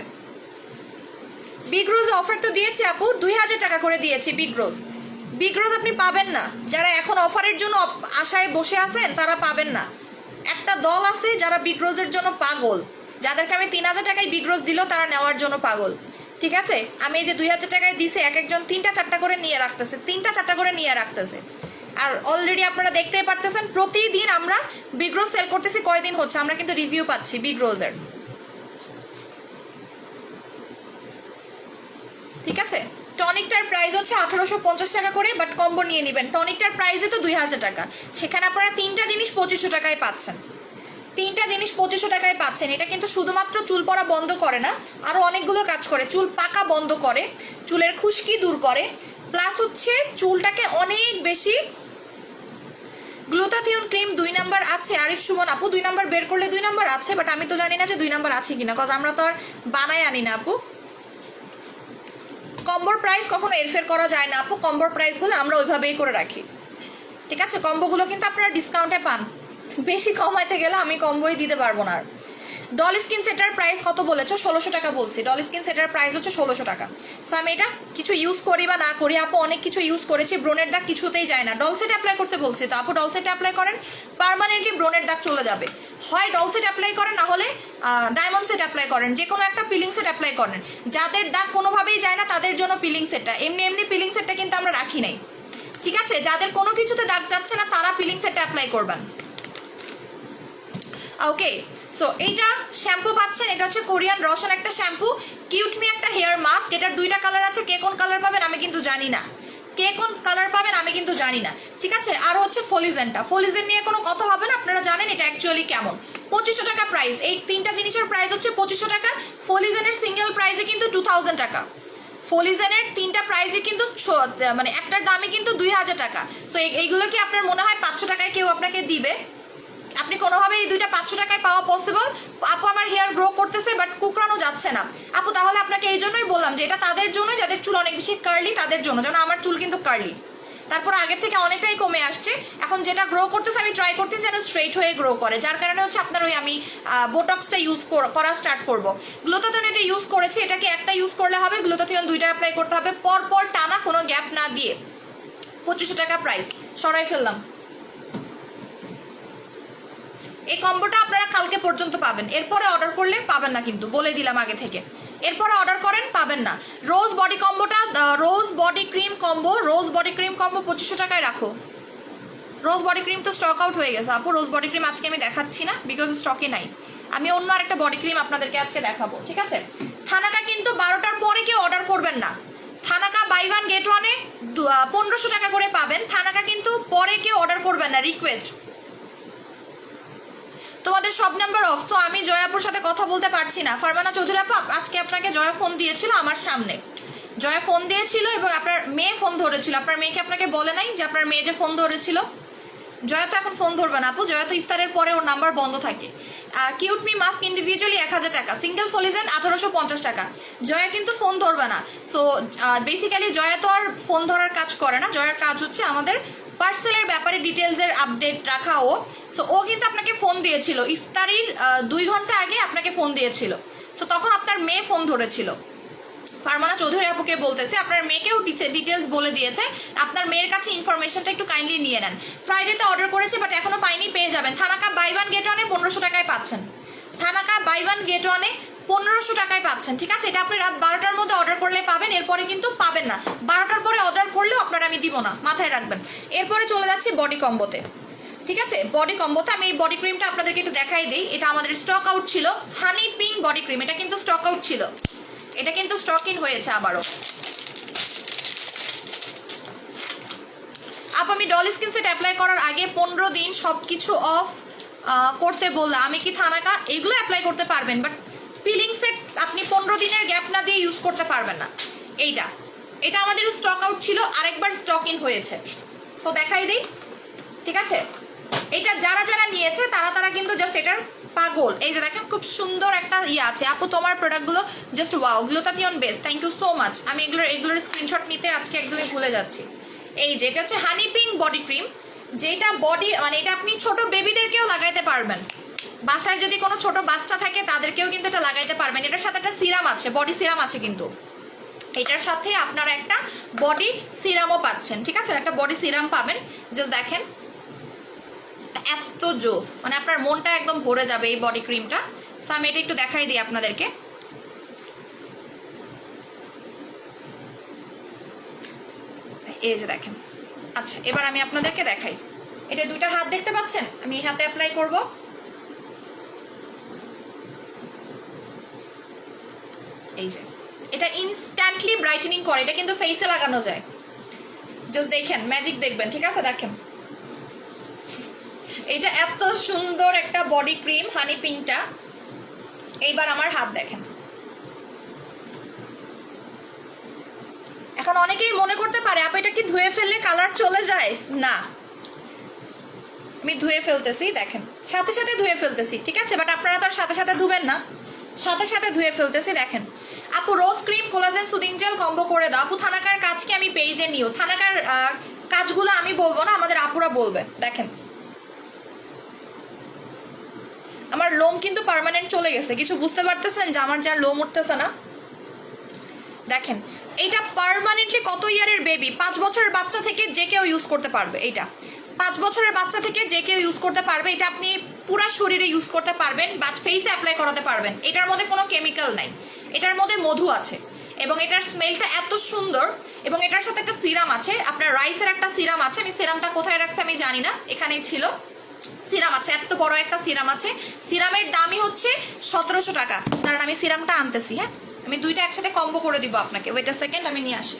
বিগ রোজ অফার তো দিয়েছি আপু, 2000 টাকা করে দিয়েছি বিগ রোজ। বিগ রোজ আপনি পাবেন না, যারা এখন অফারের জন্য আশায় বসে আছেন তারা পাবেন না। একটা দল আছে যারা বিগ রোজের জন্য পাগল, যাদেরকে আমি 3000 টাকায় বিগ রোজ দিলেও তারা নেওয়ার জন্য পাগল, ঠিক আছে? আমি এই যে 2000 টাকায় দিছে, এক একজন 3টা-4টা করে নিয়ে রাখতেছে, 3টা-4টা করে নিয়ে রাখতেছে। আর অলরেডি আপনারা দেখতেই পারতেছেন প্রতিদিন আমরা বিগ রোজ সেল করতেছি। কয়দিন হচ্ছে আমরা কিন্তু রিভিউ পাচ্ছি বিগ রোজের, ঠিক আছে? টনিকটার প্রাইস হচ্ছে 1850 টাকা করে, বাট কম্বো নিয়ে নেবেন। টনিকটার প্রাইসে তো 2000 টাকা, সেখানে আপনারা 3টা জিনিস 2500 টাকায় পাচ্ছেন। 3টা জিনিস 2500 টাকায় পাচ্ছেন। এটা কিন্তু শুধুমাত্র চুল পড়া বন্ধ করে না, আরও অনেকগুলো কাজ করে। চুল পাকা বন্ধ করে, চুলের খুশকি দূর করে, প্লাস হচ্ছে চুলটাকে অনেক বেশি। গ্লুটাথিয়ন ক্রিম 2 নাম্বার আছে। আরিফ সুমন আপু 2 নাম্বার বের করলে 2 নাম্বার আছে, বাট আমি তো জানি না যে 2 নাম্বার আছে কিনা, কজ আমরা তো আর বানাই আনি না আপু। কম্বোর প্রাইস কখনো এরফের করা যায় না আপু, কম্বোর প্রাইসগুলো আমরা ওইভাবেই করে রাখি, ঠিক আছে? কম্বোগুলো কিন্তু আপনারা ডিসকাউন্টে পান, বেশি কমাইতে গেলে আমি কম্বোই দিতে পারবো না। ডল স্কিন সেটার প্রাইস কত বলেছো? 1600 টাকা বলছি। ডল স্কিন সেটার প্রাইস হচ্ছে 1600 টাকা। সো আমি এটা কিছু ইউজ করি বা না করি, আপু অনেক কিছু ইউজ করেছি, ব্রণের দাগ কিছুতেই যায় না। ডল সেট অ্যাপ্লাই করতে বলছি তো আপু, ডল সেট অ্যাপ্লাই করেন, পার্মানেন্টলি ব্রণের দাগ চলে যাবে। হয় ডল সেট অ্যাপ্লাই করেন, না হলে ডায়মন্ড সেট অ্যাপ্লাই করেন, যে কোনো একটা পিলিং সেট অ্যাপ্লাই করেন। যাদের দাগ কোনোভাবেই যায় না তাদের জন্য পিলিং সেটটা, এমনি এমনি পিলিং সেটটা কিন্তু আমরা রাখি নাই, ঠিক আছে? যাদের কোনো কিছুতে দাগ যাচ্ছে না তারা পিলিং সেটটা অ্যাপ্লাই করবেন, ওকে? সো এইটা শ্যাম্পু পাচ্ছেন, এটা হচ্ছে কোরিয়ান রসন একটা শ্যাম্পু, কিউট মি একটা হেয়ার মাস্ক। এটার 2টা কালার আছে, কে কোন কালার পাবেন আমি কিন্তু জানি না, কে কোন কালার পাবেন আমি কিন্তু জানি না, ঠিক আছে? আর হচ্ছে ফলিজেনটা, ফলিজেন নিয়ে কোনো কথা হবে না, আপনারা জানেন এটা অ্যাকচুয়ালি কেমন। 2500 টাকা প্রাইস, এই 3টা জিনিসের প্রাইস হচ্ছে 2500 টাকা। ফলিজেনের সিঙ্গেল প্রাইসে কিন্তু 2000 টাকা। ফলিজেনের 3টা প্রাইসে কিন্তু মানে একটার দামে কিন্তু 2000 টাকা। সো এইগুলো কি আপনার মনে হয় 500 টাকায় কেউ আপনাকে দিবে? আপনি কোনোভাবে এই 2টা 500 টাকায় পাওয়া পসিবল? আপু আমার হেয়ার গ্রো করতেছে বাট কুকরানো যাচ্ছে না। আপু তাহলে আপনাকে এই জন্যই বললাম যে এটা তাদের জন্য যাদের চুল অনেক বেশি কার্লি, তাদের জন্য। যেমন আমার চুল কিন্তু কার্লি, তারপর আগের থেকে অনেকটাই কমে আসছে। এখন যেটা গ্রো করতেছে আমি ট্রাই করতেছি যেন স্ট্রেট হয়ে গ্রো করে, যার কারণে হচ্ছে আপনার ওই আমি বোটক্সটা ইউজ করা স্টার্ট করবো। গ্লুটাথিয়ন এটা ইউজ করেছি, এটাকে একটা ইউজ করলে হবে? গ্লুটাথিয়ন 2টা অ্যাপ্লাই করতে হবে পরপর টানা, কোনো গ্যাপ না দিয়ে। 2500 টাকা প্রাইস, সরাই ফেললাম। এই কম্বোটা আপনারা কালকে পর্যন্ত পাবেন, এরপরে অর্ডার করলে পাবেন না, কিন্তু বলে দিলাম আগে থেকে। এরপরে অর্ডার করেন পাবেন না। রোজ বডি কম্বোটা, রোজ বডি ক্রিম কম্বো, রোজ বডি ক্রিম কম্বো 2500 টাকায় রাখো। রোজ বডি ক্রিম তো স্টক আউট হয়ে গেছে আপু, রোজ বডি ক্রিম আজকে আমি দেখাচ্ছি না, বিকজ স্টকে নাই। আমি অন্য আরেকটা বডি ক্রিম আপনাদেরকে আজকে দেখাবো, ঠিক আছে? থানাকা কিন্তু 12টার পরে কেউ অর্ডার করবেন না। থানাকা বাই 1 গেট 1-এ 1500 টাকা করে পাবেন। থানাকা কিন্তু পরে কেউ অর্ডার করবেন না, রিকোয়েস্ট। তোমাদের সব নাম্বার অফ, তো আমি জয়াপুর সাথে কথা বলতে পারছি না। ফারমানা চৌধুরী আপু আজকে আপনাকে জয়া ফোন দিয়েছিল আমার সামনে, জয়া ফোন দিয়েছিল এবং আপনার মেয়ে ফোন ধরেছিল। আপনার মেয়েকে আপনাকে বলে নাই যে আপনার মেয়ে যে ফোন ধরেছিল? জয়া তো এখন ফোন ধরবে না আপু, জয়া তো ইফতারের পরে ওর নাম্বার বন্ধ থাকে। কিউট মি মাস্ক ইন্ডিভিজুয়ালি 1000 টাকা, সিঙ্গেল ফলিজেন 1850 টাকা। জয়া কিন্তু ফোন ধরবে না। সো বেসিক্যালি জয়া তো আর ফোন ধরার কাজ করে না, জয়ার কাজ হচ্ছে আমাদের পার্সেলের ব্যাপারে ডিটেলসের আপডেট রাখা। সো ও কিন্তু আপনাকে ফোন দিয়েছিল ইফতারির 2 ঘন্টা আগে আপনাকে ফোন দিয়েছিল। সো তখন আপনার মেয়ে ফোন ধরেছিল। ফারমানা চৌধুরী আপুকে বলতেছে, আপনার মেয়েকেও ডিটেলস বলে দিয়েছে, আপনার মেয়ের কাছে ইনফরমেশনটা একটু কাইন্ডলি নিয়ে নেন। ফ্রাইডেতে অর্ডার করেছি বাট এখনো পাইনি, পেয়ে যাবেন। থানাকা বাই ওয়ান গেট ওয়ানে 1500 টাকায় পাচ্ছেন। থানাকা বাই ওয়ান গেট ওয়ানে 1500 টাকায় পাচ্ছেন, ঠিক আছে? এটা আপনি রাত 12টার মধ্যে অর্ডার করলে পাবেন, এরপরে কিন্তু পাবেন না। 12টার পরে অর্ডার করলেও আপনারা আমি দিব না, মাথায় রাখবেন। এরপরে চলে যাচ্ছি বডি কম্বোতে, ঠিক আছে? বডি কম্বোতে আমি এই বডি ক্রিমটা আপনাদেরকে একটু দেখাই দিই। এটা আমাদের স্টক আউট ছিল, হানি পিঙ্ক বডি ক্রিম। এটা কিন্তু স্টক আউট ছিল, এটা কিন্তু স্টক ইন হয়েছে আবারও। আমি ডল স্কিন সেট অ্যাপ্লাই করার আগে 15 দিন সব কিছু অফ করতে বললাম, আমি কি থানাকা এইগুলো অ্যাপ্লাই করতে পারবেন, বাট পিলিং সেট আপনি 15 দিনের গ্যাপ না দিয়ে ইউজ করতে পারবেন না। এটা আমাদের স্টক আউট ছিল, আরেকবার স্টক ইন হয়েছে। সো দেখাই দিই, ঠিক আছে? এটা যারা যারা নিয়েছে তারা কিন্তু জাস্ট এটার পাগল। এই যে দেখেন খুব সুন্দর একটা আছে। আপু তোমার প্রোডাক্টগুলো just wow, glutathione base, thank you so much. আমি এগুলোর স্ক্রিনশট নিতে আজকে একদমই ভুলে যাচ্ছি। এই যে এটা হচ্ছে হানি পিঙ্ক বডি ক্রিম, যেটা বডি মানে এটা আপনি ছোট বেবিদেরকেও লাগাইতে পারবেন। বাসায় যদি কোনো ছোট বাচ্চা থাকে তাদেরকেও কিন্তু এটা লাগাইতে পারবেন। এটার সাথে একটা সিরাম আছে, বডি সিরাম আছে, কিন্তু এটার সাথে আপনারা একটা বডি সিরামও পাচ্ছেন, ঠিক আছে? একটা বডি সিরাম পাবেন। জাস্ট দেখেন এত জোস, মানে আপনার মনটা একদম ভরে যাবে এই বডি ক্রিমটা। সো আমি এটা একটু দেখাই দিই আপনাদেরকে। এই যে দেখেন। আচ্ছা, এবার আমি আপনাদেরকে দেখাই। এটা দুইটা হাত দেখতে পাচ্ছেন, আমি এই হাতে অ্যাপ্লাই করব। এই যে এটা ইনস্ট্যান্টলি ব্রাইটেনিং করে, এটা কিন্তু ফেসে লাগানো যায়। জাস্ট দেখেন, ম্যাজিক দেখবেন, ঠিক আছে? দেখেন এটা এত সুন্দর একটা বডি ক্রিম হানি পিঙ্কটা। এইবার আমার হাত দেখেন। এখন অনেকেই মনে করতে পারে আপু এটা কি ধুয়ে ফেললে কালার চলে যায়? না, আমি ধুয়ে ফেলতেছি, দেখেন সাথে সাথে ধুয়ে ফেলতেছি, ঠিক আছে? বাট আপনারা তো আর সাথে সাথে ধুবেন না, সাথে সাথে ধুয়ে ফেলতেছি। দেখেন আপু rose cream collagen soothing gel combo করে দাও। আপু থানাকার কাজ কি আমি পেজে নিও? থানাকার কাজগুলো আমি বলবো না, আমাদের আপুরা বলবে। দেখেন আমার লোম কিন্তু পার্মানেন্ট চলে গেছে, কিছু বুঝতে পারতেছেন যে আমার যার লোম উঠতেছে না? দেখেন এইটা পার্মানেন্টলি কত ইয়ারের বেবি, 5 বছরের বাচ্চা থেকে যে কেউ ইউজ করতে পারবে। এইটা 5 বছরের বাচ্চা থেকে যে কেউ ইউজ করতে পারবে। এটা আপনি পুরা শরীরে ইউজ করতে পারবেন বা ফেসে অ্যাপ্লাই করাতে পারবেন। এটার মধ্যে কোনো কেমিক্যাল নাই, এটার মধ্যে মধু আছে এবং এটার স্মেলটা এত সুন্দর। এবং এটার সাথে একটা সিরাম আছে, আপনার রাইসের একটা সিরাম আছে। আমি সিরামটা কোথায় রাখছি আমি জানি না, এখানেই ছিল। সিরাম আছে, এত বড় একটা সিরাম আছে। সিরামের দামই হচ্ছে 1700 টাকা। কারণ আমি সিরামটা আনতেছি, হ্যাঁ আমি দুইটা একসাথে কম্বো করে দিব আপনাকে। ওয়েট আ সেকেন্ড, আমি নিয়ে আসি।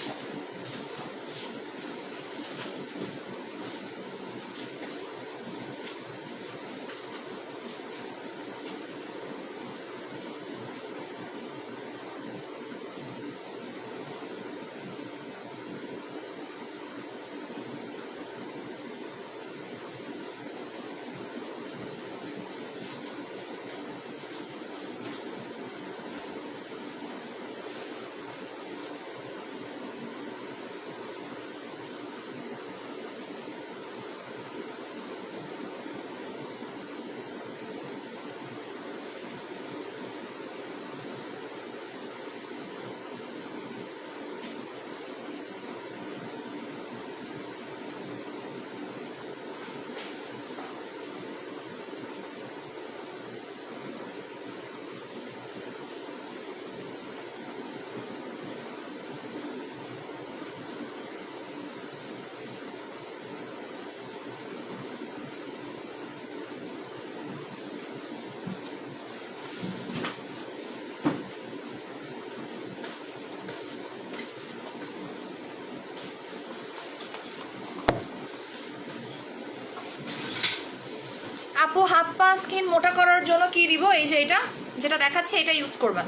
আপু হাত পা স্কিন মোটা করার জন্য কি দিব? এই যে এটা যেটা দেখাচ্ছে এটা ইউজ করবেন।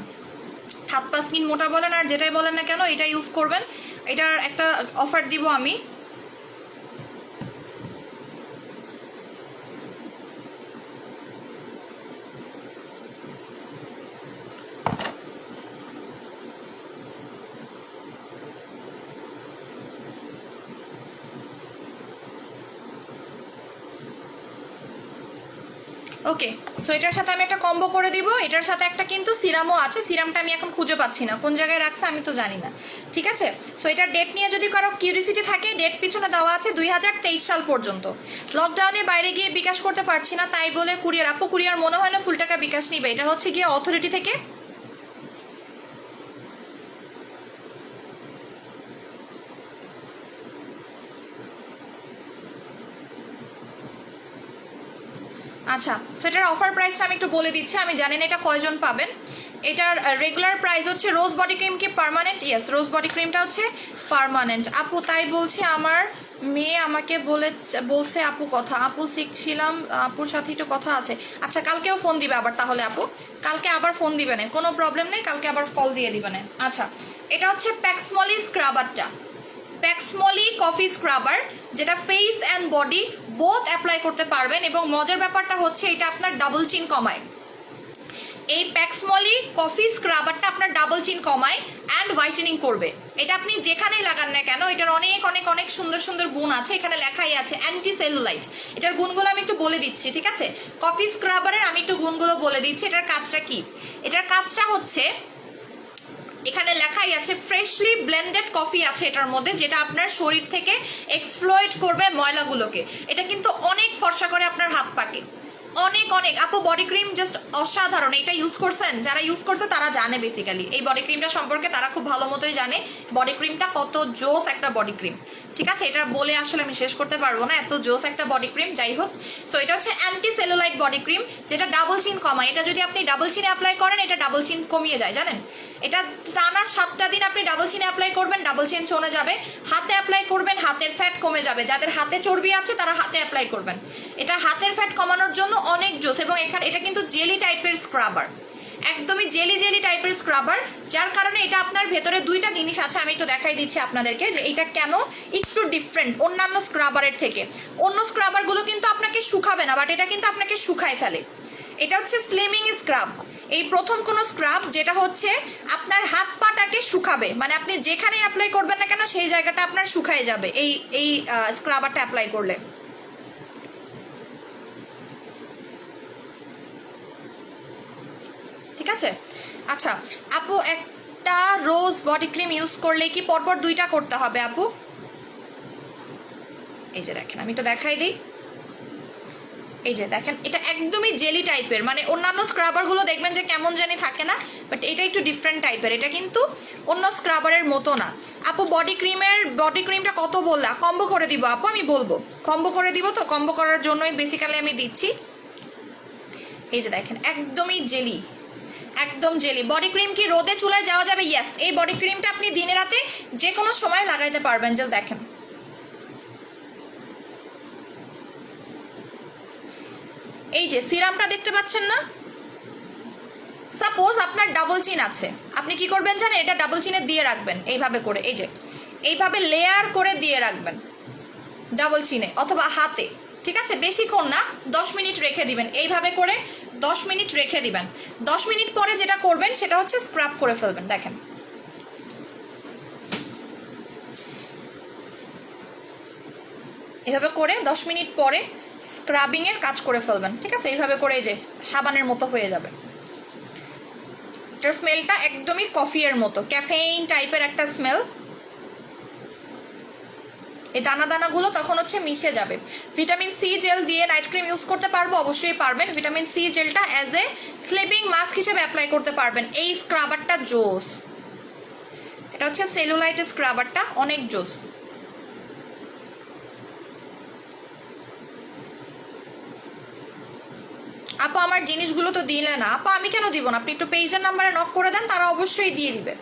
হাত পা স্কিন মোটা বলেন আর যেটাই বলেন না কেন এটা ইউজ করবেন। এটার একটা অফার দিব আমি। ওকে, সো এটার সাথে আমি একটা কম্বো করে দিব। এটার সাথে একটা কিন্তু সিরামও আছে, সিরামটা আমি এখন খুঁজে পাচ্ছি না, কোন জায়গায় রাখছে আমি তো জানি না। ঠিক আছে, সো এটার ডেট নিয়ে যদি কারো কিউরিসিটি থাকে, ডেট পিছনে দেওয়া আছে 2023 সাল পর্যন্ত। লকডাউনে বাইরে গিয়ে বিকাশ করতে পারছি না, তাই বলে কুরিয়ার। আপু কুরিয়ার মনে হয় না ফুল টাকা বিকাশ নিবে, এটা হচ্ছে গিয়ে অথরিটি থেকে। আচ্ছা, সো এটার অফার প্রাইসটা আমি একটু বলে দিচ্ছি, আমি জানি না এটা কয়জন পাবেন। এটার রেগুলার প্রাইস হচ্ছে, রোজ বডি ক্রিম কি পার্মানেন্ট? ইয়েস, রোজ বডি ক্রিমটা হচ্ছে পার্মানেন্ট। আপু তাই বলছি, আমার মেয়ে আমাকে বলছে আপু কথা, আপু শিখছিলাম, আপুর সাথে একটু কথা আছে। আচ্ছা, কালকেও ফোন দিবে আবার তাহলে আপু, কালকে আবার ফোন দিবে না, কোনো প্রবলেম নেই, কালকে আবার কল দিয়ে দিবে না। আচ্ছা, এটা হচ্ছে প্যাক্সমলি স্ক্রাবারটা, প্যাক্সমলি কফি স্ক্রাবার, যেটা face and body both apply করতে পারবেন। এবং মজার ব্যাপারটা হচ্ছে এটা আপনার ডাবল চিন কমায়। এই প্যাক্সমলি কফি স্ক্রাবারটা আপনার ডাবল চিন কমায় অ্যান্ড হোয়াইটেনিং করবে। এটা আপনি যেখানেই লাগান না কেন, এটার অনেক অনেক অনেক সুন্দর সুন্দর গুণ আছে, এখানে লেখাই আছে অ্যান্টি সেলুলাইট। এটার গুণগুলো আমি একটু বলে দিচ্ছি, ঠিক আছে? কফি স্ক্রাবারের আমি একটু গুণগুলো বলে দিচ্ছি। এটার কাজটা কি? এটার কাজটা হচ্ছে, এখানে লেখাই আছে ফ্রেশলি ব্লেন্ডেড কফি আছে এটার মধ্যে, যেটা আপনার শরীর থেকে এক্সপ্লয়েট করবে ময়লাগুলোকে। এটা কিন্তু অনেক ফর্সা করে আপনার হাত পাকে, অনেক অনেক। আপু বডি ক্রিম জাস্ট অসাধারণ, এটা ইউজ করছেন, যারা ইউজ করছে তারা জানে বেসিক্যালি এই বডি ক্রিমটা সম্পর্কে, তারা খুব ভালো মতোই জানে বডি ক্রিমটা কত জোস একটা বডি ক্রিম। ঠিক আছে, এটা বলে আসলে আমি শেষ করতে পারবো না, এত জোস একটা বডি ক্রিম। যাই হোক, সো এটা হচ্ছে অ্যান্টি সেলুলাইট বডি ক্রিম, যেটা ডাবল চিন কমায়। এটা যদি আপনি ডাবল চিনে অ্যাপ্লাই করেন, এটা ডাবল চিন কমিয়ে যায়, জানেন? এটা টানা 7টা দিন আপনি ডাবল চিনে অ্যাপ্লাই করবেন, ডাবল চিন চলে যাবে। হাতে অ্যাপ্লাই করবেন, হাতের ফ্যাট কমে যাবে। যাদের হাতে চর্বি আছে তারা হাতে অ্যাপ্লাই করবেন, এটা হাতের ফ্যাট কমানোর জন্য অনেক জোস। এবং এখানে এটা কিন্তু জেলি টাইপের স্ক্রাবার, একদমই জেলি জেলি টাইপের স্ক্রাবার, যার কারণে এটা আপনার ভেতরে দুইটা জিনিস আছে, আমি একটু দেখাই দিচ্ছি আপনাদেরকে যে এটা কেন একটু ডিফারেন্ট অন্যান্য স্ক্রাবারের থেকে। অন্য স্ক্রাবারগুলো কিন্তু আপনাকে শুকাবে না, বাট এটা কিন্তু আপনাকে শুকায় ফেলে। এটা হচ্ছে স্লিমিং স্ক্রাব, এই প্রথম কোনো স্ক্রাব যেটা হচ্ছে আপনার হাত পাটাকে শুকাবে, মানে আপনি যেখানে অ্যাপ্লাই করবেন না কেন সেই জায়গাটা আপনার শুকায় যাবে এই স্ক্রাবারটা অ্যাপ্লাই করলে। ঠিক আছে, আচ্ছা আপু, একটা রোজ বডি ক্রিম ইউজ করলে কি পরপর দুইটা করতে হবে আপু? এই যে দেখেন, আমি তো দেখাই দিই, এই যে দেখেন, এটা একদমই জেলি টাইপের, মানে অন্যান্য স্ক্রাবারগুলো দেখবেন যে কেমন জানি থাকে না, বাট এটা একটু ডিফারেন্ট টাইপের, এটা কিন্তু অন্য স্ক্রাবারের মতো না। আপু বডি ক্রিমটা কত বললা? কম্বো করে দিব আপু, আমি বলবো কম্বো করে দিব, তো কম্বো করার জন্যই বেসিক্যালি আমি দিচ্ছি। এই যে দেখেন, একদমই জেলি, একদম জেলি বডি ক্রিম। কি রোদে চুলায় যাওয়া যাবে? ইয়েস, এই বডি ক্রিমটা আপনি দিনে রাতে যে কোনো সময় লাগাইতে পারবেন। জাস্ট দেখেন, এই যে সিরামটা দেখতে পাচ্ছেন না? সাপোজ আপনার ডাবল চিন আছে, আপনি কি করবেন জানেন? এটা ডাবল চিনে দিয়ে রাখবেন এইভাবে করে, এই যে এইভাবে লেয়ার করে দিয়ে রাখবেন ডাবল চিনে অথবা হাতে। ঠিক আছে, বেশিক্ষণ না, 10 মিনিট রেখে দিবেন এইভাবে করে, 10 মিনিট রেখে দিবেন। 10 মিনিট পরে যেটা করবেন সেটা হচ্ছে স্ক্রাব করে ফেলবেন। দেখেন, এভাবে করে 10 মিনিট পরে স্ক্রাবিংয়ের কাজ করে ফেলবেন। ঠিক আছে, এইভাবে করে এই যে সাবানের মতো হয়ে যাবে। এটার স্মেলটা একদমই কফির মতো, ক্যাফেইন টাইপের একটা স্মেল। এই দানা দানাগুলো তখন হচ্ছে মিশে যাবে। ভিটামিন সি জেল দিয়ে নাইট ক্রিম ইউজ করতে পারবো, অবশ্যই পারবেন। ভিটামিন সি জেলটা অ্যাজ এ স্লিপিং মাস্ক হিসেবে অ্যাপ্লাই করতে পারবেন। এই স্ক্রাবারটা জোস, এটা হচ্ছে সেলুলাইট স্ক্রাবারটা, অনেক জোস। আপু আমার জিনিসগুলো তো দিলে না। আপু আমি কেন দিব না? আপনি একটু পেজের নাম্বারে নক করে দেন, তারা অবশ্যই দিয়ে দিবে।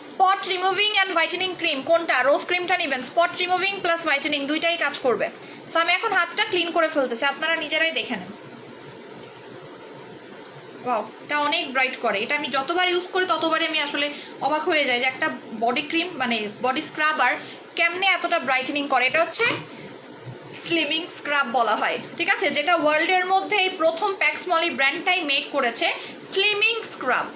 Spot removing and whitening cream কোনটা? রোজ ক্রিমটা নেবেন, স্পট রিমুভিং প্লাস হোয়াইটেনিং দুইটাই কাজ করবে। সো আমি এখন হাতটা ক্লিন করে ফেলতেছি, আপনারা নিজেরাই দেখে নেন। ওয়াও, এটা অনেক ব্রাইট করে। এটা আমি যতবার ইউজ করি ততবারই আমি আসলে অবাক হয়ে যাই যে একটা বডি ক্রিম মানে বডি স্ক্রাবার কেমনে এতটা ব্রাইটেনিং করে। এটা হচ্ছে স্লিমিং স্ক্রাব বলা হয়, ঠিক আছে, যেটা ওয়ার্ল্ডের মধ্যে এই প্রথম প্যাক্সমলি ব্র্যান্ডটাই মেক করেছে স্লিমিং স্ক্রাব।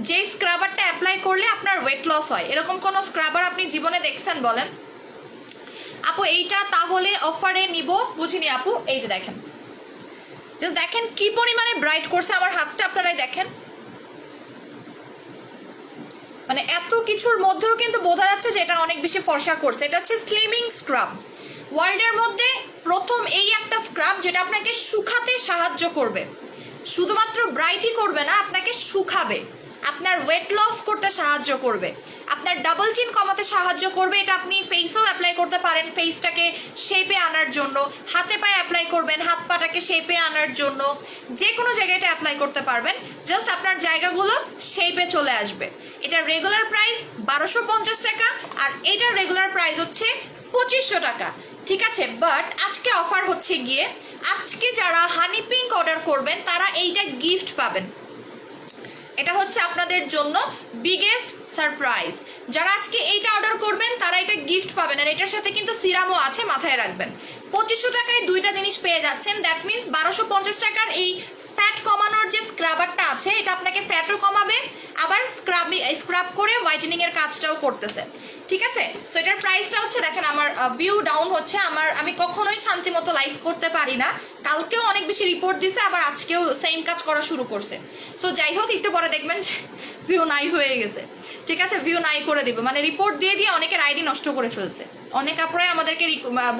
যে স্ক্রাবারটা অ্যাপ্লাই করলে আপনার ওয়েট লস হয়, এরকম কোনো স্ক্রাবার আপনি জীবনে দেখছেন বলেন? আপু এইটা তাহলে অফারে নিব, বুঝিনি আপু। এই যে দেখেন, জাস্ট দেখেন কি পরিমাণে ব্রাইট করছে আমার হাতটা, আপনারাই দেখেন। মানে এত কিছুর মধ্যেও কিন্তু বোঝা যাচ্ছে যে এটা অনেক বেশি ফর্সা করছে। এটা হচ্ছে স্লিমিং স্ক্রাব, ওয়ার্ল্ডের মধ্যে প্রথম এই একটা স্ক্রাব যেটা আপনাকে শুকাতে সাহায্য করবে। শুধুমাত্র ব্রাইটই করবে না, আপনাকে শুকাবে, আপনার ওয়েট লস করতে সাহায্য করবে, আপনার ডাবল চিন কমাতে সাহায্য করবে। এটা আপনি ফেসেও অ্যাপ্লাই করতে পারেন, ফেসটাকে শেপে আনার জন্য। হাতে পায়ে অ্যাপ্লাই করবেন, হাত পাটাকে শেপে আনার জন্য। যে কোনো জায়গায় এটা অ্যাপ্লাই করতে পারবেন, জাস্ট আপনার জায়গাগুলো শেপে চলে আসবে। এটার রেগুলার প্রাইস 1250 টাকা, আর এটার রেগুলার প্রাইস হচ্ছে 2500 টাকা, ঠিক আছে। বাট আজকে অফার হচ্ছে গিয়ে, আজকে যারা হানি পিঙ্ক অর্ডার করবেন তারা এইটা গিফট পাবেন। এটা হচ্ছে আপনাদের জন্য বিগেস্ট সারপ্রাইজ। যারা আজকে এইটা অর্ডার করবেন তারা এটা গিফট পাবেন, আর এটার সাথে কিন্তু সিরামও আছে, মাথায় রাখবেন। 2500 টাকায় দুইটা জিনিস পেয়ে যাচ্ছেন। দ্যাট মিনস 1250 টাকার এই ফ্যাট কমানোর যে স্ক্রাবারটা আছে, এটা আপনাকে ফ্যাটও কমাবে, আবার স্ক্রাব করে হোয়াইটেনিং এর কাজটাও করতেছে, ঠিক আছে। সো এটার প্রাইসটা হচ্ছে, দেখেন আমার ভিউ ডাউন হচ্ছে, আমি কখনোই শান্তি মতো লাইভ করতে পারি না। কালকেও অনেক বেশি রিপোর্ট দিছে, আবার আজকেও সেম কাজ করা শুরু করছে। সো যাই হোক, একটু পরে দেখবেন ভিউ নাই হয়ে গেছে, ঠিক আছে। ভিউ নাই করে দিব, মানে রিপোর্ট দিয়ে দিয়ে অনেকের আইডি নষ্ট করে ফেলছে। অনেক আপুরাই আমাদেরকে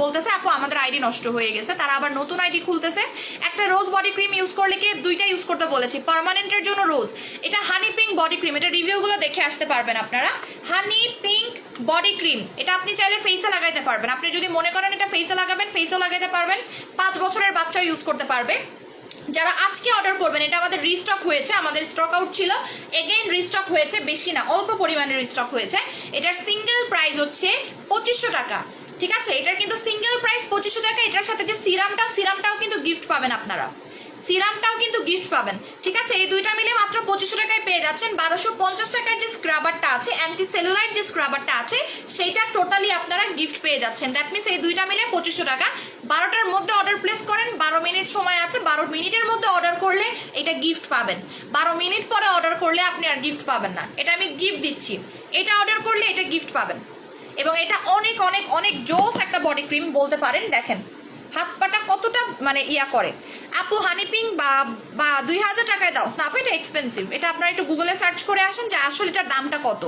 বলতেছে আপু আমাদের আইডি নষ্ট হয়ে গেছে, তারা আবার নতুন আইডি খুলতেছে। একটা রোজ বডি ক্রিম ইউজ করলে কি, দুইটা ইউজ করতে বলেছি পার্মানেন্টের জন্য রোজ। এটা হানি পিঙ্ক বডি ক্রিম, এটা রিভিউগুলো দেখে আসতে পারবেন আপনারা। হানি পিঙ্ক বডি ক্রিম, এটা আপনি চাইলে ফেসে লাগাইতে পারবেন। আপনি যদি মনে করেন এটা ফেসে লাগাবেন, ফেসেও লাগাইতে পারবেন। 5 বছরের বাচ্চাও ইউজ করতে পারবে। যারা আজকে অর্ডার করবেন, এটা আমাদের রিস্টক হয়েছে, আমাদের স্টক আউট ছিল, এগেইন রিস্টক হয়েছে, বেশি না অল্প পরিমাণে রিস্টক হয়েছে। এটার সিঙ্গেল প্রাইস হচ্ছে 2500 টাকা, ঠিক আছে। এটার কিন্তু সিঙ্গেল প্রাইস 2500 টাকা। এটার সাথে যে সিরামটাও কিন্তু গিফট পাবেন আপনারা, সিরামটাও কিন্তু গিফট পাবেন, ঠিক আছে। এই দুইটা মিলে মাত্র 2500 টাকায় পেয়ে যাচ্ছেন। 1250 টাকার যে স্ক্রাবারটা আছে, অ্যান্টি সেলুলাইট যে স্ক্রাবারটা আছে, সেইটা টোটালি আপনারা গিফট পেয়ে যাচ্ছেন। দ্যাট মিনস এই দুইটা মিলে 2500 টাকা। 12টার মধ্যে অর্ডার প্লেস করেন, 12 মিনিট সময় আছে, 12 মিনিটের মধ্যে অর্ডার করলে এটা গিফট পাবেন। 12 মিনিট পরে অর্ডার করলে আপনি আর গিফট পাবেন না, এটা আমি গিফট দিচ্ছি। এটা অর্ডার করলে এটা গিফট পাবেন, এবং এটা অনেক অনেক অনেক জোস একটা বডি ক্রিম বলতে পারেন। দেখেন হাত পাটা কতটা মানে ইয়া করে। আপু হানি পিঙ্ক বা 2000 টাকায় দাও না আপু, এটা এক্সপেন্সিভ। এটা আপনারা একটু গুগলে সার্চ করে আসেন যে আসলে এটার দামটা কত।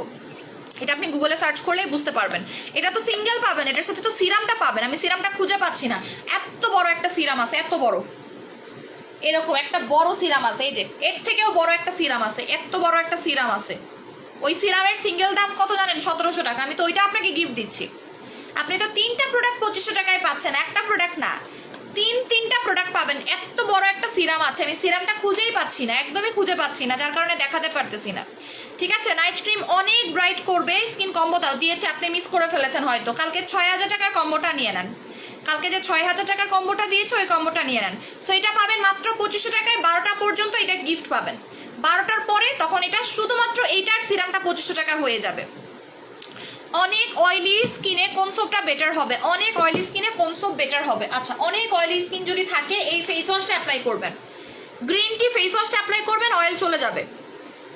এটা আপনি গুগলে সার্চ করলেই বুঝতে পারবেন। এটা তো সিঙ্গেল পাবেন, এটার সাথে তো সিরামটা পাবেন। আমি সিরামটা খুঁজে পাচ্ছি না। এত বড় একটা সিরাম আছে, এত বড়, এরকম একটা বড় সিরাম আছে। এই যে এর থেকেও বড় একটা সিরাম আছে, এত বড় একটা সিরাম আছে। ওই সিরামের সিঙ্গেল দাম কত জানেন? 1700 টাকা। আমি তো ওইটা আপনাকে গিফট দিচ্ছি। আপনি তো 3টা প্রোডাক্ট 2500 টাকায় পাচ্ছেন, একটা প্রোডাক্ট না, 3টা প্রোডাক্ট পাবেন। এত বড় একটা সিরাম আছে, আমি সিরামটা খুঁজেই পাচ্ছি না, একদমই খুঁজে পাচ্ছি না, যার কারণে দেখাতে পারতেছি না, ঠিক আছে। নাইট ক্রিম অনেক ব্রাইট করবে, স্কিন কম্বোটাও দিয়েছে, আপনি মিস করে ফেলেছেন হয়তো। কালকে 6000 টাকার কম্বোটা নিয়ে নেন, কালকে যে 6000 টাকার কম্বোটা দিয়েছে ওই কম্বোটা নিয়ে নেন। সো এটা পাবেন মাত্র 2500 টাকায়। 12টা পর্যন্ত এটা গিফট পাবেন, 12টার পরে তখন এটা শুধুমাত্র এইটার সিরামটা 2500 টাকা হয়ে যাবে। অনেক অয়েলি স্কিনে কোন সোপটা বেটার হবে? অনেক অয়েলি স্কিনে কোন সোপ বেটার হবে? আচ্ছা, অনেক অয়েলি স্কিন যদি থাকে এই ফেস ওয়াশটা অ্যাপ্লাই করবেন, গ্রিন টি ফেস ওয়াশটা অ্যাপ্লাই করবেন, অয়েল চলে যাবে।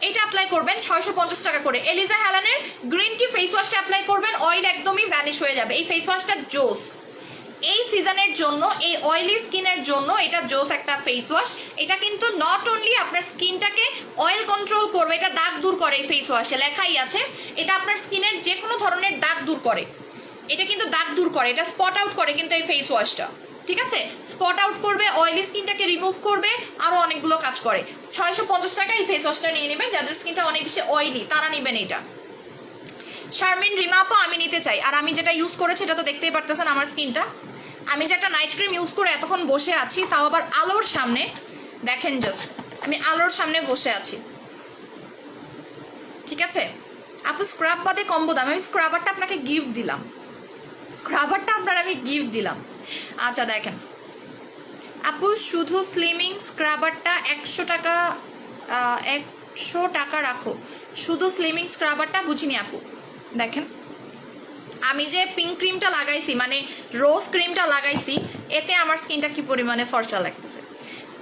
এটা অ্যাপ্লাই করবেন 650 টাকা করে। এলিজা হ্যালানের গ্রিন টি ফেস ওয়াশটা অ্যাপ্লাই করবেন, অয়েল একদমই ভ্যানিশ হয়ে যাবে। এই ফেস ওয়াশটা জোস, এই সিজনের জন্য, এই অয়েলি স্কিনের জন্য এটা জোস একটা ফেস ওয়াশ। এটা কিন্তু নট অনলি আপনার স্কিনটাকে অয়েল কন্ট্রোল করবে, এটা দাগ দূর করে। এই ফেস ওয়াশে লেখাই আছে এটা আপনার স্কিনের যে কোনো ধরনের দাগ দূর করে। এটা কিন্তু দাগ দূর করে, এটা স্পট আউট করে কিন্তু এই ফেস ওয়াশটা, ঠিক আছে। স্পট আউট করবে, অয়েলি স্কিনটাকে রিমুভ করবে, আরও অনেকগুলো কাজ করে। 650 টাকা এই ফেস ওয়াশটা নিয়ে নেবেন। যাদের স্কিনটা অনেক বেশি অয়েলি তারা নেবেন এটা। শারমিন রিমা আপা আমি নিতে চাই। আর আমি যেটা ইউজ করেছি এটা তো দেখতেই পারতেছেন আমার স্কিনটা। আমি যে একটা নাইট ক্রিম ইউজ করে এতক্ষণ বসে আছি, তাও আবার আলোর সামনে, দেখেন জাস্ট আমি আলোর সামনে বসে আছি, ঠিক আছে। আপু স্ক্রাব বাদে কম্বো দাম, আমি স্ক্রাবারটা আপনাকে গিফট দিলাম, স্ক্রাবারটা আপনার আমি গিফট দিলাম। আচ্ছা দেখেন আপু, শুধু স্লিমিং স্ক্রাবারটা 100 টাকা, 100 টাকা রাখো, শুধু স্লিমিং স্ক্রাবারটা। বুঝিনি আপু। দেখেন আমি যে পিঙ্ক ক্রিমটা লাগাইছি, মানে রোজ ক্রিমটা লাগাইছি, এতে আমার স্কিনটা কি পরিমাণে ফর্সা লাগতেছে।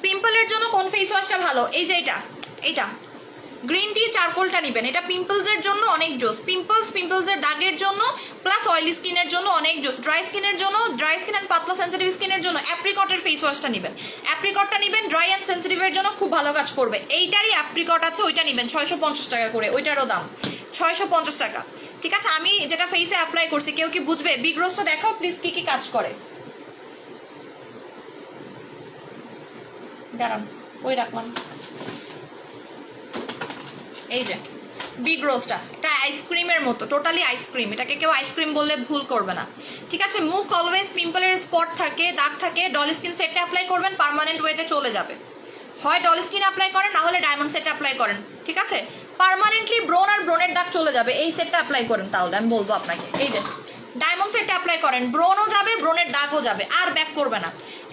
পিম্পলের জন্য কোন ফেস ওয়াশটা ভালো? এই যে এটা গ্রিন টি চারকোলটা নেবেন, এটা পিম্পলসের জন্য অনেক জোস, পিম্পলসের দাগের জন্য প্লাস অয়েলি স্কিনের জন্য অনেক জোস, ড্রাই স্কিনের জন্য, ড্রাই স্কিন অ্যান্ড পাতলা সেন্সিটিভ স্কিনের জন্য অ্যাপ্রিকটের ফেস ওয়াশটা নেবেন, অ্যাপ্রিকটটা নেবেন, ড্রাই অ্যান্ড সেন্সিটিভের জন্য খুব ভালো কাজ করবে। এইটারই অ্যাপ্রিকট আছে, ওইটা নেবেন 650 টাকা করে, ওইটারও দাম 650 টাকা। ঠিক আছে, আমি যেটা ফেসে অ্যাপ্লাই করছি, কেউ কি বুঝবে? বিগ রোজটা দেখাও প্লিজ, কি কি কাজ করে। দাঁড়ান, ওই রাখলাম। এই যে বিগ রোজটা, এটা আইসক্রিমের মতো, টোটালি আইসক্রিম, এটাকে কেউ আইসক্রিম বললে ভুল করবে না। ঠিক আছে, মুখ অলওয়েজ পিম্পলের স্পট থাকে, দাগ থাকে, ডল স্কিন সেটটা অ্যাপ্লাই করবেন, পার্মানেন্ট ওয়েতে চলে যাবে। হয় ডল স্কিন অ্যাপ্লাই করেন, না হলে ডায়মন্ড সেট অ্যাপ্লাই করেন। ঠিক আছে, পার্মানেন্টলি ব্রোন আর ব্রোনের দাগ চলে যাবে, এই সেটটা অ্যাপ্লাই করেন, তাহলে আমি বলবো আপনাকে। এই যে ডায়মন্ড সেটটা অ্যাপ্লাই করেন, ব্রোনও যাবে, ব্রোনের দাগও যাবে, আর ব্যাক করবে না।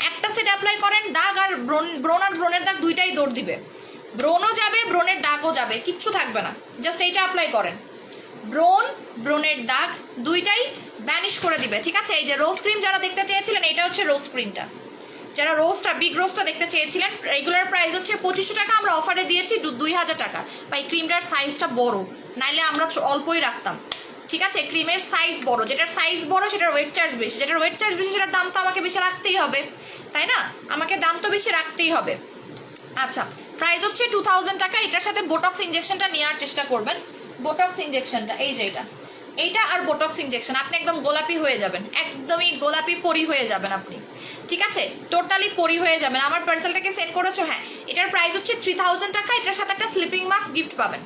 একটা সেট অ্যাপ্লাই করেন, দাগ আর ব্রোন আর ব্রোনের দাগ দুইটাই দৌড় দিবে, ব্রোনও যাবে, ব্রোনের দাগও যাবে, কিচ্ছু থাকবে না। জাস্ট এইটা অ্যাপ্লাই করেন, ব্রোনের দাগ দুইটাই ভ্যানিশ করে দিবে। ঠিক আছে, এই যে রোজ ক্রিম যারা দেখতে চেয়েছিলেন, এটা হচ্ছে রোজ ক্রিমটা, যারা রোজটা বিগ রোজটা দেখতে চেয়েছিলেন, রেগুলার প্রাইস হচ্ছে 2500 টাকা, আমরা অফারে দিয়েছি 2000 টাকা। বা এই ক্রিমটার সাইজটা বড়, নাইলে আমরা অল্পই রাখতাম। ঠিক আছে, ক্রিমের সাইজ বড়, যেটার সাইজ বড় সেটার ওয়েট চার্জ বেশি, যেটার ওয়েট চার্জ বেশি সেটার দাম তো আমাকে বেশি রাখতেই হবে, তাই না? আমাকে দাম তো বেশি রাখতেই হবে। আচ্ছা, প্রাইস হচ্ছে 2000 টাকা। এটার সাথে বোটক্স ইঞ্জেকশনটা নেওয়ার চেষ্টা করবেন, বোটক্স ইঞ্জেকশনটা, এই যে এইটা আর বোটক্স ইঞ্জেকশন, আপনি একদম গোলাপি হয়ে যাবেন, একদমই গোলাপি পরি হয়ে যাবেন আপনি। ঠিক আছে, টোটালি পরি হয়ে যাবেন। আমার পার্সেলটাকে সেন্ড করেছো? হ্যাঁ। এটার প্রাইস হচ্ছে 3000 টাকা, এটার সাথে একটা স্লিপিং মাস্ক গিফট পাবেন।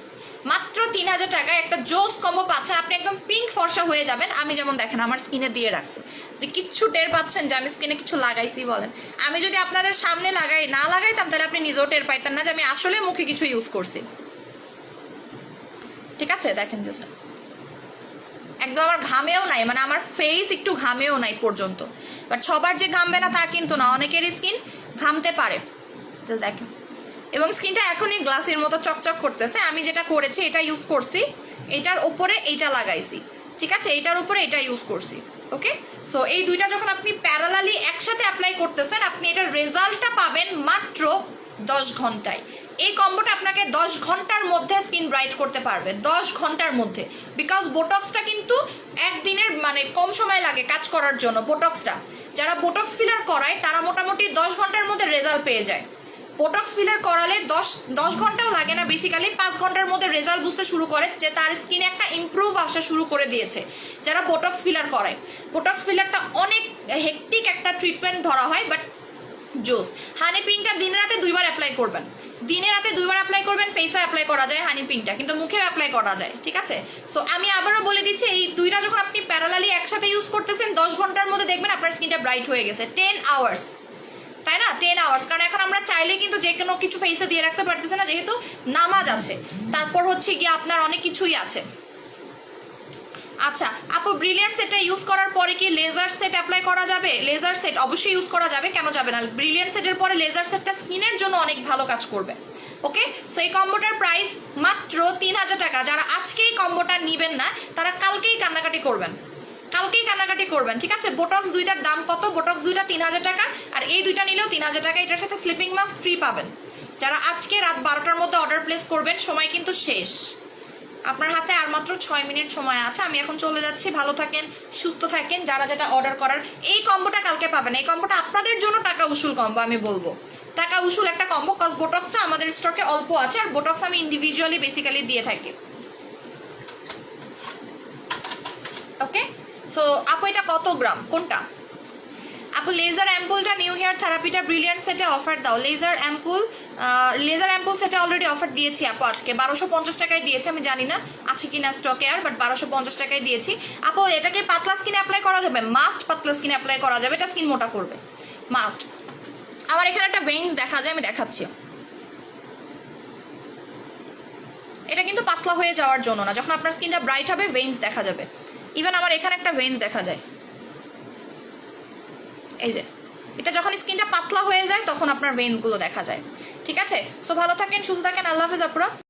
মাত্র 3000 টাকায় একটা জোস কম্বো পাচ্ছেন, আপনি একদম পিঙ্ক ফর্সা হয়ে যাবেন। আমি যেমন দেখেন আমার স্কিনে দিয়ে রাখছি, যে কিচ্ছু টের পাচ্ছেন যে আমি স্কিনে কিছু লাগাইছি বলেন? আমি যদি আপনাদের সামনে না লাগাইতাম, তাহলে আপনি নিজেও টের পাইতেন না যে আমি আসলে মুখে কিছু ইউজ করছি। ঠিক আছে, দেখেন জাস্ট একদম আমার ঘামেও নাই, মানে আমার ফেস একটু ঘামেও নাই পর্যন্ত। বাট সবার যে ঘামবে না তা কিন্তু না, অনেকেরই স্কিন ঘামতে পারে। তো দেখেন, এবং স্কিনটা এখনই গ্লাসের মতো চকচক করতেছে। আমি যেটা করেছি, এটা ইউজ করছি, এটার উপরে এইটা লাগাইছি। ঠিক আছে, এইটার উপরে এটা ইউজ করছি। ওকে, সো এই দুইটা যখন আপনি প্যারালালি একসাথে অ্যাপ্লাই করতেছেন, আপনি এটার রেজাল্টটা পাবেন মাত্র 10 ঘন্টায়। এই কম্বোটা আপনাকে 10 ঘন্টার মধ্যে স্কিন ব্রাইট করতে পারবে, 10 ঘন্টার মধ্যে। বিকজ বোটক্সটা কিন্তু একদিনের মানে কম সময় লাগে কাজ করার জন্য। বোটক্সটা যারা বোটক্স ফিলার করায়, তারা মোটামুটি 10 ঘন্টার মধ্যে রেজাল্ট পেয়ে যায়। বোটক্স ফিলার করালে 10 ঘন্টাও লাগে না, বেসিক্যালি 5 ঘন্টার মধ্যে রেজাল্ট বুঝতে শুরু করে যে তার স্কিনে একটা ইমপ্রুভ আসা শুরু করে দিয়েছে। যারা বোটক্স ফিলার করায়, বোটক্স ফিলারটা অনেক হেক্টিক একটা ট্রিটমেন্ট ধরা হয়, বাট জোস। হানি পিঙ্কটা দিনে রাতে 2বার অ্যাপ্লাই করবেন, দিনে রাতে 2বার অ্যাপ্লাই করবেন। ফেসে অ্যাপ্লাই করা যায় হানি পিঙ্কটা, কিন্তু মুখেও অ্যাপ্লাই করা যায়। ঠিক আছে, সো আমি আবারও বলে দিচ্ছি, এই দুইটা যখন আপনি প্যারালালি একসাথে ইউজ করতেছেন, 10 ঘন্টার মধ্যে দেখবেন আপনার স্কিনটা ব্রাইট হয়ে গেছে। 10 আওয়ার্স, তাই না? 10 আওয়ার্স। কারণ এখন আমরা চাইলে কিন্তু যে কোনো কিছু ফেসে দিয়ে রাখতে পারতেছে না, যেহেতু নামাজ আছে, তারপর হচ্ছে গিয়ে আপনার অনেক কিছুই আছে। আচ্ছা আপু, ব্রিলিয়ান্ট সেটটা ইউজ করার পরে কি লেজার সেট অ্যাপ্লাই করা যাবে? লেজার সেট অবশ্যই ইউজ করা যাবে, কেন যাবে না? ব্রিলিয়ান্ট সেটের পরে লেজার সেটটা স্কিনের জন্য অনেক ভালো কাজ করবে। ওকে, সো এই কম্বোটার প্রাইস মাত্র 3000 টাকা। যারা আজকে এই কম্বোটা নেবেন না, তারা কালকেই কান্নাকাটি করবেন, ঠিক আছে? বোটক্স দুইটার দাম কত? বোটক্স দুইটা 3000 টাকা, আর এই দুইটা নিলেও 3000 টাকা। এটার সাথে স্লিপিং মাস্ক ফ্রি পাবেন। যারা আজকে রাত 12টার মধ্যে অর্ডার প্লেস করবেন, সময় কিন্তু শেষ, আপনার হাতে আর মাত্র 6 মিনিট সময় আছে। আমি এখন চলে যাচ্ছি, ভালো থাকেন, সুস্থ থাকেন। যারা যেটা অর্ডার করার, এই কম্বোটা কালকে পাবেন। এই কম্বোটা আপনাদের জন্য টাকা উসুল কম্বো, আমি বলবো টাকা উসুল একটা কম্বো। কজ বোটক্সটা আমাদের স্টকে অল্প আছে, আর বোটক্স আমি ইন্ডিভিজুয়ালি বেসিক্যালি দিয়ে থাকি। ওকে, সো আপু এটা কত গ্রাম, কোনটা? আপু লেজার অ্যাম্পুলটা নিউ হেয়ার থেরাপিটা ব্রিলিয়ান্ট সেটে অফার দাও। লেজার অ্যাম্পুল সেটে অলরেডি অফার দিয়েছি আপু, আজকে 1250 টাকায় দিয়েছি। আমি জানি না আছে কিনা স্টকে আর, বাট 1250 টাকায় দিয়েছি আপু। এটাকে পাতলা স্কিনে অ্যাপ্লাই করা যাবে, মাস্ট পাতলা স্কিনে অ্যাপ্লাই করা যাবে, এটা স্কিন মোটা করবে, মাস্ট। আমার এখানে একটা ভেইনস দেখা যায়, আমি দেখাচ্ছি। এটা কিন্তু পাতলা হয়ে যাওয়ার জন্য না, যখন আপনার স্কিনটা ব্রাইট হবে ভেইনস দেখা যাবে। ইভেন আমার এখানে একটা ভেইনস দেখা যায়, এই যে এটা যখন স্কিনটা পাতলা হয়ে যায় তখন আপনার ভেইনসগুলো দেখা যায়। ঠিক আছে, সো ভালো থাকেন, সুস্থ থাকেন, আল্লাহ হাফেজ আপুরা।